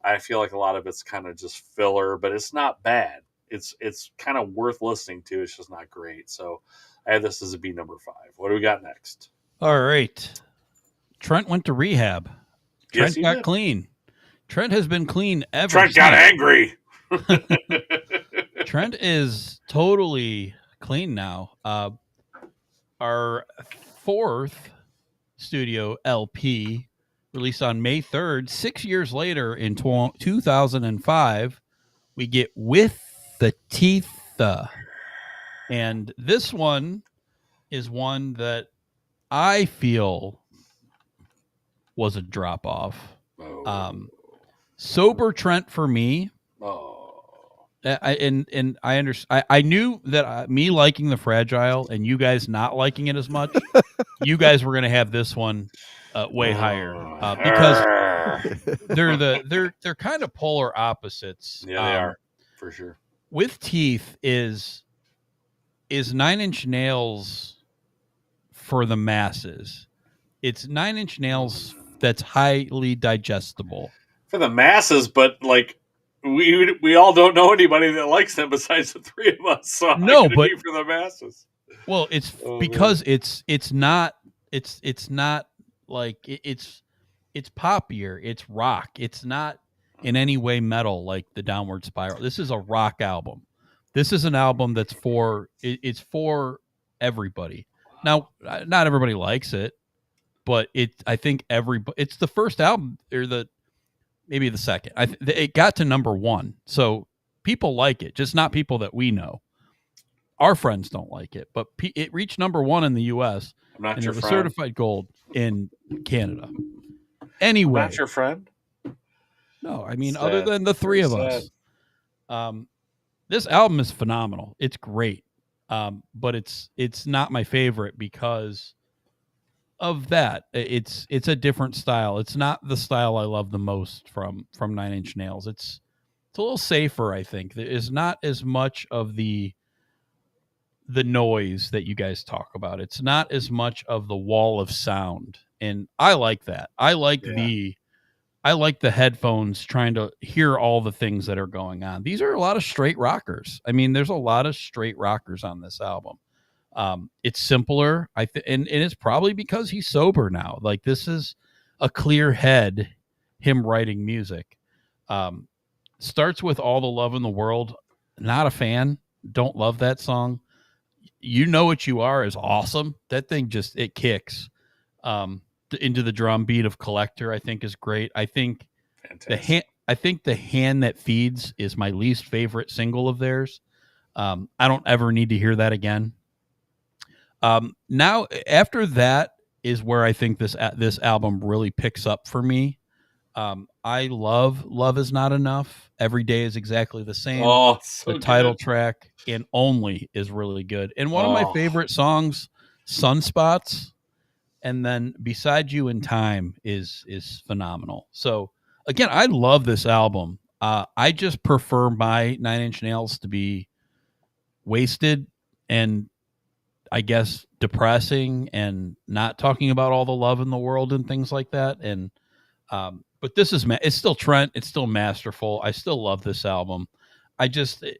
I feel like a lot of it's kind of just filler, but it's not bad. It's kind of worth listening to. It's just not great. So I had this as a B, number 5. What do we got next? All right. Trent went to rehab. Yes, Trent he got did. clean. Trent has been clean ever Trent since. got angry. Trent is totally clean now. Our 4th studio LP released on May 3rd, 6 years later in 2005, we get With the Teeth. And this one is one that I feel was a drop off. Sober Trent for me. I knew that me liking The Fragile and you guys not liking it as much, you guys were going to have this one way higher because they're kind of polar opposites. Yeah, they are for sure. With Teeth is Nine Inch Nails for the masses. It's Nine Inch Nails that's highly digestible for the masses, but like we all don't know anybody that likes them besides the 3 of us. So no, but be for the masses. Well, it's because it's not like it's poppier. It's rock. It's not in any way metal like the Downward Spiral. This is a rock album. This is an album that's it's for everybody. Now, not everybody likes it, but I think it's the first album or maybe the second. It got to number 1, so people like it, just not people that we know. Our friends don't like it, but it reached number 1 in the U.S. I'm not and your it was friend. certified gold in Canada. Anyway, not your friend. No, I mean, sad. Other than the 3 of sad. us, this album is phenomenal. It's great, but it's not my favorite because of that. It's a different style. It's not the style I love the most from Nine Inch Nails. It's a little safer, I think. There is not as much of the noise that you guys talk about. It's not as much of the wall of sound. And I like that. I like the headphones trying to hear all the things that are going on. These are a lot of straight rockers. I mean, there's a lot of straight rockers on this album. It's simpler, and it's probably because he's sober now. Like, this is a clear head, him writing music. Starts with All the Love in the World. Not a fan. Don't love that song. You Know What You Are is awesome. That thing it kicks. Into the drum beat of Collector, I think, is great. I think the Hand That Feeds is my least favorite single of theirs. I don't ever need to hear that again. Now after that is where I think this album really picks up for me. I love Is Not Enough. Every Day Is Exactly the Same. Oh, so the title good. track and Only is really good. And one of my favorite songs, Sunspots, and then Beside You in Time is phenomenal. So again, I love this album. I just prefer my Nine Inch Nails to be wasted and, I guess, depressing and not talking about all the love in the world and things like that. And but this is it's still Trent. It's still masterful. I still love this album.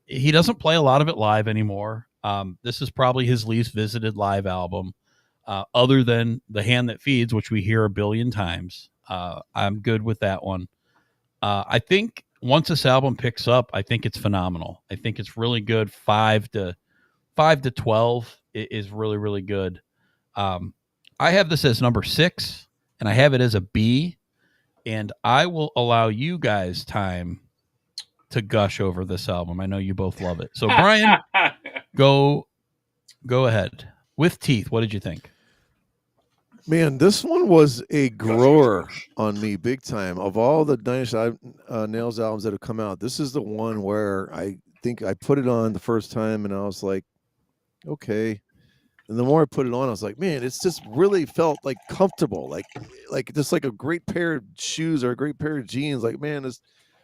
He doesn't play a lot of it live anymore. This is probably his least visited live album, other than The Hand That Feeds, which we hear a billion times. I'm good with that one. I think once this album picks up, I think it's phenomenal. I think it's really good. 5 to 12 is really, really good. I have this as number 6, and I have it as a B. And I will allow you guys time to gush over this album. I know you both love it. So, Brian, go ahead. With Teeth, what did you think? Man, this one was a grower on me big time. Of all the Nine Inch Nails albums that have come out, this is the one where I think I put it on the first time and I was like, okay. And the more I put it on, I was like, man, it's just really felt like comfortable, like just like a great pair of shoes or a great pair of jeans. Like, man,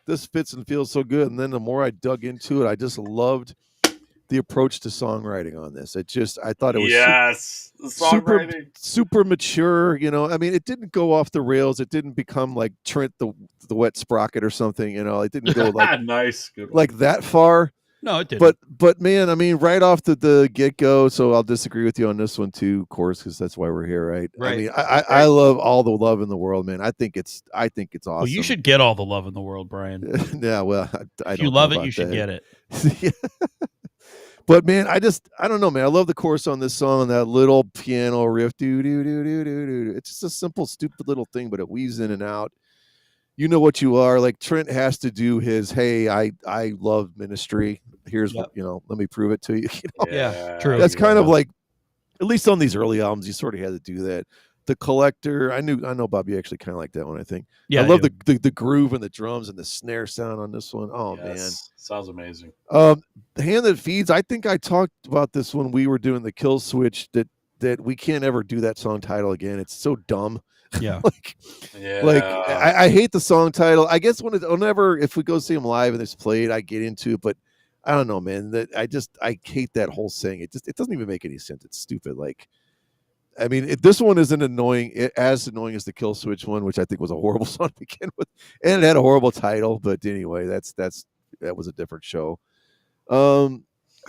this fits and feels so good. And then the more I dug into it, I just loved the approach to songwriting on this. I thought it was super mature. You know, I mean, it didn't go off the rails. It didn't become like Trent the Wet Sprocket or something. You know, it didn't go like nice, good one. Like that far. No, it didn't. But man, I mean, right off the get go. So I'll disagree with you on this one too, of course, because that's why we're here, right? I mean, I love All the Love in the World, man. I think it's awesome. Well, you should get all the love in the world, Brian. Yeah, well, if you love it, you should get it. Yeah. But man, I don't know, man. I love the chorus on this song, that little piano riff. Do do do do do do. It's just a simple, stupid little thing, but it weaves in and out. You Know What You Are. Like Trent has to do his, hey, I love ministry. Here's what, let me prove it to you. Yeah, true. That's kind of like, at least on these early albums, you sort of had to do that. The Collector, I know Bobby actually kind of liked that one, I think. Yeah, I love the groove and the drums and the snare sound on this one. Oh, yes, man. Sounds amazing. The Hand That Feeds, I think I talked about this when we were doing the Kill Switch, that we can't ever do that song title again. It's so dumb. Yeah. I hate the song title. I guess whenever if we go see them live and it's played, I get into it, but I don't know, man. I hate that whole thing. It doesn't even make any sense. It's stupid. Like, I mean, this one isn't as annoying as the Kill Switch one, which I think was a horrible song to begin with, and it had a horrible title. But anyway, that was a different show. I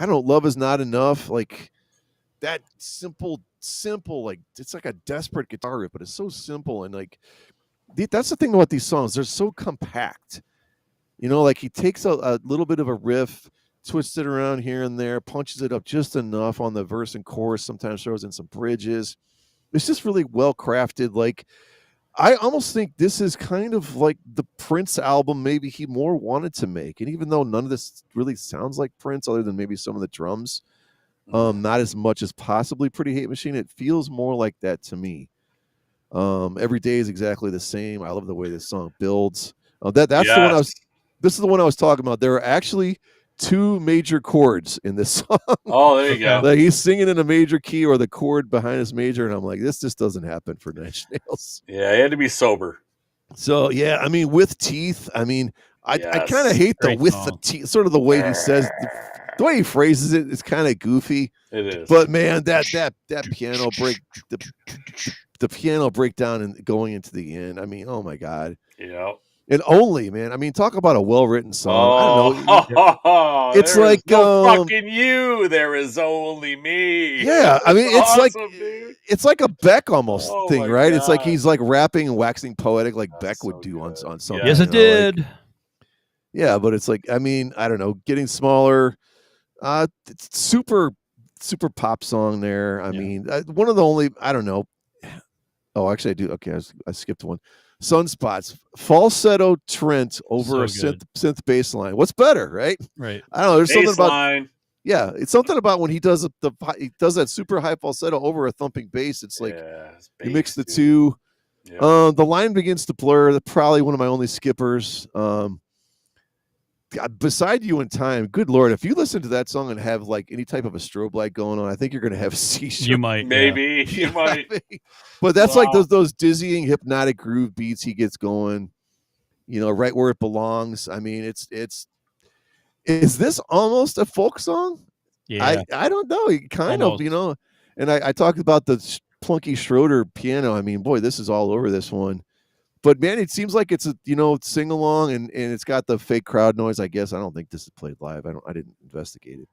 don't Love Is Not Enough. Like that simple, like it's like a desperate guitar riff, but it's so simple and like that's the thing about these songs. They're so compact. You know, like he takes a little bit of a riff, twists it around here and there, punches it up just enough on the verse and chorus, sometimes throws in some bridges. It's just really well crafted. Like, I almost think this is kind of like the Prince album maybe he more wanted to make. And even though none of this really sounds like Prince, other than maybe some of the drums, not as much as possibly Pretty Hate Machine, it feels more like that to me. Every Day Is Exactly the Same. I love the way this song builds. This is the one I was talking about. There are actually 2 major chords in this song. Oh, there you go. Like he's singing in a major key or the chord behind his major, and I'm like, this just doesn't happen for Nine Inch Nails. Yeah, he had to be sober. So yeah, I mean, with teeth, I mean, I Yes. kind of hate the Great with song. the teeth, sort of the way he says, the way he phrases it is kind of goofy. It is. But man, that piano break, the piano breakdown and going into the end. I mean, oh my god. Yeah. And only, man. I mean, talk about a well-written song. I don't know. Oh, It's there is like, no fucking you. There is only me. Yeah, I mean, it's like dude. it's like a Beck almost Oh thing, my right? It's like God. he's like rapping and waxing poetic, like That's Beck would so do on good. something. Yes, you it know, like- did. yeah, but it's like, I mean, I don't know, getting smaller. It's super pop song there. I mean, one of the only, I don't know. Oh, actually, I do. Okay, I skipped one. Sunspots, falsetto Trent over So a synth bass line. What's better, right? Right. I don't know. There's something about Baseline. yeah. It's something about when he does that super high falsetto over a thumping bass. It's like it's you mix the bass, two. dude. Yeah. The line begins to blur. That's probably one of my only skippers. Beside You in Time, good Lord, if you listen to that song and have like any type of a strobe light going on, I think you're going to have a seizure. You might. Maybe You you know what I might. mean? But that's like Wow. those dizzying hypnotic groove beats he gets going, you know, right where it belongs. I mean, is this almost a folk song? Yeah. I don't know. Kind Almost. of, you know. And I talked about the Plunky Schroeder piano. I mean, boy, this is all over this one. But man, it seems like it's a sing along, and it's got the fake crowd noise. I guess I don't think this is played live. I didn't investigate it,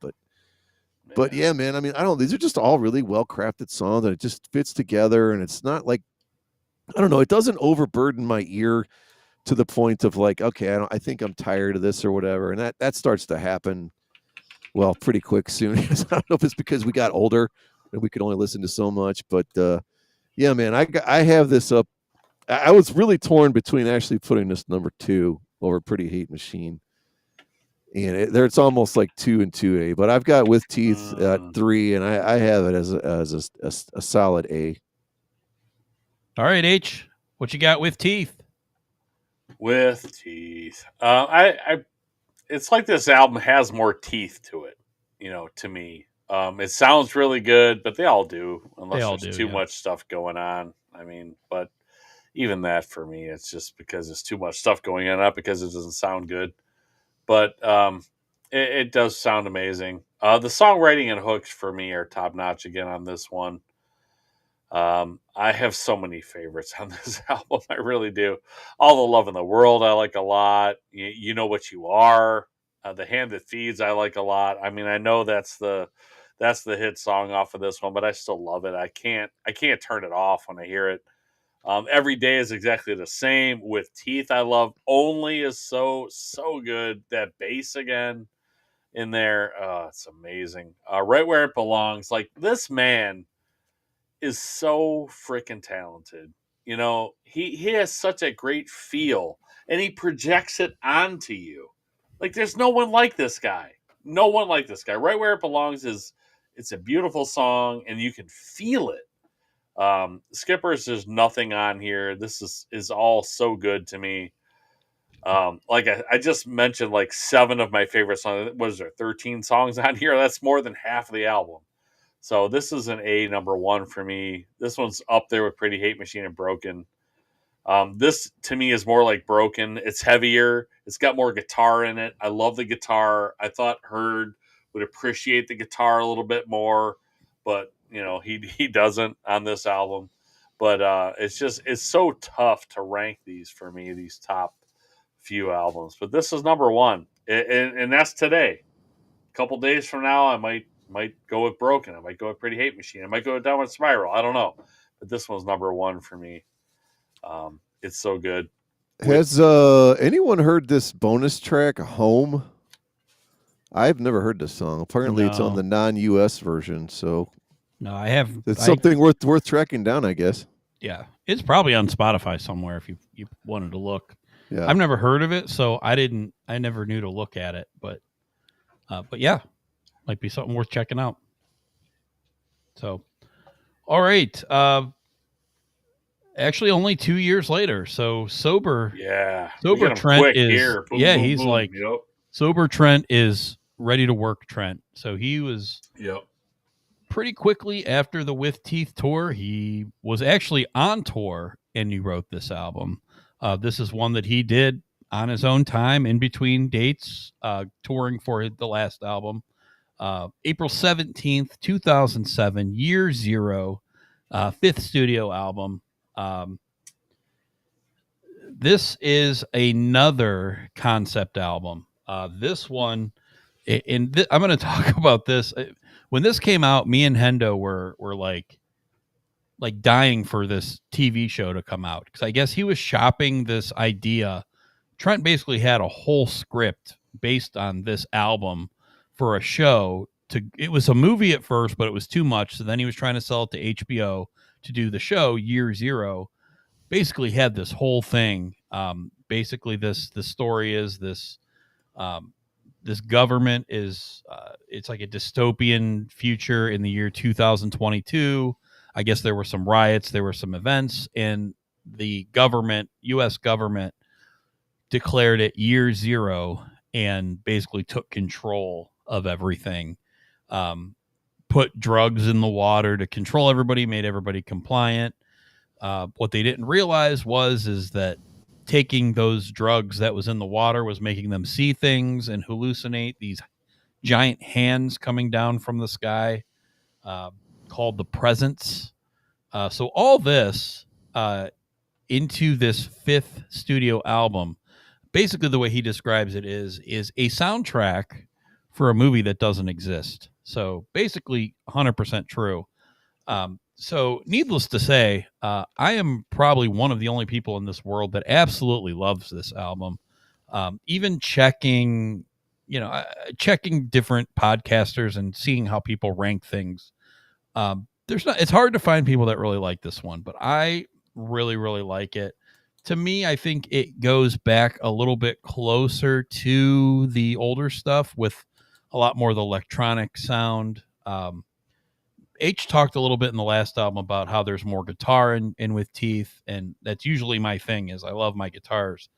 but yeah, man. I mean, I don't. These are just all really well crafted songs, and it just fits together. And it's not like, I don't know. It doesn't overburden my ear to the point of like, okay, I think I'm tired of this or whatever. And that starts to happen, well, pretty quick soon. I don't know if it's because we got older and we could only listen to so much, but yeah, man, I have this up. I was really torn between actually putting this number 2 over Pretty Hate Machine, and it's almost like 2 and 2A. But I've got With Teeth at 3, and I have it as a solid A. All right, H. What you got with teeth? With teeth. It's like this album has more teeth to it, to me. It sounds really good, but they all do, unless there's too much stuff going on. I mean, but even that for me, it's just because there's too much stuff going on, not because it doesn't sound good. But it does sound amazing. The songwriting and hooks for me are top notch again on this one. I have so many favorites on this album. I really do. All the Love in the World I like a lot. You Know What You Are. The Hand That Feeds I like a lot. I mean, I know that's the hit song off of this one, but I still love it. I can't turn it off when I hear it. Every Day is exactly the same. With Teeth, I love. Only is so good. That bass again in there, it's amazing. Right Where It Belongs. Like, this man is so freaking talented. He has such a great feel, and he projects it onto you. Like, there's no one like this guy. No one like this guy. Right Where It Belongs it's a beautiful song, and you can feel it. Skippers, there's nothing on here. This is all so good to me. Like I just mentioned, like 7 of my favorite songs. What is there, 13 songs on here? That's more than half of the album. So this is an A number 1 for me. This one's up there with Pretty Hate Machine and Broken. This to me is more like Broken. It's heavier. It's got more guitar in it. I love the guitar. I thought Hurd would appreciate the guitar a little bit more, but he doesn't on this album. But it's so tough to rank these for me, these top few albums. But this is number 1, and that's today. A couple days from now, I might go with Broken. I might go with Pretty Hate Machine. I might go with Downward Spiral. I don't know, but this one's number 1 for me. It's so good. Has anyone heard this bonus track, Home? I've never heard this song. Apparently, it's on the non-US version. So no, I have. It's something worth tracking down, I guess. Yeah, it's probably on Spotify somewhere if you wanted to look. Yeah, I've never heard of it, so I never knew to look at it. But yeah, might be something worth checking out. So, all right. Actually, only 2 years later. So sober. Yeah. Sober Trent is. here. Boom, yeah, boom, he's boom. like. Yep. Sober Trent is ready to work Trent. So he was pretty quickly after the With Teeth tour. He was actually on tour and he wrote this album. This is one that he did on his own time in between dates, touring for the last album. April 17th, 2007, year zero, fifth studio album. This is another concept album. This one, I'm going to talk about this. When this came out, me and Hendo were like dying for this TV show to come out, because I guess he was shopping this idea. Trent basically had a whole script based on this album for a show. It was a movie at first, but it was too much. So then he was trying to sell it to HBO to do the show. Year zero basically had this whole thing. Basically, the story is this. This government is it's like a dystopian future in the year 2022. I guess there were some riots, there were some events, and the government, U.S. government, declared it year zero and basically took control of everything. Put drugs in the water to control everybody, made everybody compliant. What they didn't realize is that taking those drugs that was in the water was making them see things and hallucinate these giant hands coming down from the sky, called the presence. So all this into this fifth studio album, basically the way he describes it is a soundtrack for a movie that doesn't exist. So basically 100% true. So needless to say, I am probably one of the only people in this world that absolutely loves this album. Even checking different podcasters and seeing how people rank things. It's hard to find people that really like this one, but I really, really like it. To me, I think it goes back a little bit closer to the older stuff with a lot more of the electronic sound. H talked a little bit in the last album about how there's more guitar in With Teeth, and that's usually my thing. Is I love my guitars.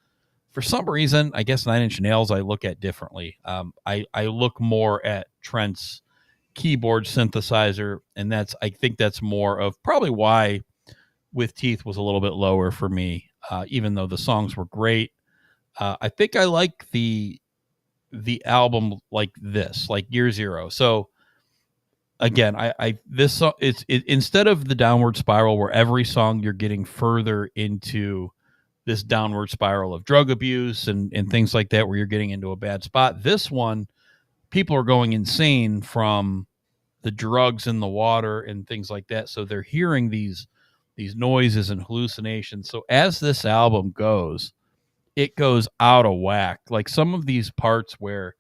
For some reason, I guess Nine Inch Nails I look at differently. I look more at Trent's keyboard synthesizer, and I think that's more of probably why With Teeth was a little bit lower for me, even though the songs were great. I think I like the album like this, like Year Zero. So again, this song, instead of the downward spiral where every song you're getting further into this downward spiral of drug abuse and things like that, where you're getting into a bad spot. This one, people are going insane from the drugs in the water and things like that. So they're hearing these noises and hallucinations. So as this album goes, it goes out of whack. Like some of these parts where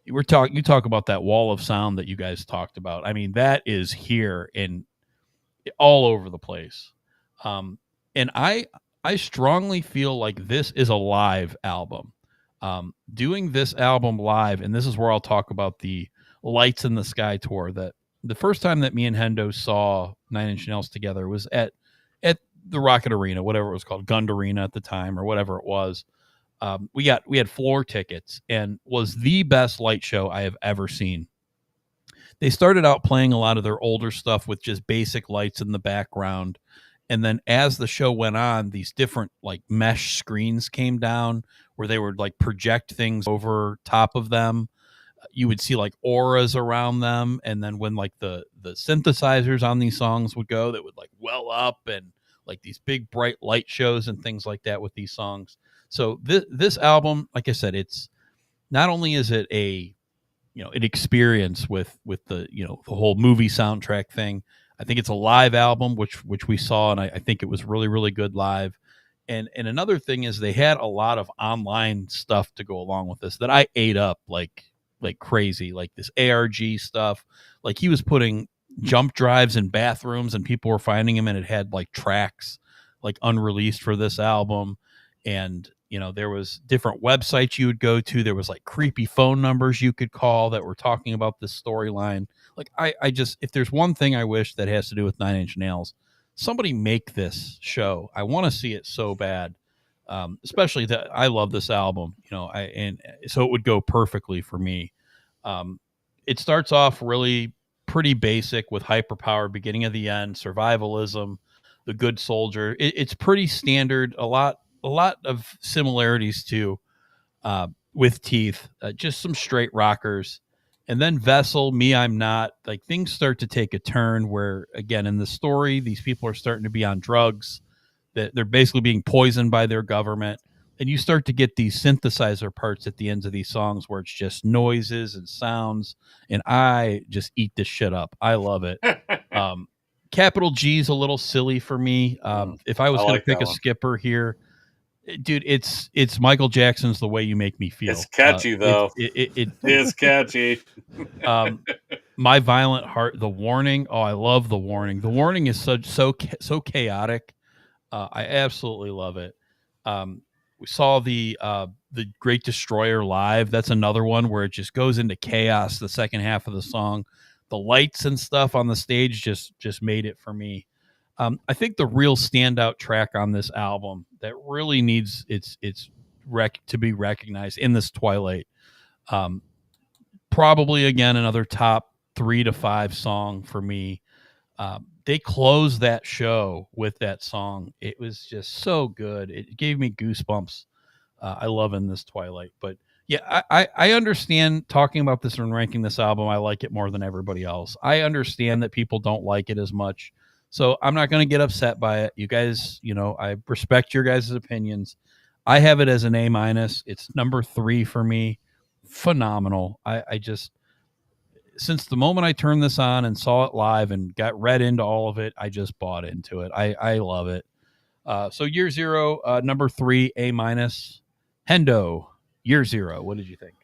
you talk about that wall of sound that you guys talked about. I mean, that is here and all over the place. And I strongly feel like this is a live album. Doing this album live, and this is where I'll talk about the Lights in the Sky tour. That the first time that me and Hendo saw Nine Inch Nails together was at the Rocket Arena, whatever it was called, Gund Arena at the time, or whatever it was. We had floor tickets, and was the best light show I have ever seen. They started out playing a lot of their older stuff with just basic lights in the background. And then as the show went on, these different like mesh screens came down where they would like project things over top of them. You would see like auras around them. And then when like the synthesizers on these songs would go, that would like well up, and like these big bright light shows and things like that with these songs. So this album, like I said, it's not only is it an experience with the, the whole movie soundtrack thing. I think it's a live album, which we saw, and I think it was really, really good live. And another thing is they had a lot of online stuff to go along with this that I ate up like crazy, like this ARG stuff. Like he was putting jump drives in bathrooms, and people were finding them, and it had like tracks like unreleased for this album. And there was different websites you would go to. There was like creepy phone numbers you could call that were talking about this storyline. Like I just, if there's one thing I wish that has to do with Nine Inch Nails, somebody make this show. I want to see it so bad. Especially that I love this album, and so it would go perfectly for me. It starts off really pretty basic with hyperpower, beginning of the end, survivalism, the good soldier. It's pretty standard. A lot of similarities to with Teeth. Just some straight rockers. And then Vessel, Me, I'm Not. Like things start to take a turn where, again, in the story, these people are starting to be on drugs. That they're basically being poisoned by their government. And you start to get these synthesizer parts at the ends of these songs where it's just noises and sounds. And I just eat this shit up. I love it. Capital G is a little silly for me. If I was going to pick a skipper here, dude, it's Michael Jackson's The Way You Make Me Feel. It's catchy though. It's catchy. My Violent Heart, The Warning. Oh, I love The Warning. The Warning is so chaotic. I absolutely love it. We saw the Great Destroyer live. That's another one where it just goes into chaos. The second half of the song, the lights and stuff on the stage just made it for me. I think the real standout track on this album that really needs its to be recognized in this Twilight, probably again another top 3 to 5 song for me. They closed that show with that song. It was just so good. It gave me goosebumps. I love In This Twilight. But yeah, I understand talking about this and ranking this album. I like it more than everybody else. I understand that people don't like it as much. So I'm not going to get upset by it. You guys, I respect your guys' opinions. I have it as an A-. It's number 3 for me. Phenomenal. I just, since the moment I turned this on and saw it live and got read into all of it, I just bought into it. I love it. So Year Zero, number 3, A-. Hendo, Year Zero. What did you think?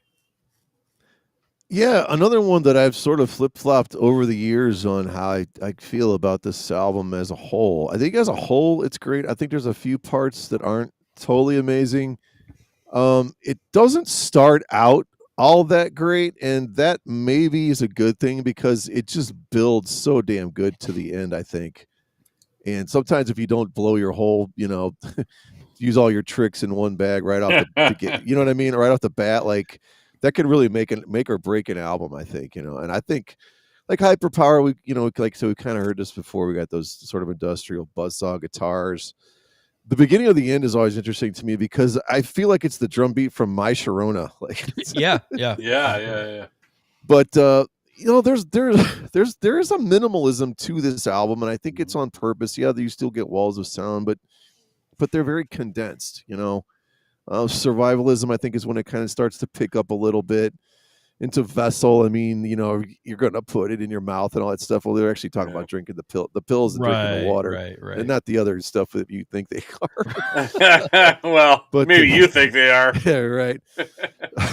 Yeah, another one that I've sort of flip-flopped over the years on how I feel about this album as a whole. I think as a whole, it's great. I think there's a few parts that aren't totally amazing. It doesn't start out all that great, and that maybe is a good thing because it just builds so damn good to the end, I think. And sometimes if you don't blow your whole, use all your tricks in one bag right off you know what I mean? Right off the bat, like that could really make or break an album, I think, and I think like Hyperpower, so we kind of heard this before. We got those sort of industrial buzzsaw guitars. The beginning of the end is always interesting to me because I feel like it's the drum beat from My Sharona. Like, yeah. But there is a minimalism to this album, and I think it's on purpose. Yeah, you still get walls of sound, but they're very condensed. Survivalism, I think, is when it kind of starts to pick up a little bit. Into Vessel, I mean, you're going to put it in your mouth and all that stuff. Well, they're actually talking about drinking the pills and drinking the water, right, and not the other stuff that you think they are. Well, but maybe you think they are. Yeah, right.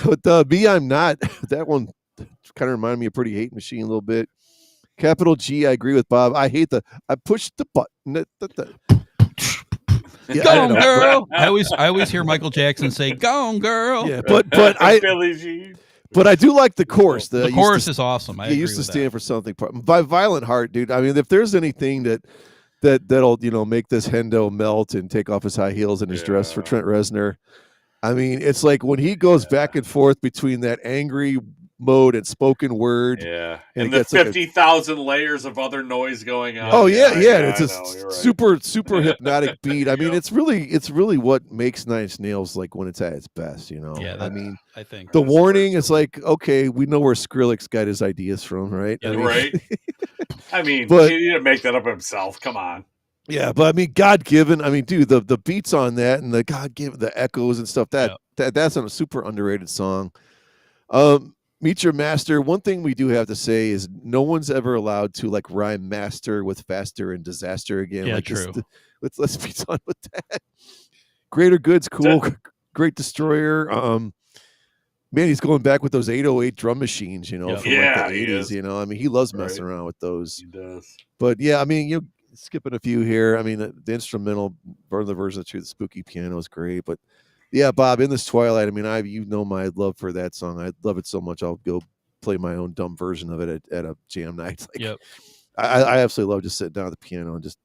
But Me, I'm Not. That one kind of reminded me of Pretty Hate Machine a little bit. Capital G, I agree with Bob. I pushed the button. Yeah, go on, girl. I always hear Michael Jackson say, "Go on, girl." Yeah, but But I do like the chorus. The chorus is awesome. It used to stand for something. By Violent Heart, dude. I mean, if there's anything that'll make this Hendo melt and take off his high heels and his dress for Trent Reznor, I mean, it's like when he goes back and forth between that angry mode and spoken word. Yeah, and the 50,000 layers of other noise going on. Oh yeah. It's a super hypnotic beat. I mean, it's really what makes Nine Inch Nails like when it's at its best. Yeah, I mean, I think the Warning is like, okay, we know where Skrillex got his ideas from, right? Yeah, right. I mean, he didn't make that up himself. Come on. Yeah, but I mean, God Given. I mean, dude, the beats on that and the God Given, the echoes and stuff. That's a super underrated song. Meet Your Master. One thing we do have to say is no one's ever allowed to like rhyme master with faster and disaster again. Yeah, like true. Let's be done with that. Greater Good's cool. Great Destroyer. Man, he's going back with those 808 drum machines, from like the 80s. I mean, he loves messing around with those. He does. But yeah, I mean, skipping a few here. I mean, the instrumental the version of the spooky piano is great, but yeah, Bob, In This Twilight. I mean, my love for that song. I love it so much. I'll go play my own dumb version of it at a jam night. Like, I absolutely love just sitting down at the piano and just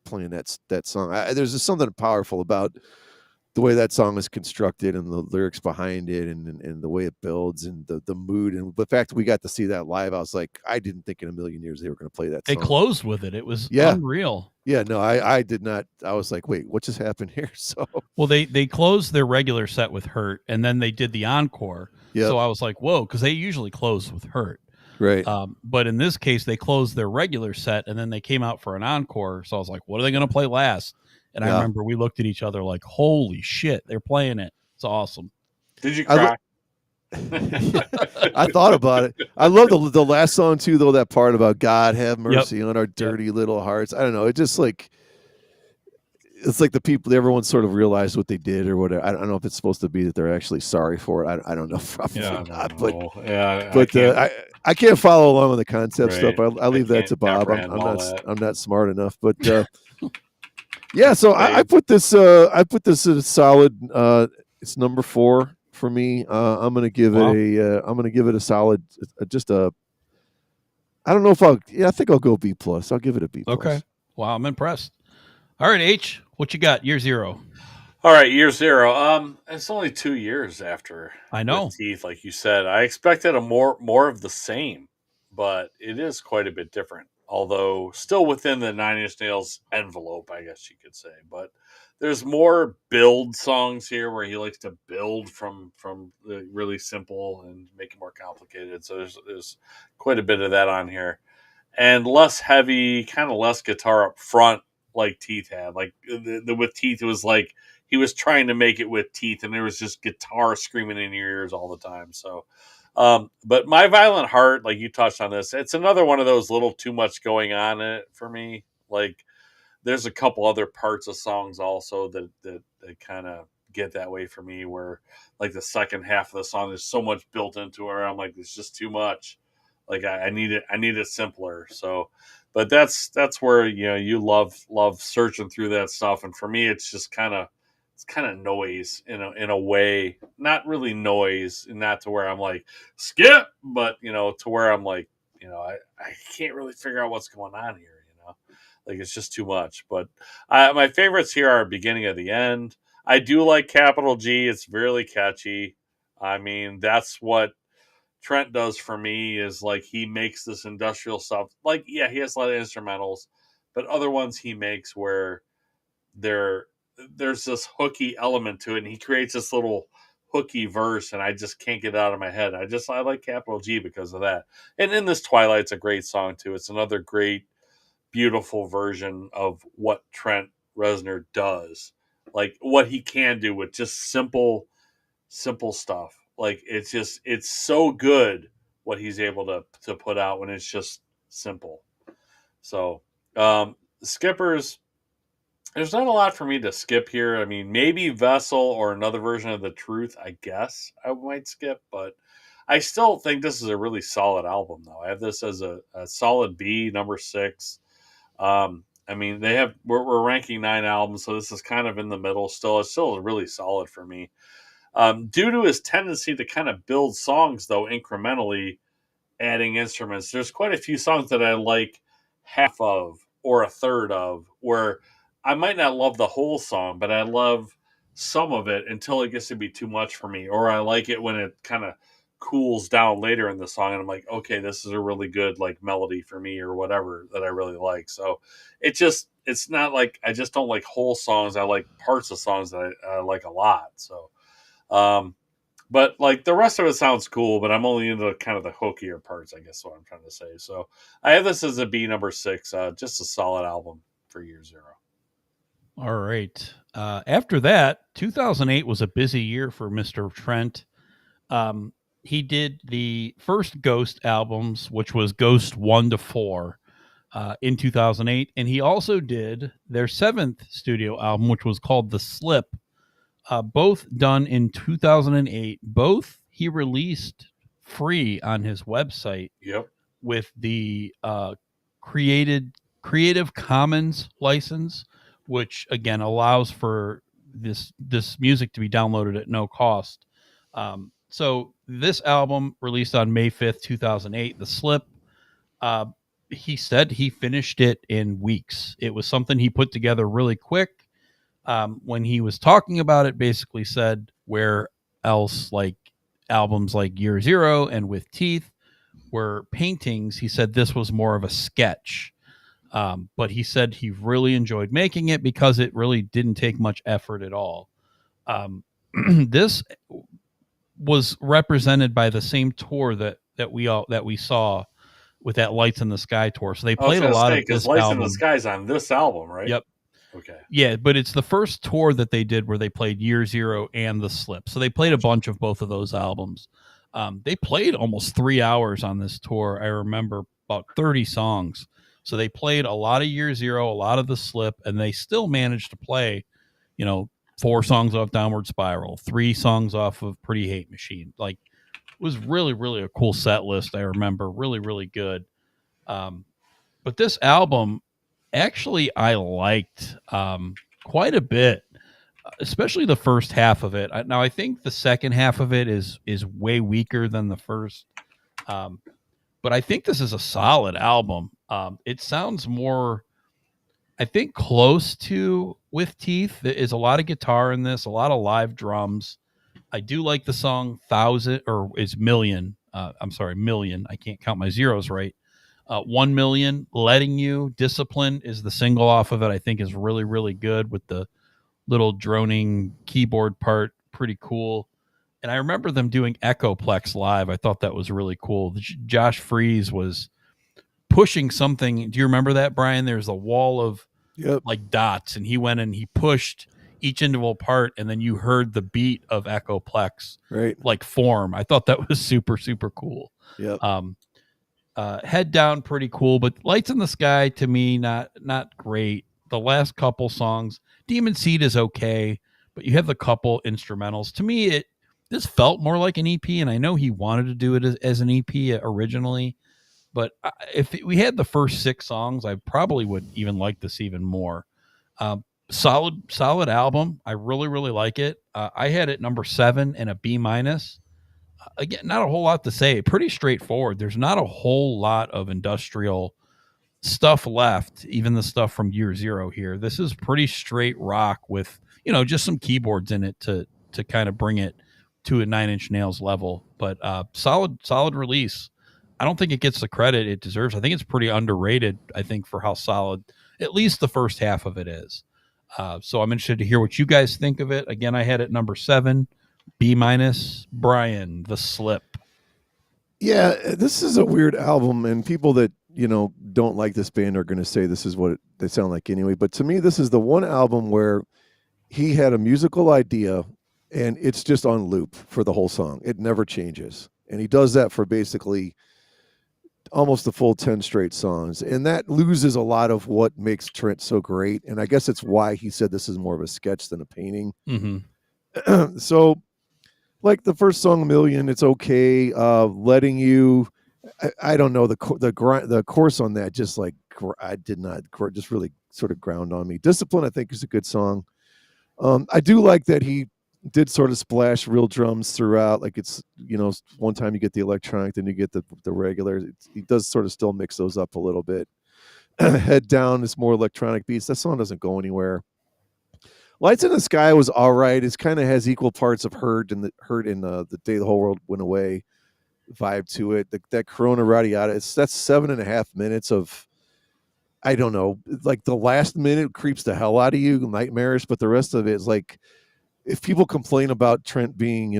playing that song. There's just something powerful about the way that song is constructed and the lyrics behind it and the way it builds and the mood and the fact that we got to see that live, I was like, I didn't think in a million years they were going to play that They song. closed with it. It was unreal. Yeah, no, I did not. I was like, wait, what just happened here? So, well, they closed their regular set with Hurt, and then they did the encore. Yep. So I was like, whoa, because they usually close with Hurt. Right. But in this case, they closed their regular set, and then they came out for an encore. So I was like, what are they going to play last? And I remember we looked at each other like, holy shit, they're playing it. It's awesome. Did you cry? I thought about it. I love the last song too, though. That part about God have mercy on our dirty little hearts. I don't know. It just like it's like the people. Everyone sort of realized what they did or whatever. I don't know if it's supposed to be that they're actually sorry for it. I don't know. Probably not. But I can't follow along on the concept stuff. I leave that to Bob. I'm not smart enough. But yeah. So I put this. I put this at a solid. It's number 4. For me, I'm gonna give it a solid. Just a. I don't know if I think I'll go B+. I'll give it a B+. Okay. Wow, I'm impressed. All right, H, what you got? Year 0. All right, year 0. It's only 2 years after. I know. Teeth, like you said, I expected a more of the same, but it is quite a bit different. Although still within the 9 Inch Nails envelope, I guess you could say, but. There's more build songs here where he likes to build from the really simple and make it more complicated. So there's quite a bit of that on here, and less heavy, kind of less guitar up front like Teeth had. Like with Teeth, it was like he was trying to make it with Teeth, and there was just guitar screaming in your ears all the time. So, but My Violent Heart, like you touched on this, it's another one of those little too much going on in it for me. Like. There's a couple other parts of songs also that kind of get that way for me where like the second half of the song there's so much built into it I'm like it's just too much like I need it simpler. So but that's where you love searching through that stuff, and for me it's just kind of noise in a way, not really noise, not to where I'm like skip, but to where I'm like I can't really figure out what's going on here. Like it's just too much. But my favorites here are beginning of the end. I do like Capital G. It's really catchy. I mean, that's what Trent does for me is like he makes this industrial stuff. Like, yeah, he has a lot of instrumentals, but other ones he makes where there's this hooky element to it, and he creates this little hooky verse, and I just can't get it out of my head. I like Capital G because of that. And In This Twilight's a great song too. It's another great beautiful version of what Trent Reznor does, like what he can do with just simple stuff. Like it's so good what he's able to put out when it's just simple. So skippers, there's not a lot for me to skip here. I mean, maybe Vessel or another version of The Truth, I guess I might skip, but I still think this is a really solid album though. I have this as a solid B, number 6. I mean, we're ranking 9 albums, so this is kind of in the middle still. It's still really solid for me. Due to his tendency to kind of build songs, though, incrementally, adding instruments, there's quite a few songs that I like half of or a third of, where I might not love the whole song, but I love some of it until it gets to be too much for me, or I like it when it kind of cools down later in the song and I'm like, okay, this is a really good like melody for me or whatever that I really like. So it's not like I just don't like whole songs. I like parts of songs that I like a lot. So but like the rest of it sounds cool, but I'm only into kind of the hookier parts, I guess what I'm trying to say. So I have this as a B, number 6, just a solid album for year 0. All right. After that, 2008 was a busy year for Mr. Trent. He did the first Ghost albums, which was Ghost 1 to 4, in 2008. And he also did their 7th studio album, which was called The Slip, both done in 2008. Both he released free on his website. Yep. With the Creative Commons license, which, again, allows for this music to be downloaded at no cost. So this album released on May 5th, 2008, The Slip, he said he finished it in weeks. It was something he put together really quick. when he was talking about it, basically said where else like albums like Year Zero and With Teeth were paintings, he said this was more of a sketch. But he said he really enjoyed making it because it really didn't take much effort at all. This was represented by the same tour that we saw with that Lights in the Sky tour. So they I was played a going to lot say, of because this Lights in album. the Sky's on this album, right? Yep. Okay. Yeah, but it's the first tour that they did where they played Year Zero and The Slip. So they played a bunch of both of those albums. They played almost 3 hours on this tour. I remember about 30 songs. So they played a lot of Year Zero, a lot of The Slip, and they still managed to play, 4 songs off Downward Spiral, 3 songs off of Pretty Hate Machine. Like, it was really, really a cool set list. I remember really, really good. But this album, actually, I liked quite a bit, especially the first half of it. Now, I think the second half of it is way weaker than the first, but I think this is a solid album. It sounds more, I think, close to With Teeth. There is a lot of guitar in this, a lot of live drums. I do like the song Thousand, or is Million. I'm sorry, Million. I can't count my zeros right. 1 Million, Letting You, Discipline is the single off of it. I think is really, really good with the little droning keyboard part. Pretty cool. And I remember them doing Echoplex live. I thought that was really cool. Josh Freese was pushing something. Do you remember that, Brian? There's a wall of like dots, and he went and he pushed each individual part, and then you heard the beat of Echoplex like form. I thought that was super, super cool. Yep. Head Down, pretty cool, but Lights in the Sky to me not great. The last couple songs, Demon Seed is okay, but you have the couple instrumentals. To me, this felt more like an EP, and I know he wanted to do it as an EP originally, but if we had the first 6 songs, I probably would even like this even more. Solid album. I really, really like it. I had it number 7 and a B-. Again, not a whole lot to say. Pretty straightforward. There's not a whole lot of industrial stuff left, even the stuff from Year Zero here. This is pretty straight rock with, just some keyboards in it to kind of bring it to a 9 Inch Nails level. But solid release. I don't think it gets the credit it deserves. I think it's pretty underrated, I think, for how solid at least the first half of it is. So I'm interested to hear what you guys think of it. Again, I had it number 7. B-. Brian, The Slip. Yeah, this is a weird album, and people that don't like this band are going to say this is what they sound like anyway. But to me, this is the one album where he had a musical idea, and it's just on loop for the whole song. It never changes, and he does that for basically almost the full 10 straight songs, and that loses a lot of what makes Trent so great. And I guess it's why he said this is more of a sketch than a painting. Mm-hmm. So, like the first song, Million, it's okay. Letting You, I don't know, the chorus on that just like I did not just really sort of ground on me. Discipline, I think, is a good song. I do like that he did sort of splash real drums throughout. Like it's one time you get the electronic, then you get the regular. He does sort of still mix those up a little bit. Head Down is more electronic beats. That song doesn't go anywhere. Lights in the Sky was all right. It kind of has equal parts of Hurt in the Day the Whole World Went Away vibe to it. That Corona Radiata, that's 7.5 minutes of, I don't know, like the last minute creeps the hell out of you, nightmarish, but the rest of it is like, if people complain about Trent being,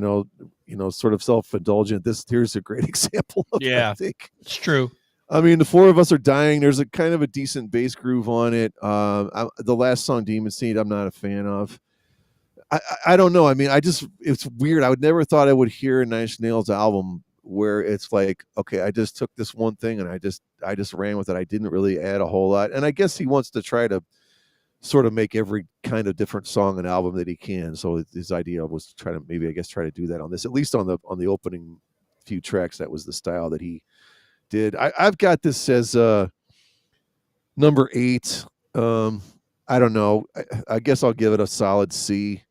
sort of self-indulgent, here's a great example of it, I think. It's true. I mean, The Four of Us Are Dying, there's a kind of a decent bass groove on it. The last song, Demon Seed, I'm not a fan of. I don't know. I mean, it's weird. I would never thought I would hear a Nine Inch Nails album where it's like, okay, I just took this one thing and I just ran with it. I didn't really add a whole lot. And I guess he wants to try to sort of make every kind of different song and album that he can. So his idea was to try to do that on this, at least on the opening few tracks. That was the style that he did. I've got this as number 8. I don't know. I guess I'll give it a solid C.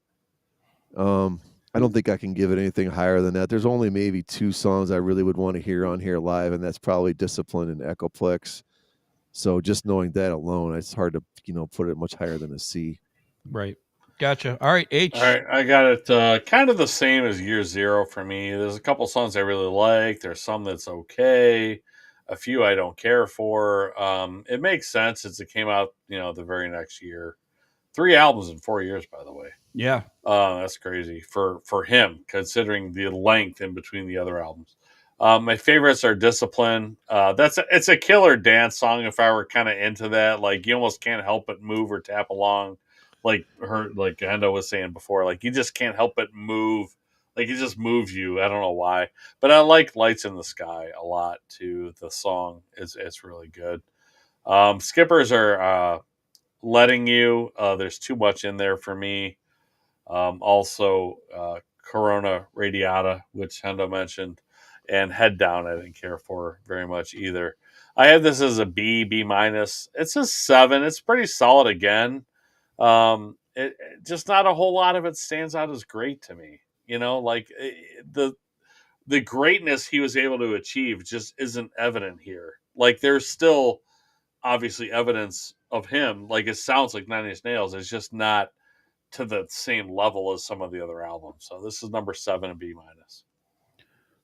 I don't think I can give it anything higher than that. There's only maybe 2 songs I really would want to hear on here live, and that's probably Discipline and Echoplex. So just knowing that alone, it's hard to put it much higher than a C. Right. Gotcha. All right, H. All right, I got it kind of the same as Year Zero for me. There's a couple songs I really like. There's some that's okay. A few I don't care for. It makes sense since it came out, the very next year. 3 albums in 4 years, by the way. Yeah. That's crazy for him, considering the length in between the other albums. My favorites are Discipline. It's a killer dance song. If I were kind of into that, like you almost can't help but move or tap along, like Hendo was saying before. Like you just can't help but move. Like it just moves you. I don't know why, but I like Lights in the Sky a lot too. The song it's really good. Skippers are Letting You. There's too much in there for me. Also, Corona Radiata, which Hendo mentioned, and Head Down, I didn't care for very much either. I have this as a B minus. It's a 7. It's pretty solid again. Just not a whole lot of it stands out as great to me. The greatness he was able to achieve just isn't evident here. Like there's still obviously evidence of him. Like it sounds like Nine Inch Nails. It's just not to the same level as some of the other albums. So this is number 7 and B minus.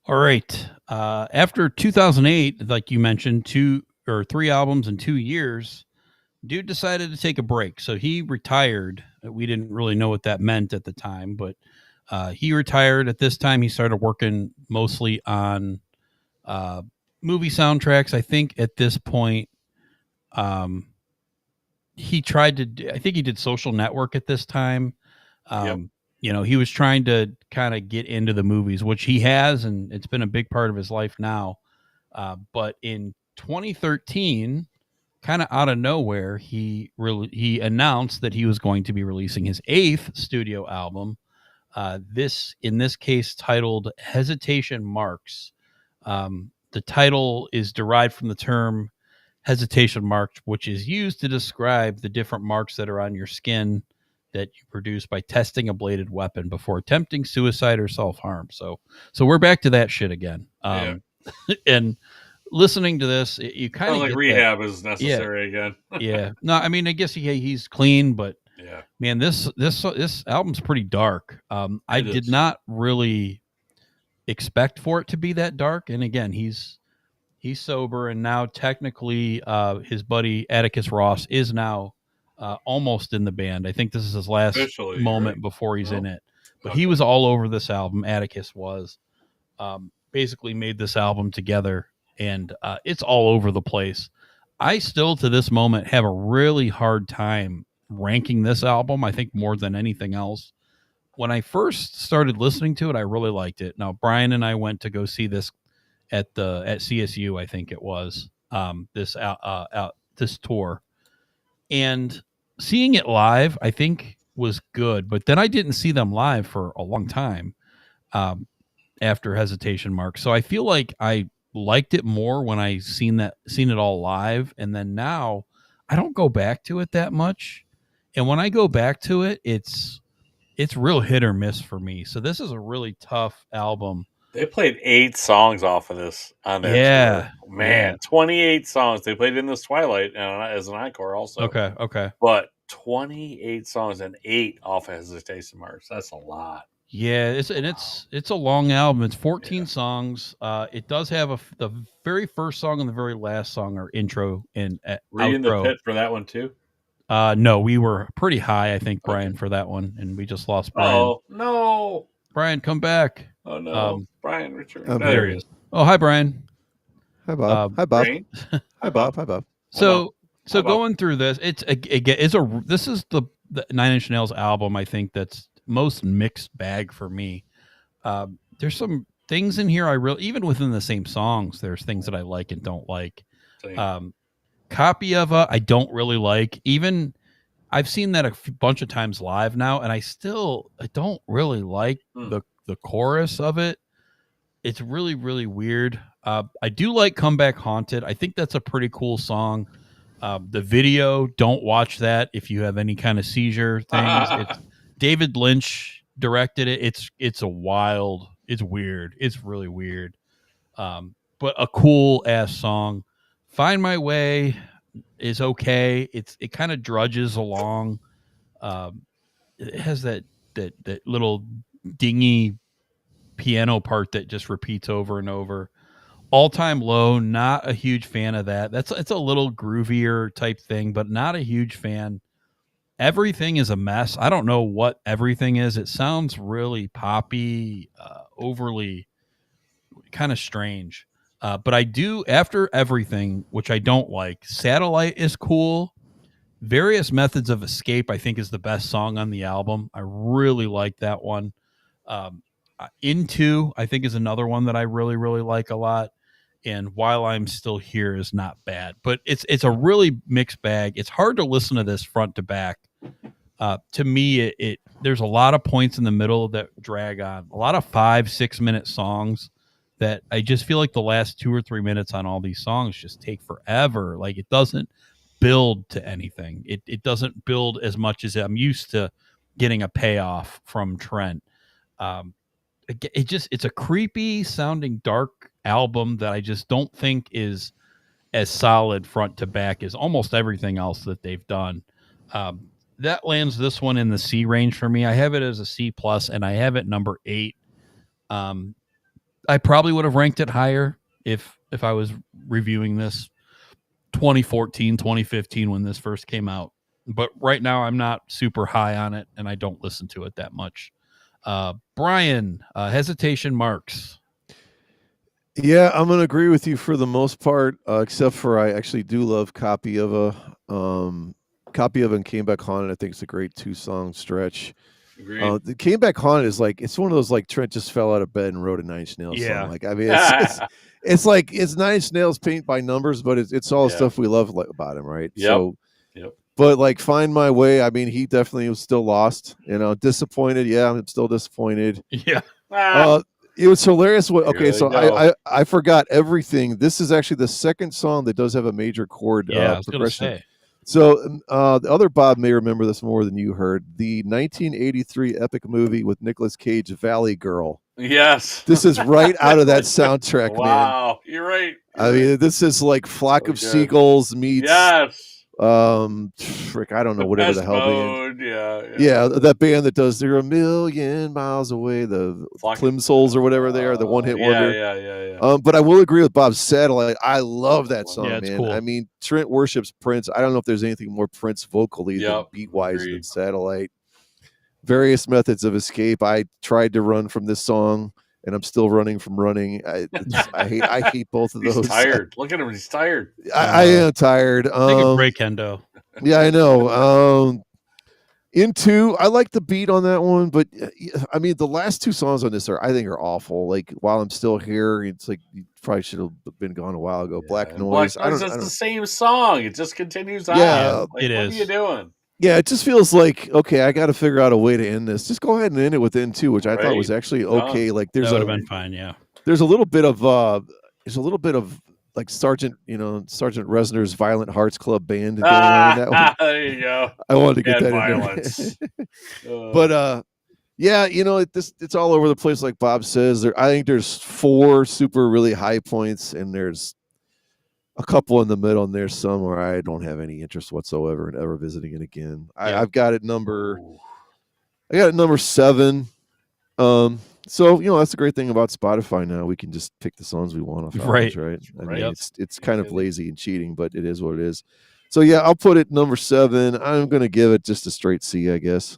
All right. After 2008, like you mentioned, 3 albums in 2 years, dude decided to take a break. So he retired. We didn't really know what that meant at the time, but he retired. At this time, he started working mostly on movie soundtracks. I think at this point, he tried to. I think he did Social Network at this time. Yep. He was trying to kind of get into the movies, which he has, and it's been a big part of his life now. But in 2013, kind of out of nowhere, he announced that he was going to be releasing his 8th studio album. In this case titled Hesitation Marks. The title is derived from the term hesitation mark, which is used to describe the different marks that are on your skin that you produce by testing a bladed weapon before attempting suicide or self-harm. So we're back to that shit again. And listening to this, you kind of like rehab is necessary again. Yeah. No, I mean, I guess he's clean, but yeah, man, this album's pretty dark. I did not really expect for it to be that dark. And again, he's sober, and now technically his buddy Atticus Ross is now almost in the band. I think this is his last moment before he's in it. But he was all over this album. Atticus was basically made this album together, and it's all over the place. I still, to this moment, have a really hard time ranking this album, I think, more than anything else. When I first started listening to it, I really liked it. Now, Brian and I went to go see this at CSU, I think it was, this tour. And seeing it live, I think, was good. But then I didn't see them live for a long time after Hesitation Mark. So I feel like I liked it more when I seen it all live. And then now I don't go back to it that much. And when I go back to it, it's real hit or miss for me. So this is a really tough album. They played 8 songs off of this on their tour. Man, 28 songs. They played in this Twilight as an encore also. Okay. But 28 songs and 8 off of Hesitation Marks. That's a lot. Yeah, it's a long album. It's 14 songs. It does have the very first song and the very last song are intro and Were you in the pit for that one too? No, we were pretty high, I think, Brian, for that one, and we just lost Brian. Oh no, Brian, come back! Oh no, Brian, return. There he is. Oh, hi, Brian. Hi, Bob. Hi, Bob. Hi, Bob. Hi, Bob. So going through this, this is the Nine Inch Nails album, I think, that's most mixed bag for me. There's some things in here even within the same songs, there's things that I like and don't like. Copy of I don't really like. Even I've seen that a bunch of times live now, and I don't really like the chorus of it. It's really, really weird. I do like Come Back Haunted. I think that's a pretty cool song. The video, don't watch that if you have any kind of seizure things. It's David Lynch directed it. It's weird. It's really weird. But a cool ass song. Find My Way is okay. It kind of drudges along. it has that little dingy piano part that just repeats over and over. All Time Low, not a huge fan of that. It's a little groovier type thing, but not a huge fan. Everything is a mess. I don't know what everything is. It sounds really poppy, overly kind of strange. But I do, after everything, which I don't like. Satellite is cool. Various Methods of Escape, I think, is the best song on the album. I really like that one. Into, I think, is another one that I really, really like a lot. And While I'm Still Here is not bad, but it's a really mixed bag. It's hard to listen to this front to back. To me, it there's a lot of points in the middle that drag on. A lot of 5-6 minute songs that I just feel like the last 2 or 3 minutes on all these songs just take forever. Like, it doesn't build to anything. It doesn't build as much as I'm used to getting a payoff from Trent. It's a creepy sounding dark album that I just don't think is as solid front to back as almost everything else that they've done. That lands this one in the C range for me. I have it as a C plus, and I have it number 8. I probably would have ranked it higher if I was reviewing this 2014, 2015 when this first came out. But right now I'm not super high on it, and I don't listen to it that much. Brian, hesitation marks. Yeah, I'm gonna agree with you for the most part, except for I actually do love Copy of a and Came Back Haunted. I think it's a great 2-song stretch. The Came Back Haunted is like, it's one of those like Trent just fell out of bed and wrote a Nine Inch Nails song. Like, I mean, it's like it's Nine Inch Nails paint by numbers, but it's all the stuff we love about him, right? Yep. So, but like Find My Way, I mean, he definitely was still lost. Disappointed. Yeah, I'm still disappointed. Yeah. It was hilarious. Okay, really so I forgot everything. This is actually the second song that does have a major chord progression. So the other Bob may remember this more than you heard. The 1983 epic movie with Nicolas Cage, Valley Girl. Yes. This is right out of that soundtrack, man. Wow, you're right. I mean, this is like Flock of Seagulls meets I don't know, whatever the hell band. Yeah, that band that does They're a Million Miles Away, the Plimsolls or whatever they are, the one hit wonder. Yeah. But I will agree with Bob's Satellite. I love that song, man. Cool. I mean, Trent worships Prince. I don't know if there's anything more Prince vocally than beat wise than Satellite. Various Methods of Escape. I tried to run from this song, and I'm still running from running. I hate both of those. He's tired. Look at him. He's tired. I am tired. Take a break, Kendo. Yeah, I know. Into, I like the beat on that one, but I mean, the last 2 songs on this I think are awful. Like While I'm Still Here, it's like you probably should have been gone a while ago. Black Noise. I don't. The same song. It just continues on. Yeah, like, what are you doing? Yeah, it just feels like, okay, I got to figure out a way to end this. Just go ahead and end it with Into, which I thought was actually okay. Like that would have been fine. Yeah, there's a little bit of like Sergeant Reznor's Violent Hearts Club band going on in that one. There you go. I wanted to get that violence. in there. But yeah, it's all over the place, like Bob says. I think there's 4 super really high points, and there's a couple in the middle, and there's some where I don't have any interest whatsoever in ever visiting it again. I've got it number 7. So that's the great thing about Spotify now. We can just pick the songs we want off albums, right? I mean, it's kind of lazy and cheating, but it is what it is. So yeah, I'll put it number 7. I'm gonna give it just a straight C, I guess.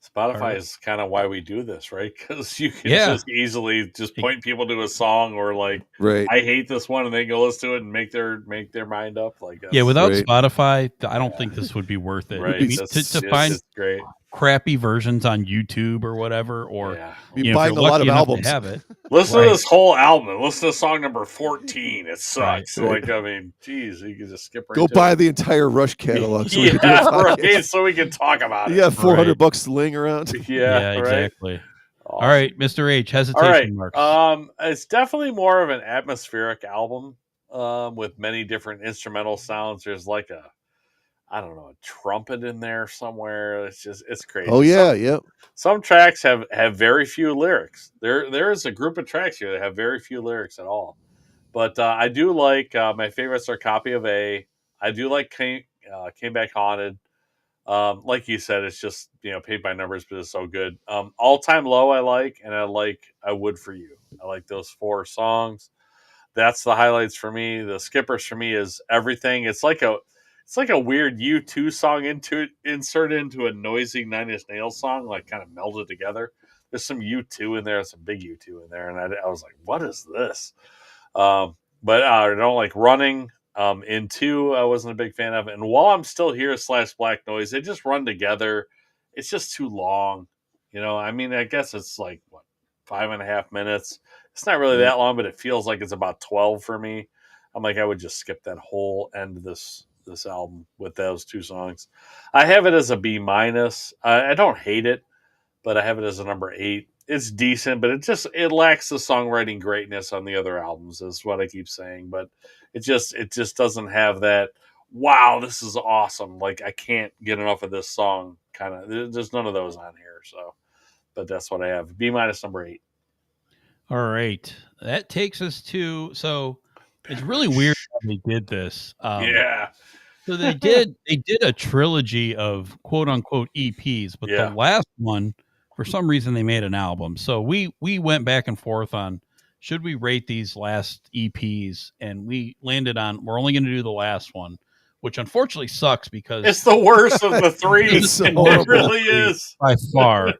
Spotify is kind of why we do this, right? Because you can just easily just point people to a song, or like, I hate this one, and they go listen to it and make their mind up. Like, without Spotify, I don't think this would be worth it. Right, to find great. Crappy versions on YouTube or whatever, or buying a lot of albums. Have it. Listen to this whole album. Listen to song number 14. It sucks. Right. Like, I mean, geez, you can just skip right. Go buy the entire Rush catalog. So we can right. So we can talk about it. Yeah, $400 laying around. Yeah, exactly. Awesome. All right, Mr. H, hesitation marks. It's definitely more of an atmospheric album with many different instrumental sounds. There's like a trumpet in there somewhere. It's crazy. Oh yeah, Some tracks have very few lyrics. There is a group of tracks here that have very few lyrics at all. But I do like my favorites are Copy of A. I do like Came Back Haunted. Like you said, it's just paid by numbers, but it's so good. All Time Low, I like, and I Would For You. I like those 4 songs. That's the highlights for me. The skippers for me is Everything. It's like a weird U2 song inserted into a noisy Nine Inch Nails song, like kind of melded together. There's some U2 in there, some big U2 in there, and I was like, what is this? But I don't like Running. In 2, I wasn't a big fan of. And While I'm Still Here / Black Noise, they just run together. It's just too long. I mean, I guess it's like, what, 5.5 minutes? It's not really that long, but it feels like it's about 12 for me. I'm like, I would just skip that whole end of this album with those 2 songs. I have it as a B-. I don't hate it, but I have it as a number 8. It's decent, but it lacks the songwriting greatness on the other albums, is what I keep saying. But it just doesn't have that, wow, this is awesome, like I can't get enough of this song kind of. There's none of those on here. So, but that's what I have. B- number 8. All right. That takes us to, so it's really weird how they did this. Yeah. So they did a trilogy of quote unquote EPs, but the last one, for some reason, they made an album. So we went back and forth on should we rate these last EPs, and we landed on we're only going to do the last one, which unfortunately sucks because it's the worst of the 3. It really is by far.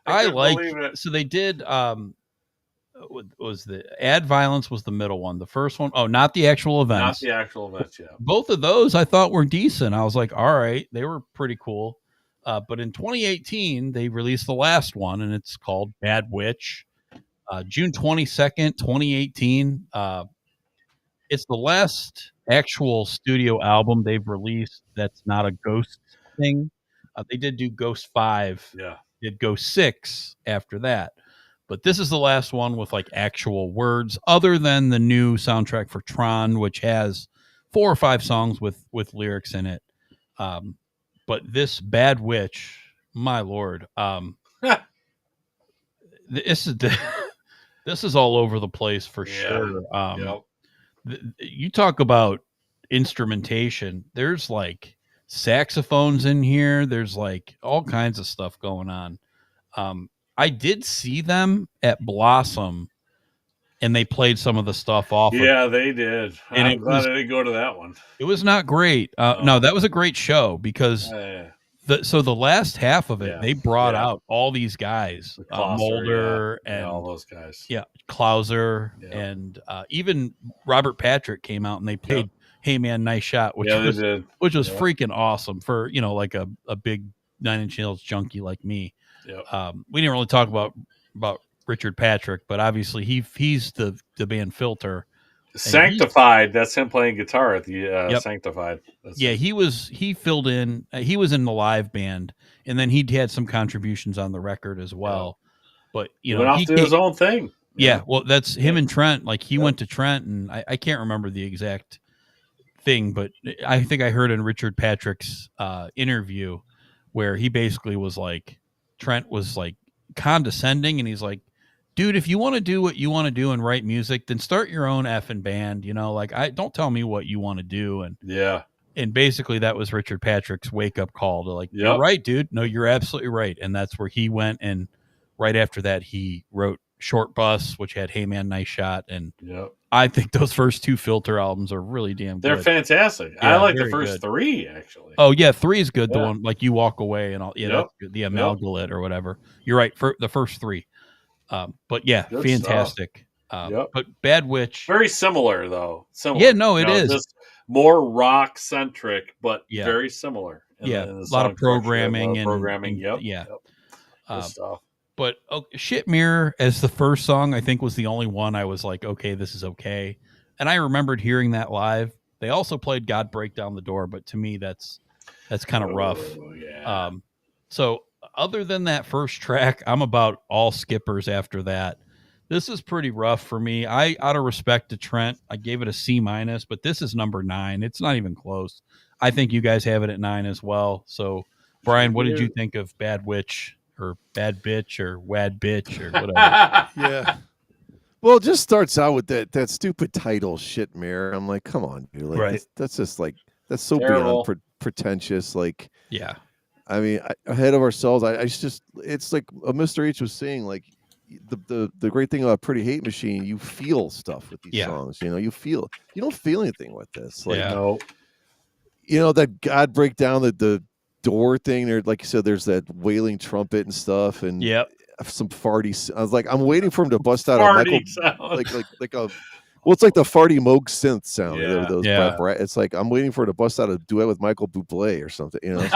I like it. So they did. Was the Ad Violence was the middle one. The first one, not the actual events. Not the actual events, yeah. Both of those I thought were decent. I was like, all right, they were pretty cool. But in 2018, they released the last one, and it's called Bad Witch. June 22nd, 2018. It's the last actual studio album they've released that's not a Ghost thing. They did do Ghost 5. Yeah. Did Ghost 6 after that. But this is the last one with like actual words, other than the new soundtrack for Tron, which has 4 or 5 songs with lyrics in it. But this Bad Witch, my lord, this is all over the place for sure. You talk about instrumentation. There's like saxophones in here. There's like all kinds of stuff going on. I did see them at Blossom, and they played some of the stuff off. Yeah, they did. And I'm glad I didn't go to that one. It was not great. No, that was a great show because the last half of it, they brought out all these guys, Mulder and all those guys. Yeah, Klauser and even Robert Patrick came out and they played "Hey Man, Nice Shot," which was freaking awesome for like a big Nine Inch Nails junkie like me. We didn't really talk about Richard Patrick, but obviously he's the band Filter. Sanctified, that's him playing guitar at the Sanctified. He filled in. He was in the live band, and then he had some contributions on the record as well. But he went off to his own thing. Yeah, well, that's him and Trent. Like he went to Trent, and I can't remember the exact thing, but I think I heard in Richard Patrick's interview where he basically was like, Trent was like condescending, and he's like, dude, if you want to do what you want to do and write music, then start your own effing band. Like I don't tell me what you want to do. And basically that was Richard Patrick's wake up call to like, you're right, dude. No, you're absolutely right. And that's where he went. And right after that, he wrote Short Bus, which had Hey Man, Nice Shot. And I think those first 2 Filter albums are really damn good. They're fantastic. I like the first 3 actually. Oh yeah, 3 is good. The one like You Walk Away and all. Yeah, that's good. The Amalgamate or whatever. You're right. For the first 3. But yeah, good fantastic. But Bad Witch, very similar though. Yeah, no, it is just more rock centric, but very similar. A lot of programming and programming. Good stuff. But Shit Mirror as the first song, I think was the only one I was like, okay, this is okay. And I remembered hearing that live. They also played God Break Down the Door, but to me that's kind of rough. Yeah. So other than that first track, I'm about all skippers after that. This is pretty rough for me. Out of respect to Trent, I gave it a C-, but this is number 9. It's not even close. I think you guys have it at 9 as well. So, Brian, what did you think of Bad Witch or Bad Bitch or Wad Bitch or whatever? Yeah. Well, it just starts out with that stupid title, Shit Mirror. I'm like, come on, dude. Like, that's just like That's so Terrible. beyond pretentious. Like, Yeah. I mean, ahead of ourselves. I just, it's like Mr. H was saying, like the great thing about Pretty Hate Machine, you feel stuff with these songs. You know, you don't feel anything with this. Like, No. you know, that God break down the door thing there, like you said, there's that wailing trumpet and stuff, and some farty. I was like, I'm waiting for him to bust out a Michael, like a. Well, it's like the farty Moog synth sound. Those it's like I'm waiting for it to bust out a duet with Michael Bublé or something. You know,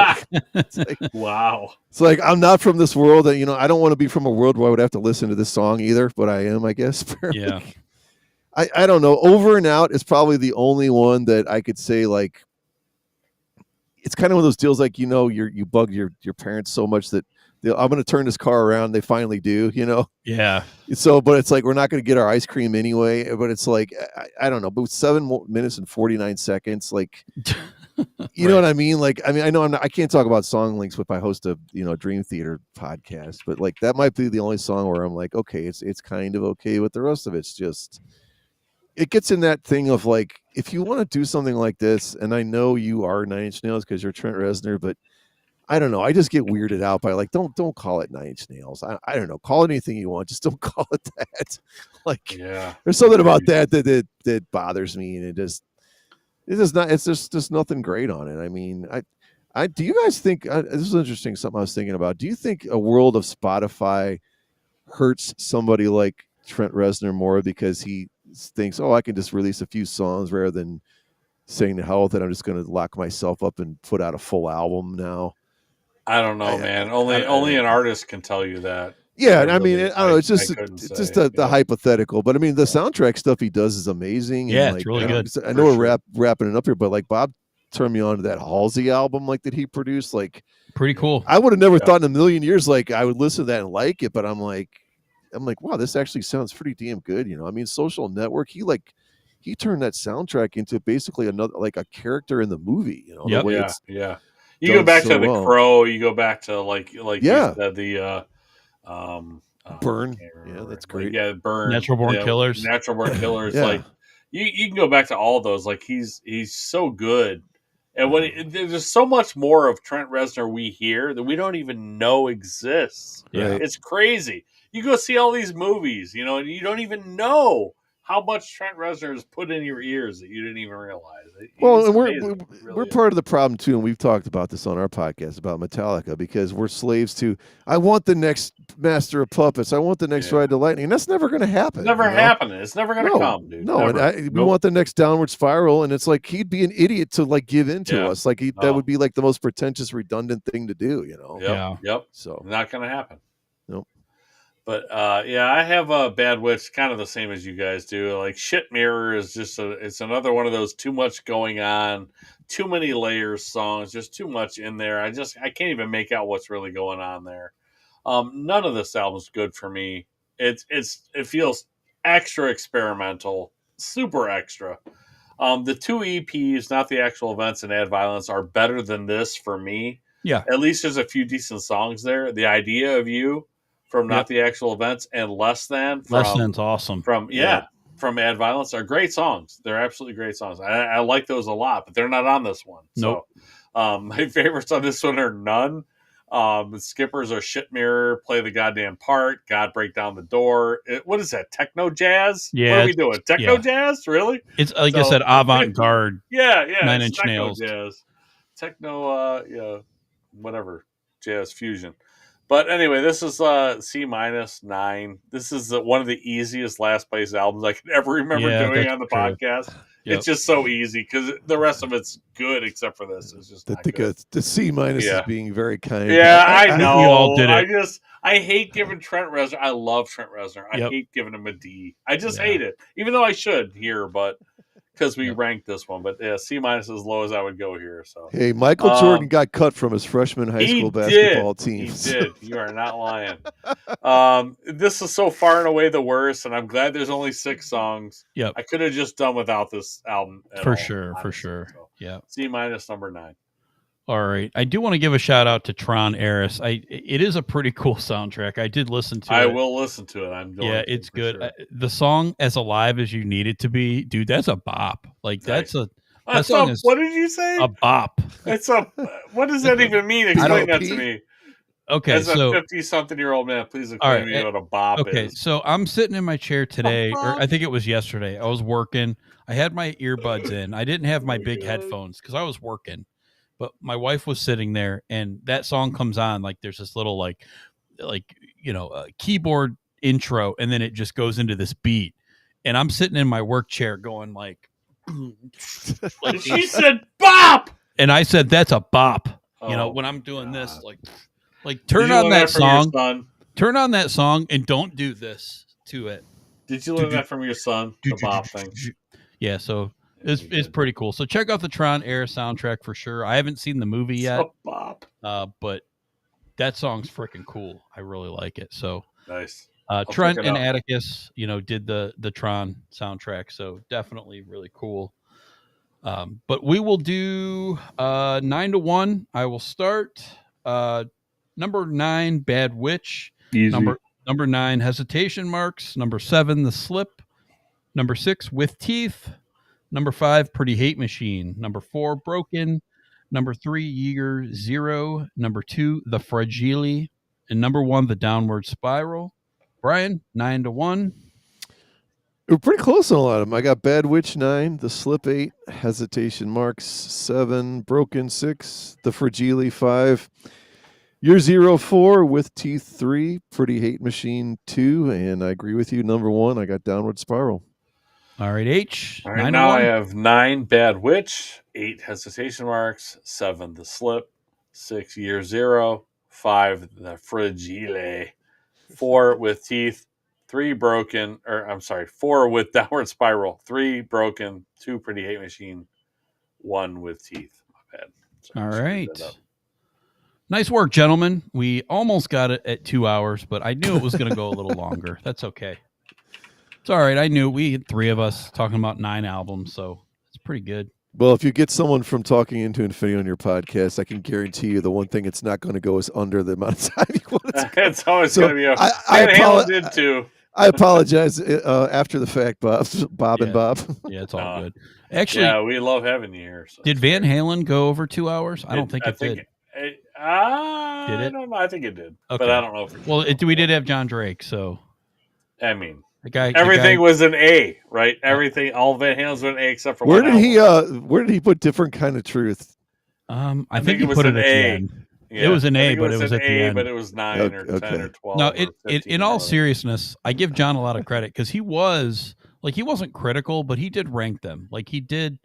it's like, wow. It's like I'm not from this world, and I don't want to be from a world where I would have to listen to this song either. But I am, I guess. Yeah. I don't know. Over and Out is probably the only one that I could say like. It's kind of one of those deals like you bug your parents so much that I'm going to turn this car around. They finally do, Yeah. So, but it's like we're not going to get our ice cream anyway. But it's like I don't know. But 7 minutes and 49 seconds, like you know what I mean? Like I know I can't talk about song links if I host a Dream Theater podcast, but like that might be the only song where I'm like, okay, it's kind of okay, but the rest of it's just. It gets in that thing of like, if you want to do something like this, and I know you are 9 Inch Nails because you're Trent Reznor, but I don't know. I just get weirded out by like, don't call it 9 Inch Nails. I don't know. Call it anything you want. Just don't call it that. Like, there's something about that bothers me, and it's just nothing great on it. I mean, do you guys think this is interesting? Something I was thinking about. Do you think a world of Spotify hurts somebody like Trent Reznor more because he thinks, I can just release a few songs rather than saying to hell with it, I'm just going to lock myself up and put out a full album now? I don't know, man. Only an artist can tell you that. Yeah, I mean, I don't know. It's just the hypothetical, but I mean, the soundtrack stuff he does is amazing. Yeah, and it's really good. I know we're wrapping it up here, but like Bob turned me on to that Halsey album, like that he produced. Like, pretty cool. I would have never thought in a million years like I would listen to that and like it, but I'm like, wow, this actually sounds pretty damn good. I mean, Social Network, he turned that soundtrack into basically another, like a character in the movie, the way it's You go back to The Crow, you go back to like you said, the Burn. Yeah, that's great. Yeah, Burn. Natural Born Killers. Natural Born Killers. Like you can go back to all those. Like he's so good. And there's so much more of Trent Reznor we hear that we don't even know exists. Yeah. It's crazy. You go see all these movies, and you don't even know how much Trent Reznor has put in your ears that you didn't even realize. Well, and we're part of the problem too, and we've talked about this on our podcast about Metallica, because we're slaves to, I want the next Master of Puppets, I want the next Ride to Lightning, and that's never going to happen. It's never happening. It's never going to come, dude. No, and we want the next Downward Spiral, and it's like he'd be an idiot to like give in to us. Like that would be like the most pretentious, redundant thing to do. Yep. So not going to happen. Nope. But I have a Bad Witch, kind of the same as you guys do. Like Shit Mirror is just it's another one of those too much going on, too many layers songs, just too much in there. I can't even make out what's really going on there. None of this album's good for me. It feels extra experimental, super extra. The 2 EPs, not the actual events and Add Violence, are better than this for me. Yeah. At least there's a few decent songs there. The Idea of You from Not the Actual Events and Less Than's awesome. From Add Violence are great songs. They're absolutely great songs. I like those a lot, but they're not on this one. Nope. So my favorites on this one are None. The skippers are Shit Mirror, Play the Goddamn Part, God Break Down the Door. What is that? Techno jazz? Yeah. What are we doing? Techno jazz? Really? It's like I said, avant-garde. Yeah. 9 Inch Nails. Jazz. Techno, whatever. Jazz fusion. But anyway, this is C-9. This is one of the easiest last place albums I can ever remember doing on the podcast. Yep. It's just so easy because the rest of it's good except for this. It's just not good. The C- is being very kind. Yeah, I know. We all did it. I hate giving Trent Reznor. I love Trent Reznor. I hate giving him a D. I just hate it, even though I should here, but because we ranked this one. But C- as low as I would go here. So hey, Michael Jordan got cut from his freshman high school basketball team. He did. You are not lying. This is so far and away the worst, and I'm glad there's only 6 songs. Yep. I could have just done without this album. For sure. So, yeah. C- number 9. All right. I do want to give a shout out to Tron Eris. It is a pretty cool soundtrack. I did listen to it. I will listen to it. It's good. Sure. The song As Alive as You Need It to Be, dude, that's a bop. Like nice. That song is what did you say? a bop. It's a. What does that even mean? Explain that to P.O.P.? me. Okay, As a so 50-something-year-old man, please all explain right, to me what a bop okay, is. so I'm sitting in my chair today, or bop? I think it was yesterday. I was working. I had my earbuds in. I didn't have my big God. headphones because I was working. But my wife was sitting there, and that song comes on. Like there's this little keyboard intro, and then it just goes into this beat. And I'm sitting in my work chair going like And she said bop. and I said that's a bop. Oh, when I'm doing this, God. like Did turn you on learn that from your song. son? Turn on that song and don't do this to it. Did you learn that from your son? The bop thing. Yeah, so Yeah, it's you it's did. pretty cool. So check out the Tron Air soundtrack for sure. I haven't seen the movie It's yet, a bop. but that song's freaking cool. I really like it. So Nice. Trent check it and out. Atticus, did the Tron soundtrack, so definitely really cool. But we will do 9 to 1. I will start number 9, Bad Witch. Easy. Number 9, Hesitation Marks. Number 7, The Slip. Number 6, With Teeth. Number 5, Pretty Hate Machine. Number 4, Broken. Number 3, Year Zero. Number 2, The Fragile. And number 1, The Downward Spiral. Brian, 9 to 1. We're pretty close on a lot of them. I got Bad Witch 9, The Slip 8, Hesitation Marks 7, Broken 6, The Fragile 5, Year Zero 4, With Teeth 3, Pretty Hate Machine 2, and I agree with you. Number 1, I got Downward Spiral. All right, H. All right, 9 now to 1. I have 9, Bad Witch, 8, Hesitation Marks, 7, The Slip, 6, Year Zero, 5, The Fragile, 4, With Teeth, 4 with Downward Spiral, 3 Broken, 2 Pretty Hate Machine, 1 With Teeth. My bad. All right. Nice work, gentlemen. We almost got it at 2 hours, but I knew it was going to go a little longer. That's okay. It's all right. I knew we had 3 of us talking about 9 albums, so it's pretty good. Well, if you get someone from Talking Into Infinity on your podcast, I can guarantee you the one thing it's not going to go is under the amount of time you want to. It's always So going to be a. I Halen did too. I apologize after the fact, Bob and Bob. Yeah, it's all good. Actually, yeah, we love having you here. So did Van Halen go over 2 hours? I don't think it did. Did it? I don't know. I think it did, Okay. but I don't know. We did have John Drake, so I mean, everything was an A, right? Everything, all Van Halen's were an A except for Where one did album. he? Where did he put Different Kind of Truth? I think he put it at the end. Yeah. It was an A, but it was at the end. But it was 9 or 10 or 12. No, or 15 in all seriousness, I give John a lot of credit because he wasn't critical, but he did rank them.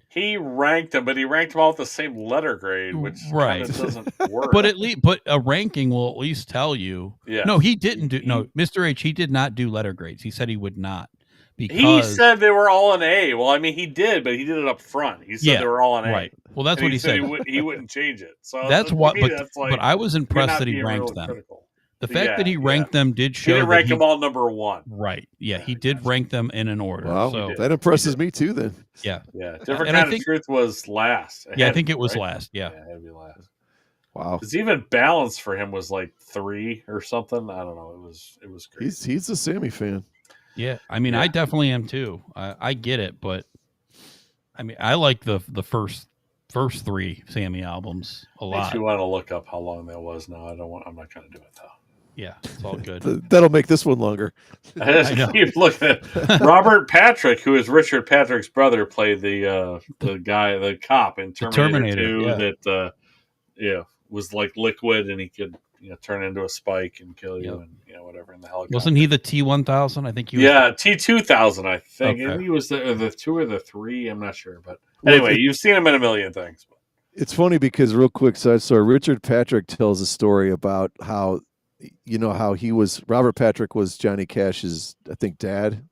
He ranked them, but he ranked them all at the same letter grade, which kind of doesn't work. But a ranking will at least tell you. Yeah. No, he didn't do. No, Mr. H, he did not do letter grades. He said he would not. Because he said they were all an A. Well, I mean, he did, but he did it up front. He said they were all an A. Right. Well, that's what he said. He wouldn't change it. So that's what. me, that's like, but I was impressed that he ranked them. Critical. The fact that he ranked them did show. He didn't rank them all number 1. Right. Yeah, he did rank them in an order. Wow, so that impresses me too. Then. Yeah. Yeah. Different Kind of Truth was last. I think it was last. Yeah. It had to be last. Wow. Because even Balance for him was like 3 or something. I don't know. It was great. He's a Sammy fan. Yeah, I mean, I definitely am too. I get it, but I mean, I like the first 3 Sammy albums a lot. Makes you want to look up how long that was. No, I'm not going to do it though. Yeah, it's all good. That'll make this one longer. I just keep looking at Robert Patrick, who is Richard Patrick's brother, played the cop in Terminator 2 that was like liquid and he could turn into a spike and kill you and whatever in the helicopter. Wasn't he the T-1000? I think he was. Yeah, T-2000, I think. Okay. And he was the 2 or the 3. I'm not sure, but anyway, you've seen him in a million things. It's funny because real quick, so Richard Patrick tells a story about how Robert Patrick was Johnny Cash's, I think, dad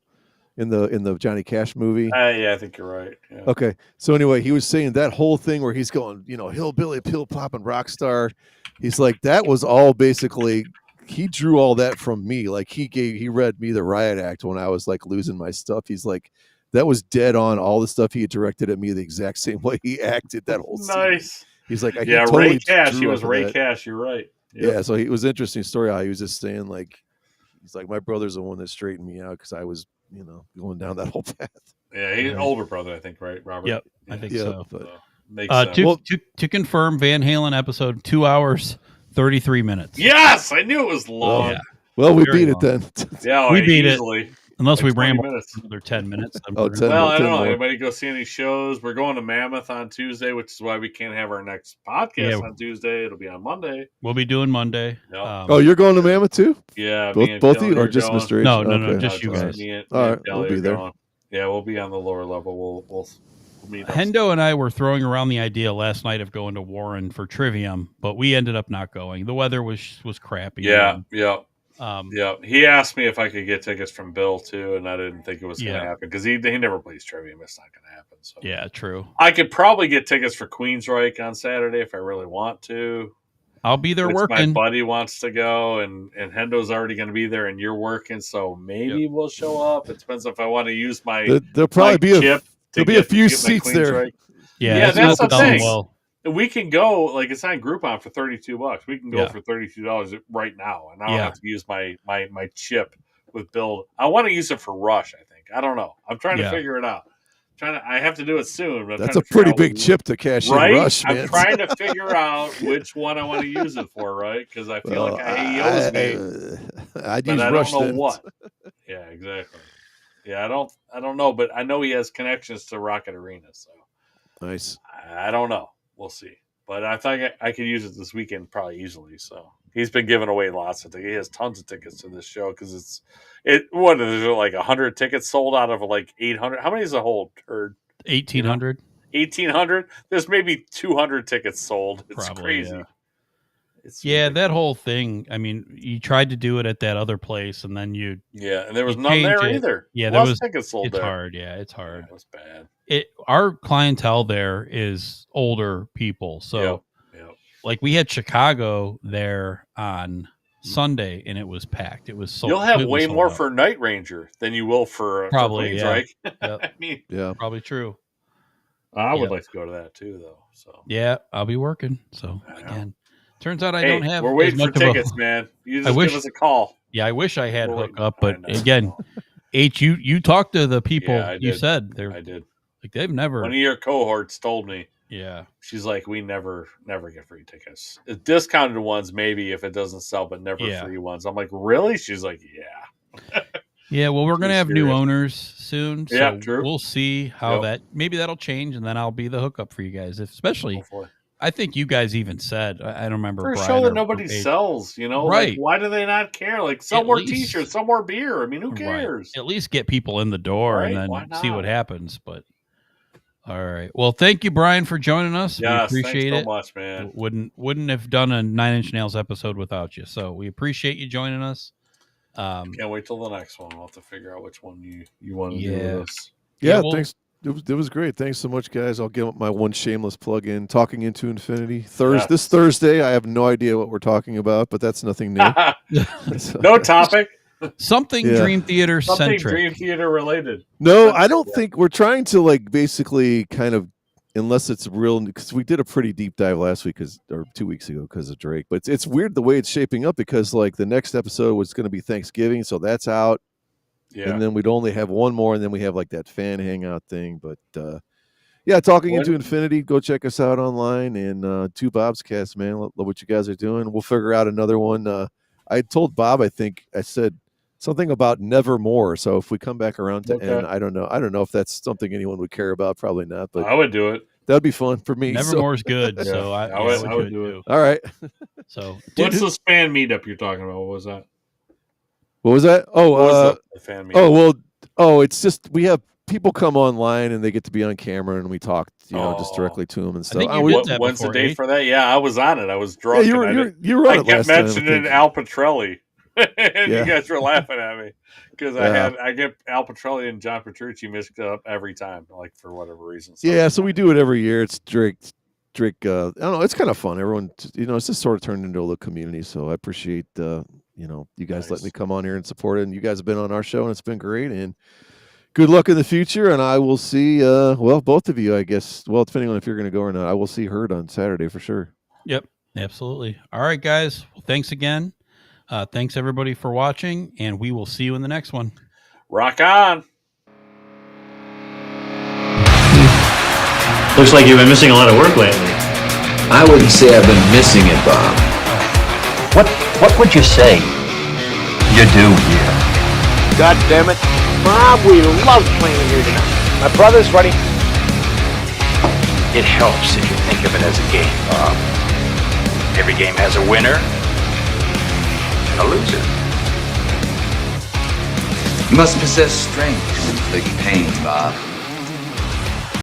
in the Johnny Cash movie. Yeah, I think you're right. Yeah. Okay, so anyway, he was saying that whole thing where he's going, hillbilly, pill popping rock star. He's like, that was all basically, he drew all that from me. Like he read me the Riot Act when I was like losing my stuff. He's like, that was dead on. All the stuff he had directed at me the exact same way he acted that whole scene. Nice. He's like, Ray Cash. He was Ray Cash. You're right. Yep. Yeah. So it was an interesting story how he was just saying he's like, my brother's the one that straightened me out because I was, going down that whole path. Yeah, he's an older brother, I think, right, Robert? Yep, Yeah. I think Yeah, so. but Makes sense. To confirm, Van Halen episode 2 hours 33 minutes. Yes, I knew it was long. Yeah. well, we Very beat long. it then. Yeah, We beat it. easily. Unless Like we 20 ramble minutes. for another 10 minutes. Then Oh, we're 10 gonna- Well, I 10 don't know. more. Anybody go see any shows? We're going to Mammoth on Tuesday, which is why we can't have our next podcast Yeah. on Tuesday. It'll be on Monday. We'll be doing Monday. Yep. Oh, you're going to Mammoth too? Yeah, Both me and both of you, Dylan or are just going. Mr. H? No, Okay. just you guys. Me and All right, Kelly we'll be are there. going. Yeah, we'll be on the lower level. We'll meet up. Hendo and I were throwing around the idea last night of going to Warren for Trivium, but we ended up not going. The weather was crappy. Yeah. Yeah. He asked me if I could get tickets from Bill too, and I didn't think it was going to Yeah. happen because he never plays Trivium. It's not going to happen. So Yeah, true. I could probably get tickets for Queensryche on Saturday if I really want to. I'll be there Which working. My buddy wants to go, and Hendo's already going to be there, and you're working, so maybe we'll show up. It depends if I want to use my There'll probably my be a chip to there'll be a get- few to get my seats there. Queensryche. Yeah, Yeah, it's that's not the done thing. well. We can go, like, it's on Groupon for $32. We can go Yeah. for $32 right now, and I don't Yeah. have to use my chip with Bill. I want to use it for Rush, I think. I don't know. I'm trying to Yeah. figure it out. I have to do it soon. But I'm That's trying a to figure pretty out big chip to cash right? in Rush, man. I'm trying to figure out which one I want to use it for, right? Because I feel like he owes me. I'd But use I Rush don't know then. what. Yeah, exactly. Yeah, I don't know, but I know he has connections to Rocket Arena, so Nice. I don't know. We'll see. But I think I could use it this weekend probably easily. So he's been giving away lots of tickets. He has tons of tickets to this show because what is it, like 100 tickets sold out of like 800? How many is a hold? Or 1,800. 1,800? There's maybe 200 tickets sold. It's Probably, crazy. yeah. It's Yeah, ridiculous. that whole thing. I mean, you tried to do it at that other place, and then you. Yeah, and there was You none change there it. either. Yeah, there Lots was. of tickets sold It's there. hard. Yeah, it's hard. Yeah, it was bad. Our clientele there is older people, so Yep. like we had Chicago there on Sunday, and it was packed. It was so. You'll have it was way sold more out. for Night Ranger than you will for Probably, Queens, yeah. right? Yep. I mean, Yeah. Probably true. I would Yep. like to go to that too, though. So Yeah, I'll be working. So I know. again, turns out I hey, don't have. we're as waiting for much of a- tickets, man. You just wish- give us a call. Yeah, I wish I had We're hook waiting. up, I but know. again, H, you talked to the people. Yeah, I you did. said they're I did. like they've never. One of your cohorts told me. Yeah, She's like, we never get free tickets. Discounted ones, maybe if it doesn't sell, but never Yeah. free ones. I'm like, really? She's like, yeah. yeah. Well, we're gonna She's have new serious. owners soon, so Yeah, true. we'll see how Yep. that. Maybe that'll change, and then I'll be the hookup for you guys. Especially, Hopefully. I think you guys even said. I don't remember For a Brian show or that nobody H. sells, you know, Right. Like, why do they not care? Like, sell At more least- T-shirts, sell more beer. I mean, who Right. cares? At least get people in the door, Right? and Why then see not? what happens. But all right. Well, thank you, Brian, for joining us. Yes, we appreciate thanks it. so much, man. Wouldn't have done a 9 Inch Nails episode without you. So we appreciate you joining us. Can't wait till the next one. We'll have to figure out which one you want to do Yeah. with us. Yeah, Yeah, well- thanks. It was great. Thanks so much, guys. I'll give my one shameless plug in. Talking into Infinity. Yes. This Thursday, I have no idea what we're talking about, but that's nothing new. So- No topic. Something Yeah. Dream Theater Something centric. Dream Theater related. No, I don't think we're trying to like basically kind of, unless it's real, because we did a pretty deep dive last week or 2 weeks ago because of Drake. But it's weird the way it's shaping up because like the next episode was going to be Thanksgiving, so that's out. Yeah. And then we'd only have one more, and then we have like that fan hangout thing. But yeah, Talking When- into Infinity. Go check us out online, and TwoBobsCast, man. Love what you guys are doing. We'll figure out another one. I told Bob, I said something about Nevermore. So if we come back around to Okay. N, I don't know if that's something anyone would care about. Probably not, but I would do it. that'd be fun for me. So- Nevermore's good. Yeah. So I would do it do it. too. all right. So What's this fan meetup you're talking about? What was that? What was that? Oh, What was the fan meetup? It's just we have people come online and they get to be on camera and we talk, just directly to them and stuff. think you We- did that When's the before, date eh? for that? Yeah, I was on it. I was yeah, drunk. you were on I it kept last time. I mentioning think. Al Petrelli, and Yeah. you guys were laughing at me because Yeah. I get Al Petrelli and John Petrucci mixed up every time, like for whatever reason. Yeah, so we do it every year. It's Drake. I don't know. It's kind of fun. Everyone, it's just sort of turned into a little community. So I appreciate, you guys Nice. let me come on here and support it. And you guys have been on our show, and it's been great. And good luck in the future. And I will see, both of you, I guess. Well, depending on if you're going to go or not, I will see Herd on Saturday for sure. Yep, absolutely. All right, guys. Well, thanks again. Thanks everybody for watching, and we will see you in the next one. Rock on. Looks like you've been missing a lot of work lately. I wouldn't say I've been missing it, Bob. What would you say you do here? God damn it. Bob, we love playing here tonight. My brother's ready. It helps if you think of it as a game, Bob. Every game has a winner and a loser. You must possess strength to inflict pain, Bob.